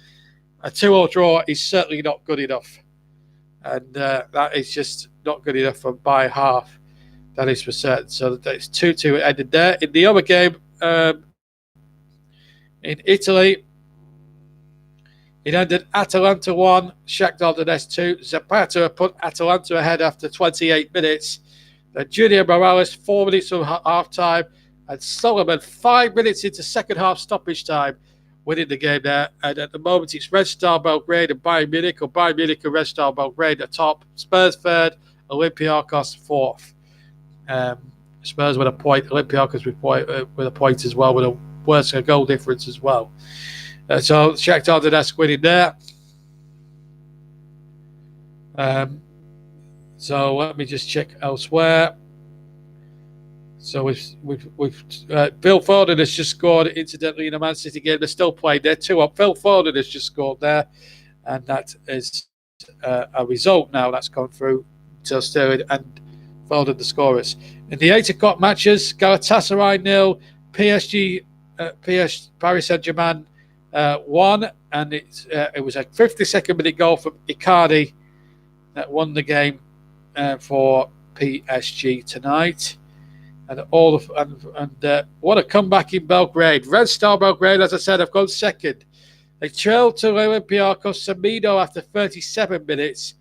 a 2-2 draw is certainly not good enough. And that is just not good enough by half. That is for certain. So it's 2-2 ended there. In the other game, in Italy, it ended Atalanta 1, Shakhtar Donetsk 2. Zapata put Atalanta ahead after 28 minutes. Then Junior Morales, 4 minutes from half-time. And Solomon, 5 minutes into second half stoppage time, winning the game there. And at the moment, it's Red Star Belgrade and Bayern Munich, or Bayern Munich and Red Star Belgrade at top. Spurs third, Olympiacos fourth. Spurs with a point, Olympiacos with a point as well, with a worse goal difference as well. So Shakhtar Donetsk winning there. So let me just check elsewhere. So we've Phil Foden has just scored, incidentally, in a Man City game. They're still playing. They're 2-up. Phil Foden has just scored there, and that is a result now that's gone through to Sterling and Foden, the scorers. In the 8 o'clock matches, Galatasaray 0, Paris Saint-Germain 1, and it was a 52nd minute goal from Icardi that won the game for PSG tonight. And what a comeback in Belgrade. Red Star Belgrade, as I said, have gone second. They trailed to Olympiacos Semedo after 37 minutes.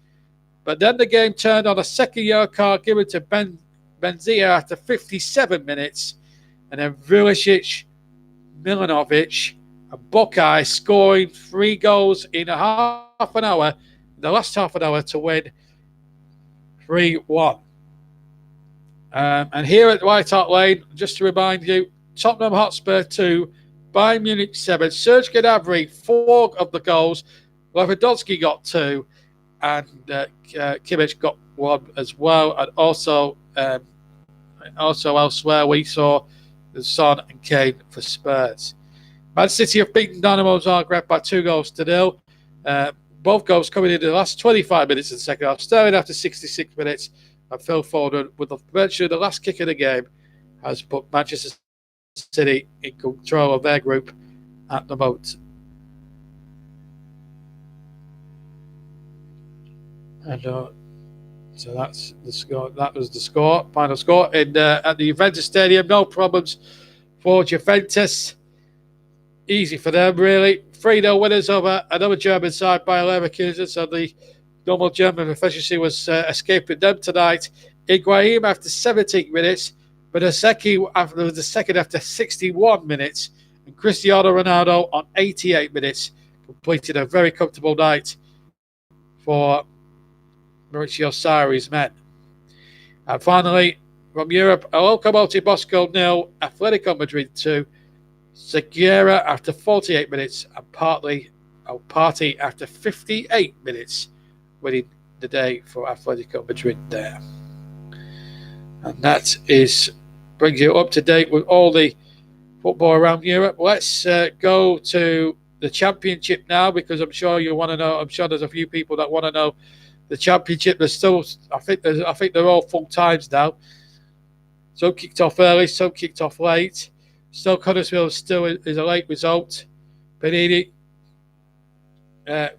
But then the game turned on a second yellow card given to Benzia after 57 minutes. And then Vulisic, Milanovic, and Bokai scoring 3 goals in the last half an hour to win 3-1. And here at White Hart Lane, just to remind you, Tottenham Hotspur 2, Bayern Munich 7, Serge Gnabry 4 of the goals, Lewandowski got 2, and Kimmich got 1 as well. And also elsewhere, we saw Son and Kane for Spurs. Man City have beaten Dynamo Zagreb by 2-0. Both goals coming in the last 25 minutes of the second half. Sterling after 66 minutes, And Phil Foden, with virtually the last kick of the game, has put Manchester City in control of their group at the moment. And so that's the score. That was the score, final score at the Juventus Stadium. No problems for Juventus. Easy for them, really. 3-0 winners over another German side by Leverkusen. So the normal German efficiency was escaping them tonight. Higuaín after 17 minutes, but the second after 61 minutes, and Cristiano Ronaldo on 88 minutes completed a very comfortable night for Mauricio Sarri's men. And finally, from Europe, Lokomotiv Moscow 0, Atletico Madrid 2, Segura after 48 minutes, and Partey after 58 minutes, winning the day for Atletico Madrid there. And that brings you up to date with all the football around Europe. Let's go to the Championship now, because I'm sure you want to know. I'm sure there's a few people that want to know the Championship. There's still, I think they're all full times now. Some kicked off early, some kicked off late. Stoke Huddersfield still is a late result. Panini.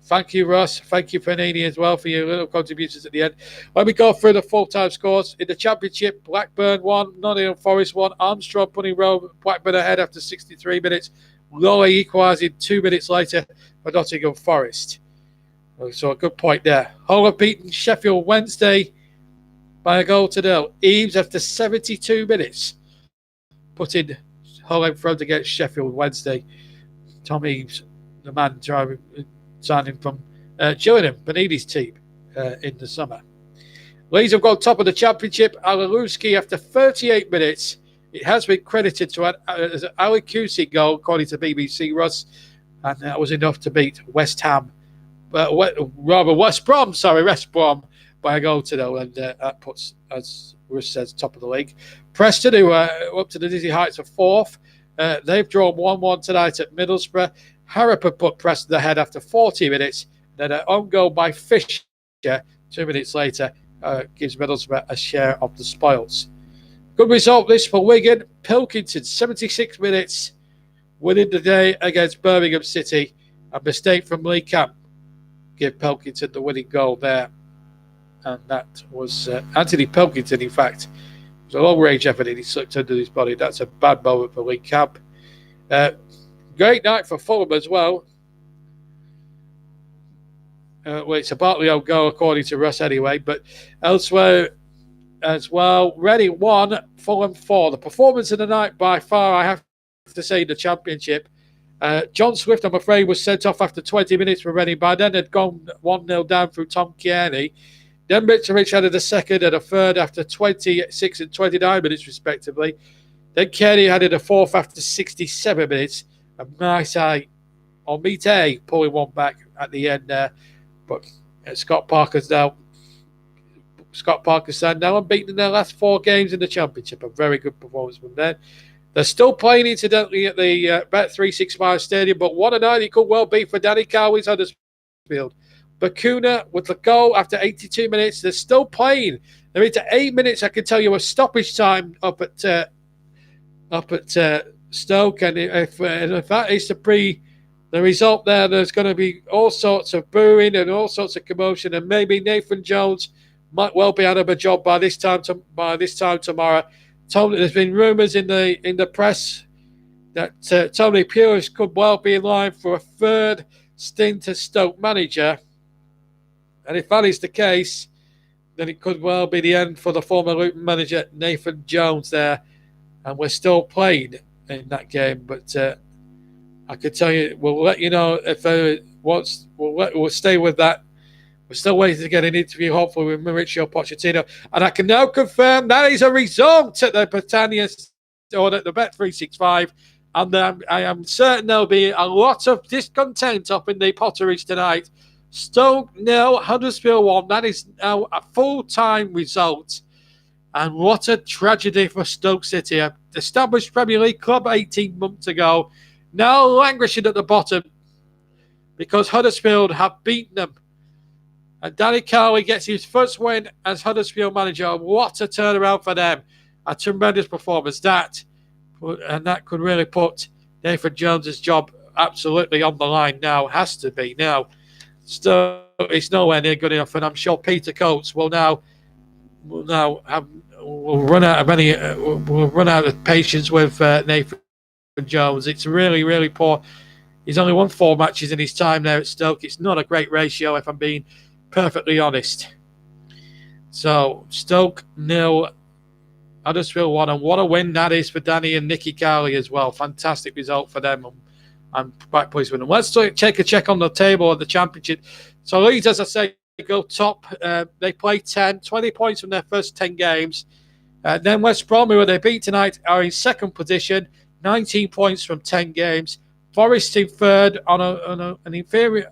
Thank you, Ross. Thank you, Panini, as well, for your little contributions at the end. Let me go through the full-time scores. In the Championship, Blackburn 1, Nottingham Forest 1, Armstrong putting Blackburn ahead after 63 minutes. Lowe equalising 2 minutes later for Nottingham Forest. So a good point there. Hull have beaten Sheffield Wednesday by 1-0. Eames after 72 minutes, putting Hull in front against Sheffield Wednesday. Tom Eames, the man signing from Gillingham, Panini's team in the summer. Leeds have gone top of the Championship. Alaluski after 38 minutes. It has been credited to an Ali Kusi goal, according to BBC Russ, and that was enough to beat West Brom by 1-0, and that puts, as Russ says, top of the league. Preston, who are up to the dizzy heights of fourth, they've drawn 1-1 tonight at Middlesbrough. Harrop had put Preston ahead after 40 minutes. Then an own goal by Fisher 2 minutes later gives Middlesbrough a share of the spoils. Good result this for Wigan. Pilkington, 76 minutes, winning the day against Birmingham City. A mistake from Lee Camp gave Pilkington the winning goal there. And that was Anthony Pilkington, in fact. It was a long-range effort and he slipped under his body. That's a bad moment for Lee Camp. Great night for Fulham as well. Well, it's a Bartley own goal, according to Russ anyway. But elsewhere as well, Reading 1, Fulham 4. The performance of the night by far, I have to say, the Championship. John Swift, I'm afraid, was sent off after 20 minutes for Reading. By then, had gone 1-0 down through Tom Kearney. Then Mitrovic added a second and a third after 26 and 29 minutes, respectively. Then Kearney added a fourth after 67 minutes. And Mite pulling one back at the end there. But Scott Parker's now unbeaten in their last 4 games in the Championship. A very good performance from them. They're still playing, incidentally, at the Bet365 Stadium, but what a night it could well be for Danny Carwin's Huddersfield. Bakuna with the goal after 82 minutes. They're still playing. They're into 8 minutes, I can tell you, a stoppage time up at Stoke. And if that is the result there, there's going to be all sorts of booing and all sorts of commotion. And maybe Nathan Jones might well be out of a job by this time tomorrow. There's been rumours in the press that Tony Pulis could well be in line for a third stint as Stoke manager. And if that is the case, then it could well be the end for the former Luton manager, Nathan Jones, there. And we're still playing in that game. But I could tell you, we'll let you know if we'll stay with that. We're still waiting to get an interview, hopefully, with Mauricio Pochettino. And I can now confirm that is a result at the Britannia or at the Bet365. And I am certain there'll be a lot of discontent up in the Potteries tonight. Stoke 0, Huddersfield 1. That is now a full-time result. And what a tragedy for Stoke City. An established Premier League club 18 months ago. Now languishing at the bottom because Huddersfield have beaten them And Danny Carley gets his first win as Huddersfield manager. What a turnaround for them. A tremendous performance. That could really put Nathan Jones's job absolutely on the line now. Has to be now. Still, it's nowhere near good enough, and I'm sure Peter Coates will run out of patience with Nathan Jones. It's really, really poor. He's only won 4 matches in his time there at Stoke. It's not a great ratio, if I'm being perfectly honest. So Stoke 0, Huddersfield 1, and what a win that is for Danny and Nicky Carley as well. Fantastic result for them. I'm quite pleased with them. Let's take a check on the table of the Championship. So Leeds, as I say, go top. They play 20 points from their first 10 games. Then West Brom, who they beat tonight, are in second position, 19 points from 10 games. Forest in third on an inferior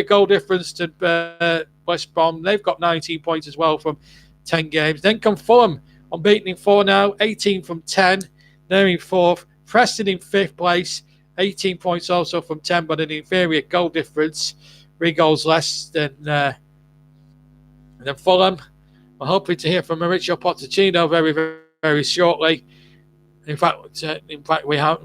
goal difference to West Brom. They've got 19 points as well from 10 games. Then come Fulham, unbeaten in 4 now, 18 from 10. They're in fourth. Preston in fifth place, 18 points also from 10, but an inferior goal difference, 3 goals less than Fulham. We're hoping to hear from Mauricio Pochettino very, very, very shortly. In fact, we're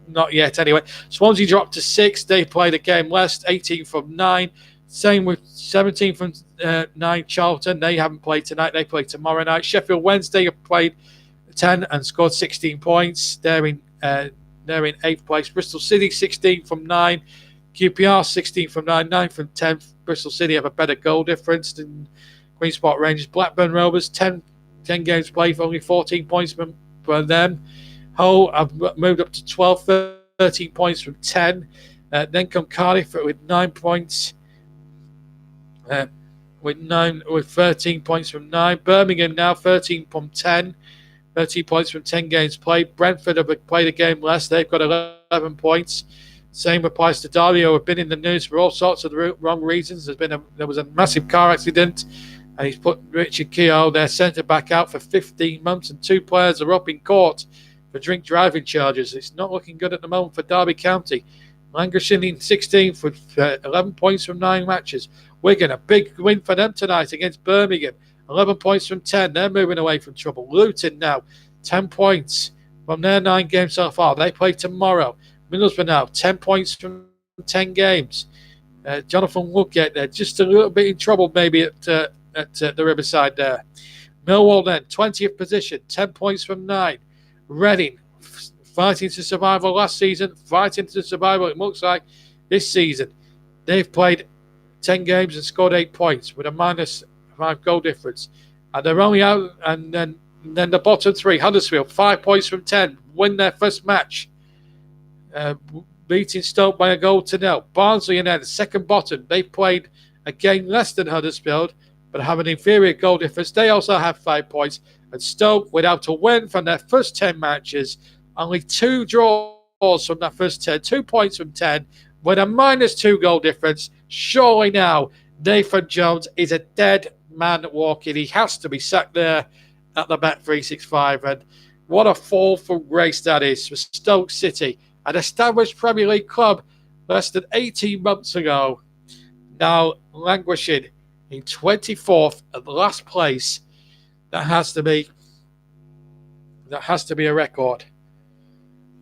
not yet anyway. Swansea dropped to 6. They played a game less, 18 from 9. Same with 17 from 9 Charlton. They haven't played tonight. They play tomorrow night. Sheffield Wednesday have played 10 and scored 16 points. They're in 8th place. Bristol City 16 from 9. QPR 16 from 9. 9 from 10. Bristol City have a better goal difference than Queen's Park Rangers. Blackburn Rovers 10 games played for only 14 points for them. Hull have moved up to 12, 13 points from 10. Then come Cardiff with 9 points. With 13 points from 9. Birmingham now 13 from 10. 13 points from 10 games played. Brentford have played a game less. They've got 11 points. Same applies to Derby, who have been in the news for all sorts of wrong reasons. There was a massive car accident, and he's put Richard Keogh, their centre-back, out for 15 months, and 2 players are up in court for drink driving charges. It's not looking good at the moment for Derby County. Lancashire in 16th with 11 points from 9 matches. Wigan, a big win for them tonight against Birmingham. 11 points from 10. They're moving away from trouble. Luton now, 10 points from their 9 games so far. They play tomorrow. Middlesbrough now, 10 points from 10 games. Jonathan Woodgate there, just a little bit in trouble maybe at the Riverside there. Millwall then, 20th position, 10 points from 9. Reading, fighting to survival last season, fighting to survival it looks like this season. They've played 10 games and scored 8 points with a -5 goal difference. And they're only out, and then the bottom 3, Huddersfield, 5 points from 10, win their first match. Beating Stoke by 1-0. Barnsley and then the second bottom. They played a game less than Huddersfield, but have an inferior goal difference. They also have 5 points. And Stoke, without a win from their first 10 matches, only 2 draws from that first 10, 2 points from 10, with a -2 goal difference. Surely now, Nathan Jones is a dead man walking. He has to be sacked there at the Bet365. And what a fall from grace that is for Stoke City, an established Premier League club less than 18 months ago, now languishing in 24th at last place. That has to be a record.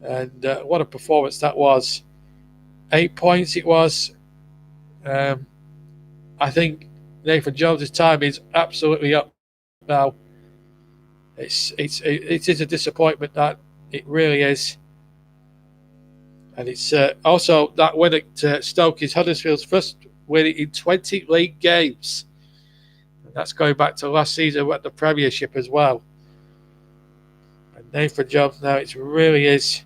And what a performance that was. 8 points it was. I think Nathan Jones' time is absolutely up now. It is a disappointment, that it really is. And it's also that win at Stoke is Huddersfield's first win in 20 league games. And that's going back to last season at the Premiership as well. And Nathan Jones now, it really is.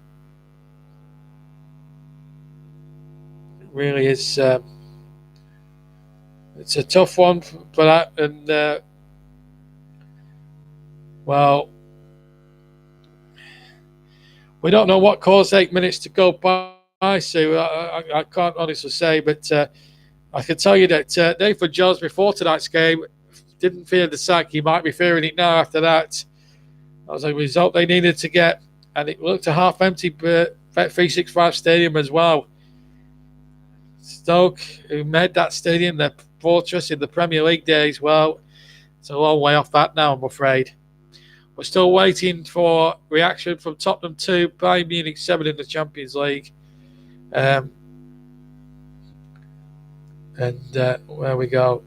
It's a tough one for that. And, well, we don't know what caused 8 minutes to go by, Sue. I can't honestly say, but I can tell you that Nathan Jones, before tonight's game, didn't fear the sack. He might be fearing it now after that. That was a result they needed to get, and it looked a half-empty Bet365 stadium as well. Stoke, who made that stadium their fortress in the Premier League days, well, it's a long way off that now, I'm afraid. We're still waiting for reaction from Tottenham 2, Bayern Munich 7 in the Champions League. And where we go.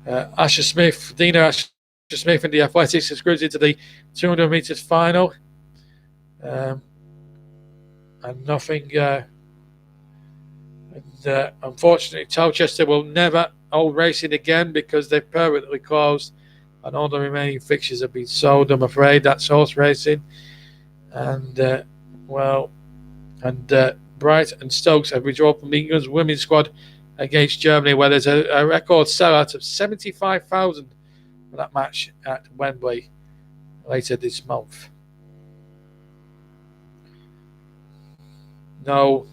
Asher Smith, Dina Asher Smith in the Athletics has cruised into the 200 metres final. And nothing. Unfortunately, Colchester will never hold racing again because they've permanently closed and all the remaining fixtures have been sold. I'm afraid that's horse racing. And Bright and Stokes have withdrawn from England's women's squad against Germany, where there's a record sellout of 75,000 for that match at Wembley later this month. No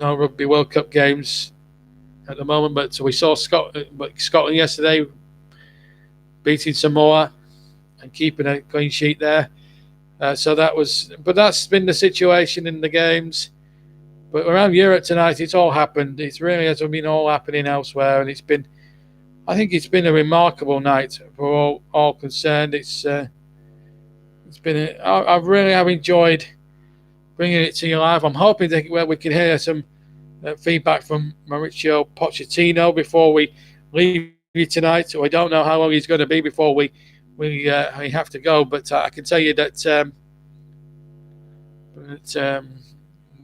Rugby World Cup games at the moment, but we saw Scotland yesterday beating Samoa and keeping a clean sheet there. But that's been the situation in the games. But around Europe tonight, it's all happened. It really hasn't been all happening elsewhere, and I think it's been a remarkable night for all concerned. I really have enjoyed bringing it to you live. I'm hoping that we can hear some feedback from Mauricio Pochettino before we leave you tonight. So I don't know how long he's going to be before we have to go, but I can tell you that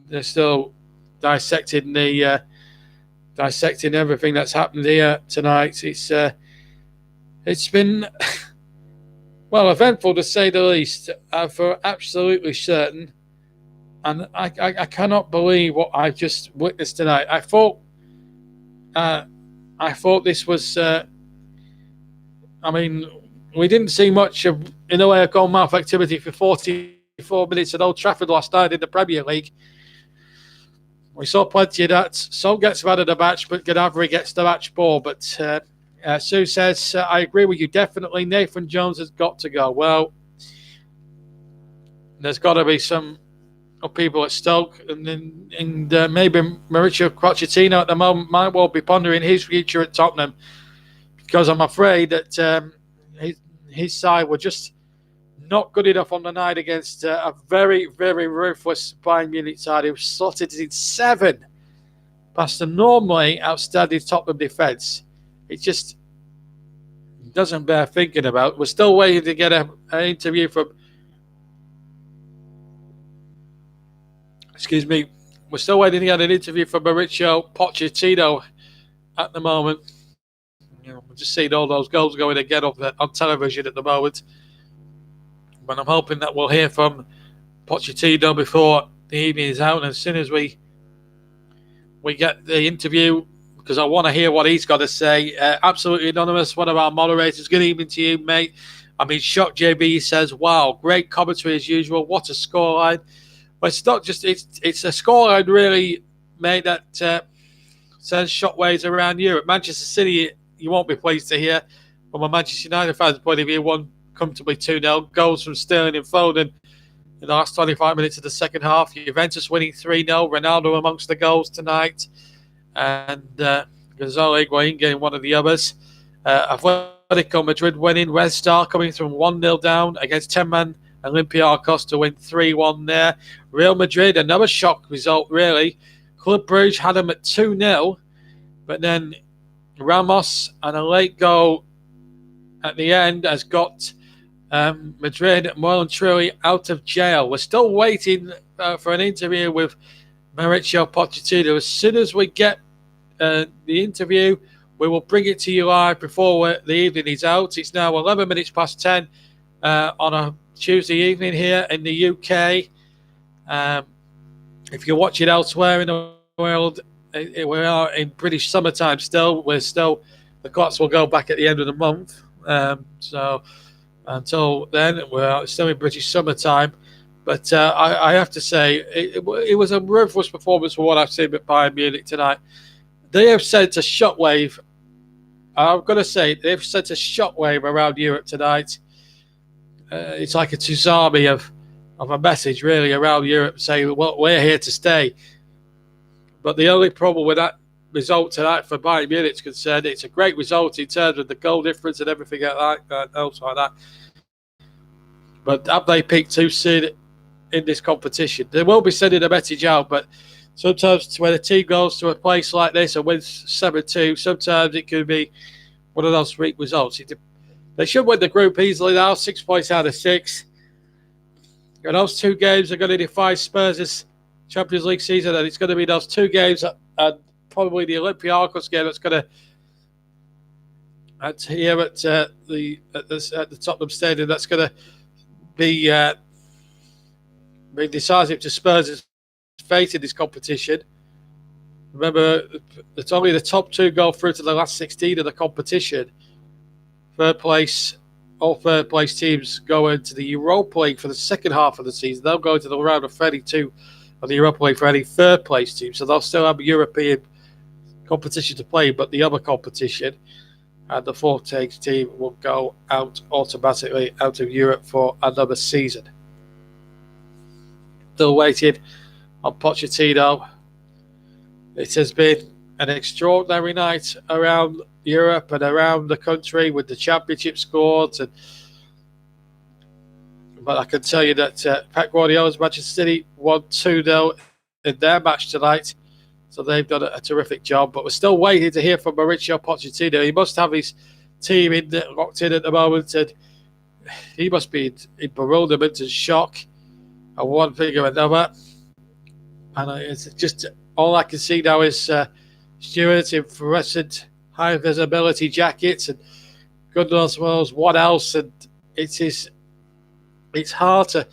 they're still dissecting everything that's happened here tonight. It's been eventful to say the least, for absolutely certain. And I cannot believe what I've just witnessed tonight. I thought this was. We didn't see much in the way of goal-mouth activity for 44 minutes at Old Trafford last night in the Premier League. We saw plenty of that. Sol gets man of the match, but Gnabry gets the match ball. But Sue says, I agree with you, definitely. Nathan Jones has got to go. Well, there's got to be some people at Stoke, and maybe Mauricio Pochettino at the moment might well be pondering his future at Tottenham, because I'm afraid that his side were just not good enough on the night against a very, very ruthless Bayern Munich side who slotted it in 7 past a normally outstanding Tottenham defence. It just doesn't bear thinking about. We're still waiting to get an interview from. We're still waiting to get an interview from Mauricio Pochettino at the moment. We're just seeing all those goals going again on television at the moment. But I'm hoping that we'll hear from Pochettino before the evening is out. And as soon as we get the interview, because I want to hear what he's got to say. Absolutely Anonymous, one of our moderators. Good evening to you, mate. Shock JB says, wow, great commentary as usual. What a scoreline. But it's not just, it's a scoreline really, mate, that sends shockwaves around Europe. Manchester City, you won't be pleased to hear, from a Manchester United fan's point of view, won comfortably 2-0. Goals from Sterling and Foden in the last 25 minutes of the second half. Juventus winning 3-0. Ronaldo amongst the goals tonight. And Gonzalo Higuain getting one of the others. Atletico Madrid winning. Red Star coming from 1-0 down against 10-man Olympiacos to win 3-1 there. Real Madrid, another shock result, really. Club Brugge had them at 2-0, but then Ramos and a late goal at the end has got Madrid well and truly out of jail. We're still waiting for an interview with Mauricio Pochettino. As soon as we get the interview, we will bring it to you live before the evening is out. It's now 11 minutes past 10 on a Tuesday evening here in the UK. If you're watching elsewhere in the world, we are in British summertime still. The clocks will go back at the end of the month. So until then, we're still in British summertime. But I have to say, it was a ruthless performance for what I've seen with Bayern Munich tonight. They have sent a shockwave. I'm going to say they've sent a shockwave around Europe tonight. It's like a tsunami of a message really around Europe saying, well, we're here to stay. But the only problem with that result tonight for Bayern Munich's concerned, it's a great result in terms of the goal difference and everything else like that. But have they peaked too soon in this competition? They will be sending a message out, but sometimes when a team goes to a place like this and wins 7-2, sometimes it could be one of those weak results. They should win the group easily now, 6 points out of 6. And those 2 games are going to define Spurs' Champions League season, and it's going to be those 2 games and probably the Olympiacos game that's going to here at the Tottenham Stadium. That's going to be decisive to Spurs' fate in this competition. Remember, it's only the top 2 go through to the last 16 of the competition. All third place teams go into the Europa League for the second half of the season. They'll go into the round of 32 of the Europa League for any third place team. So they'll still have a European competition to play, but the other competition and the fourth team will go out automatically out of Europe for another season. Still waiting on Pochettino. It has been an extraordinary night around Europe and around the country with the championship scores. But I can tell you that Pep Guardiola's Manchester City won 2-0 in their match tonight. So they've done a terrific job. But we're still waiting to hear from Mauricio Pochettino. He must have his team locked in at the moment. And he must be in bewilderment and shock at one thing or another. And it's just all I can see now is stewards in fluorescent high visibility jackets and God knows what else. And it's hard to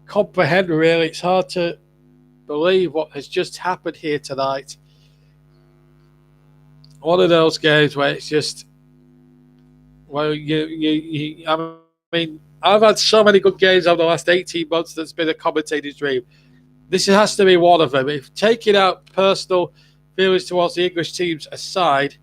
comprehend, really. It's hard to believe what has just happened here tonight. One of those games where it's just, well, I mean, I've had so many good games over the last 18 months that's been a commentator's dream. This has to be one of them. If taking out personal feelings towards the English teams aside,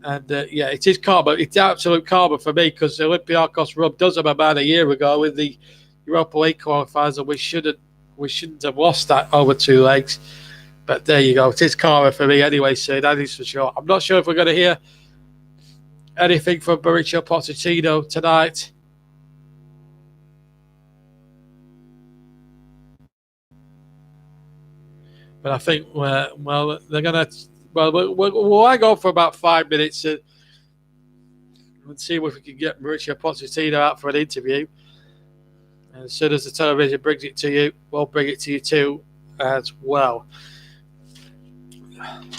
and it is karma. It's absolute karma for me because Olympiacos rubbed us up a man a year ago in the Europa League qualifiers, and we shouldn't have lost that over 2 legs. But there you go. It is karma for me anyway, so that is for sure. I'm not sure if we're going to hear anything from Mauricio Pochettino tonight. But I think, they're going to... we'll hang on for about 5 minutes and see if we can get Mauricio Pochettino out for an interview. And as soon as the television brings it to you, we'll bring it to you too as well.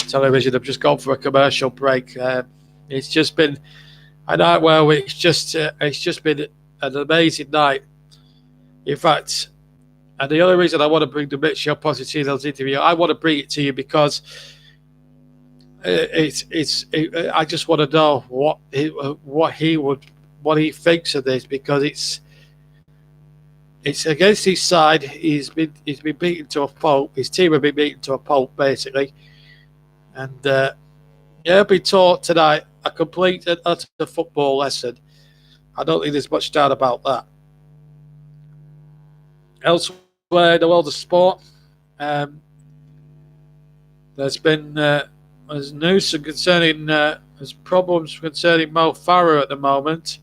Television have just gone for a commercial break. It's just been a night where it's just been an amazing night. In fact, and the only reason I want to bring the Mauricio Pochettino's interview, I want to bring it to you because I just want to know what he thinks of this, because it's against his side. He's been beaten to a pulp. His team have been beaten to a pulp basically, and he'll be taught tonight a complete and utter football lesson. I don't think there's much doubt about that. Elsewhere in the world of sport, there's been there's news concerning there's problems concerning Mo Farah at the moment.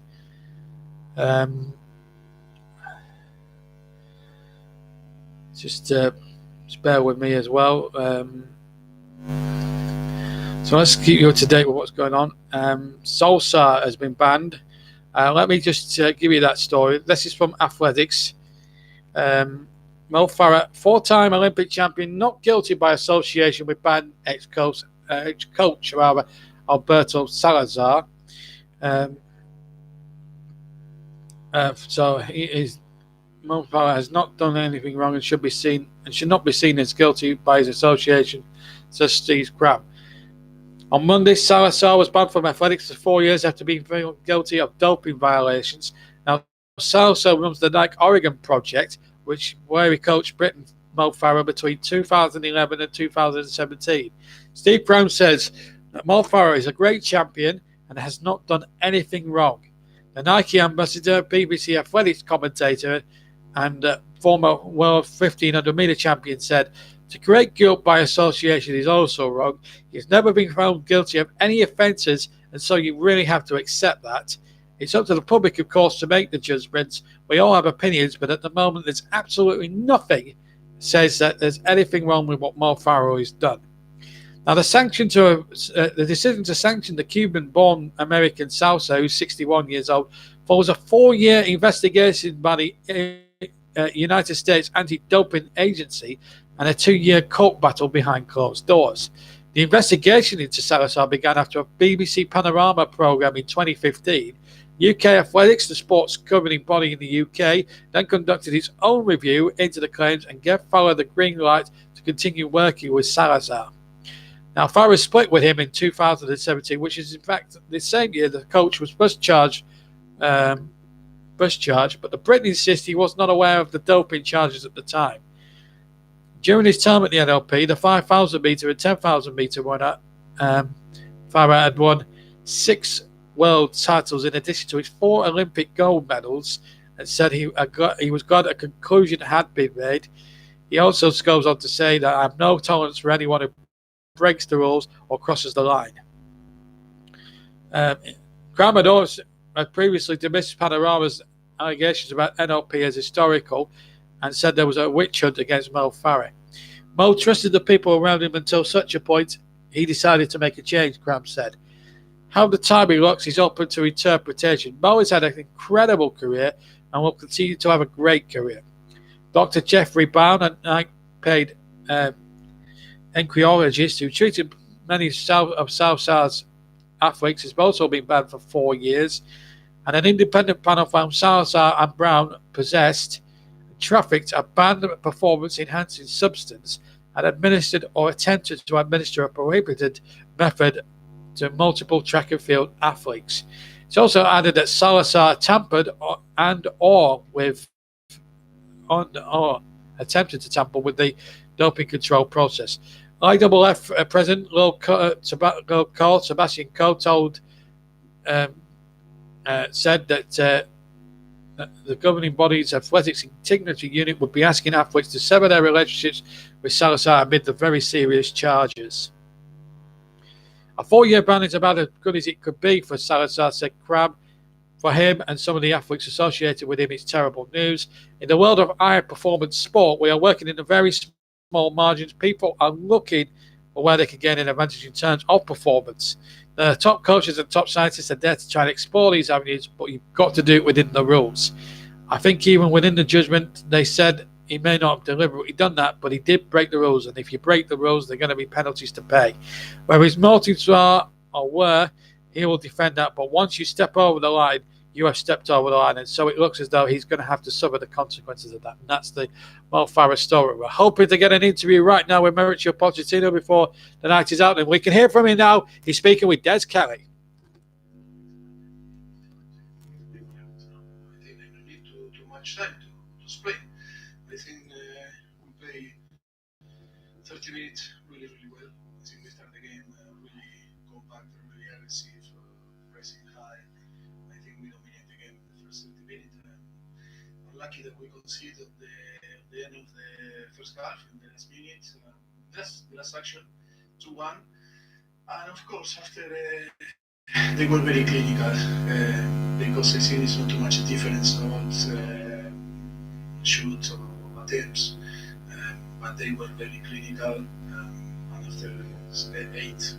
Just bear with me as well. So let's keep you up to date with what's going on. Solskjaer has been banned. Let me just give you that story. This is from Athletics. Mo Farah, 4-time Olympic champion, not guilty by association with banned ex-coach Alberto Salazar. So Mo Farah has not done anything wrong and should not be seen as guilty by his association, says Steve Cram. On Monday, Salazar was banned from athletics for 4 years after being found guilty of doping violations. Now, Salazar runs the Nike Oregon project, where he coached Britain Mo Farah between 2011 and 2017. Steve Brown says that Mo Farah is a great champion and has not done anything wrong. The Nike ambassador, BBC Athletics commentator, and former world 1500 meter champion, said, "To create guilt by association is also wrong. He's never been found guilty of any offences, and so you really have to accept that. It's up to the public, of course, to make the judgments. We all have opinions, but at the moment there's absolutely nothing that says that there's anything wrong with what Mo Farah has done." Now, the decision to sanction the Cuban-born American Salsa, who's 61 years old, follows a 4-year investigation by the United States Anti-Doping Agency and a 2-year court battle behind closed doors. The investigation into Salazar began after a BBC Panorama programme in 2015. UK Athletics, the sports governing body in the UK, then conducted its own review into the claims and gave Farah the green light to continue working with Salazar. Now, Farah split with him in 2017, which is in fact the same year the coach was first charged, but the Britain insists he was not aware of the doping charges at the time. During his time at the NLP, the 5,000 metre and 10,000 metre runner, Farah had won 6 world titles in addition to his 4 Olympic gold medals, and said he was glad a conclusion had been made. He also goes on to say that I have no tolerance for anyone who breaks the rules or crosses the line. Kramador had previously dismissed Panorama's allegations about NLP as historical and said there was a witch hunt against Mo Farah. Mo trusted the people around him until such a point he decided to make a change, Cram said. How the timing looks is open to interpretation. Mo has had an incredible career and will continue to have a great career. Dr. Jeffrey Brown, an unpaid endocrinologist who treated many of Salazar's athletes, has also been banned for 4 years, and an independent panel found Salazar and Brown possessed, trafficked a banned performance-enhancing substance and administered or attempted to administer a prohibited method to multiple track and field athletes. It's also added that Salazar tampered or attempted to tamper with the doping control process. IAAF President Sebastian Coe said that the governing body's athletics integrity unit would be asking athletes to sever their relationships with Salazar amid the very serious charges. A 4-year ban is about as good as it could be for Salazar, said Cram. For him and some of the athletes associated with him, it's terrible news. In the world of high performance sport, we are working in a very small margins. People are looking for where they can gain an advantage in terms of performance. The top coaches and top scientists are there to try and explore these avenues, but you've got to do it within the rules. I think even within the judgment, they said he may not have deliberately done that, but he did break the rules, and if you break the rules, there are going to be penalties to pay. Whether his motives are or were, he will defend that, but once you step over the line, you have stepped over the line, and so it looks as though he's going to have to suffer the consequences of that, and that's the Mo Farah story. We're hoping to get an interview right now with Mauricio Pochettino before the night is out, and we can hear from him now. He's speaking with Des Kelly. I think they don't need too much time to explain. I think we play 30 minutes really well. I think we start the game really compact, really aggressive, pressing high. I think we dominate the game in the first 30 minutes. Unlucky that we conceded at the end of the first half in the last minute. That's the last action, 2-1. And of course, after they were very clinical because I think it's not too much difference about shoot or attempts, but they were very clinical. And after 8-9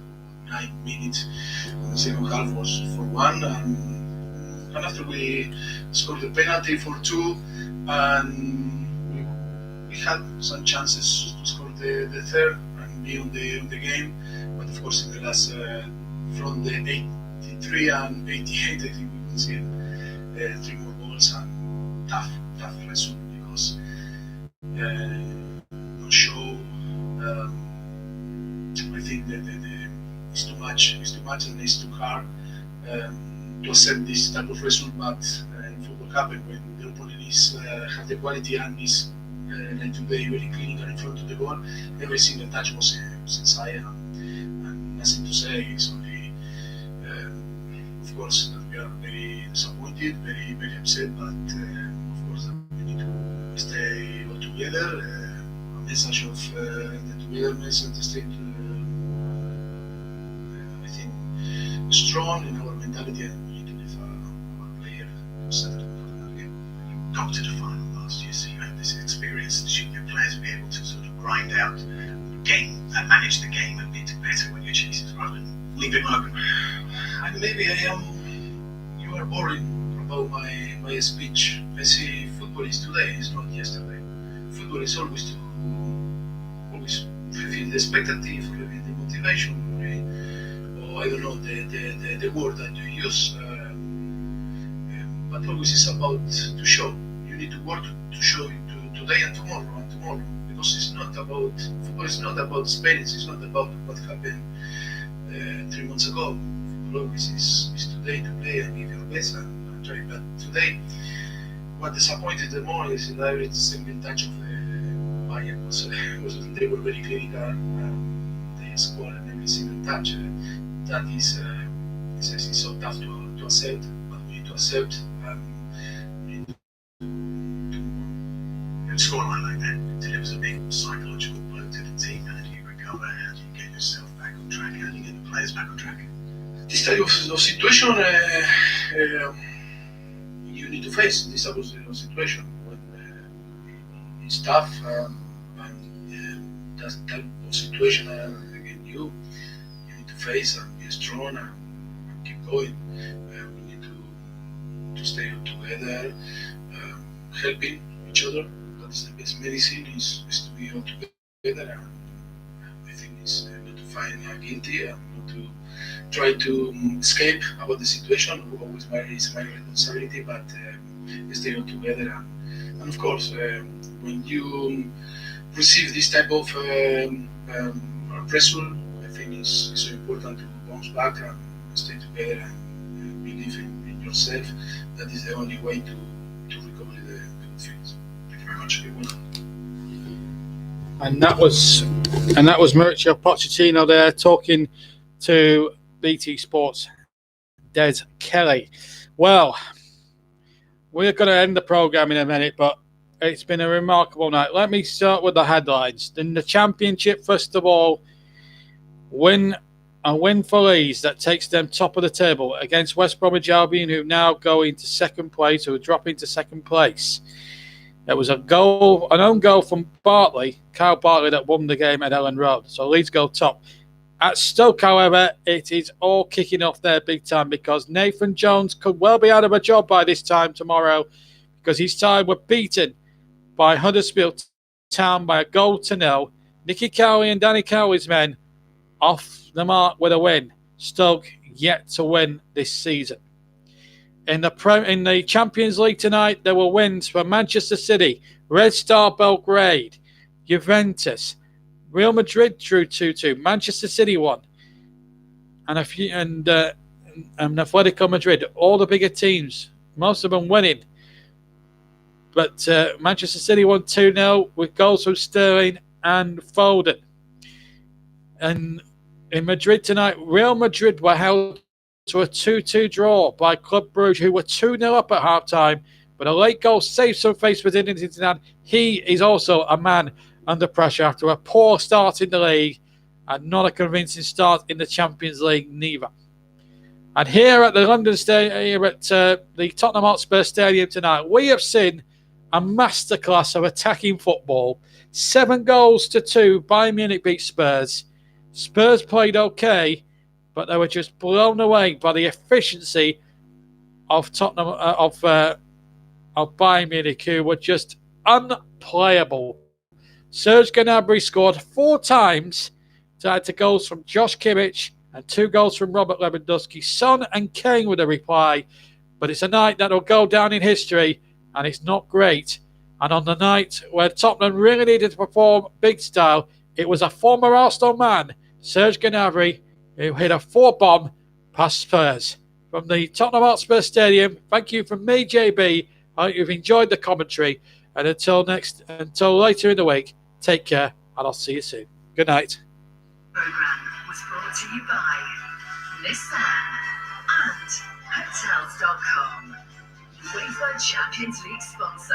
minutes, the second half was 4-1, and after we scored the penalty for 2, and we had some chances to score the third and be on the game, but of course in the last from the 83 and 88, I think we conceded 3 more goals, and tough result because no show. I think that it's too much and it's too hard to accept this type of result. But in football happen when the opponent is have the quality and is like today very clinical in front of the goal. Every single touch was inside, and nothing to say. It's only of course that we are very disappointed, very upset, but of course we need to together, a message of the togetherness and the state. I think strong in our mentality, and we need to live our player set up for that game. You got to the final last year, so you had this experience. Should your players be able to sort of grind out the game and manage the game a bit better when you're chasing rather than leave it open? And maybe you are boring about my speech. I see football is today, it's not yesterday. Football is always having the expectative, having the motivation, or I don't know the word that you use. But always it's about to show. You need to work to show it today and tomorrow, because it's not about football. It's not about experience. It's not about what happened 3 months ago. Football always is today to play and give your best and try. But today, what disappointed the more is that every single touch of the Bayern was they were very clinical. They scored in every single touch. That is so tough to accept. But we need to accept. A scoreline like that delivers a big psychological blow to the team. How do you recover? How do you get yourself back on track? How do you get the players back on track? This type of situation, you need to face this type of situation when it's tough, and that type of situation again you need to face and be strong and keep going. We need to stay together, helping each other. That's the best medicine is to be all together, and I think it's not to find guilty and not to try to escape about the situation. Always it's my responsibility, but stay all together. And of course, when you receive this type of pressure, I think it's so important to bounce back and stay together and believe in yourself. That is the only way to recover the good things. Thank you very much, everyone. And that was Mauricio Pochettino there talking to BT Sports, Des Kelly. Well, we're going to end the program in a minute, but it's been a remarkable night. Let me start with the headlines. In the Championship, first of all, a win for Leeds that takes them top of the table against West Bromwich Albion, who now go into second place, who drop into second place. There was an own goal from Kyle Bartley, that won the game at Ellen Road. So Leeds go top. At Stoke, however, it is all kicking off there big time because Nathan Jones could well be out of a job by this time tomorrow because his side were beaten by Huddersfield Town by 1-0. Nicky Cowley and Danny Cowley's men off the mark with a win. Stoke yet to win this season. In the Champions League tonight, there were wins for Manchester City, Red Star Belgrade, Juventus, Real Madrid drew 2-2. Manchester City won, and Atletico Madrid. All the bigger teams, most of them winning. But Manchester City won 2-0 with goals from Sterling and Foden. And in Madrid tonight, Real Madrid were held to a 2-2 draw by Club Brugge, who were 2-0 up at half-time. But a late goal saved some face for Zinedine Zidane. He is also a man under pressure after a poor start in the league and not a convincing start in the Champions League neither. And here at the London Stadium, at the Tottenham Hotspur Stadium tonight, we have seen a masterclass of attacking football. 7-2, Bayern Munich beat Spurs. Spurs played okay, but they were just blown away by the efficiency of Tottenham of Bayern Munich, who were just unplayable. Serge Gnabry scored 4 times, tied to goals from Josh Kimmich and 2 goals from Robert Lewandowski. Son and Kane with a reply, but it's a night that will go down in history, and it's not great. And on the night where Tottenham really needed to perform big style, it was a former Arsenal man, Serge Gnabry, who hit a 4-bomb past Spurs. From the Tottenham Hotspur Stadium, thank you from me, JB. I hope you've enjoyed the commentary. And until later in the week, take care, and I'll see you soon. Good night. Program was brought to you by Nissan and Hotels.com. UEFA Champions League sponsor.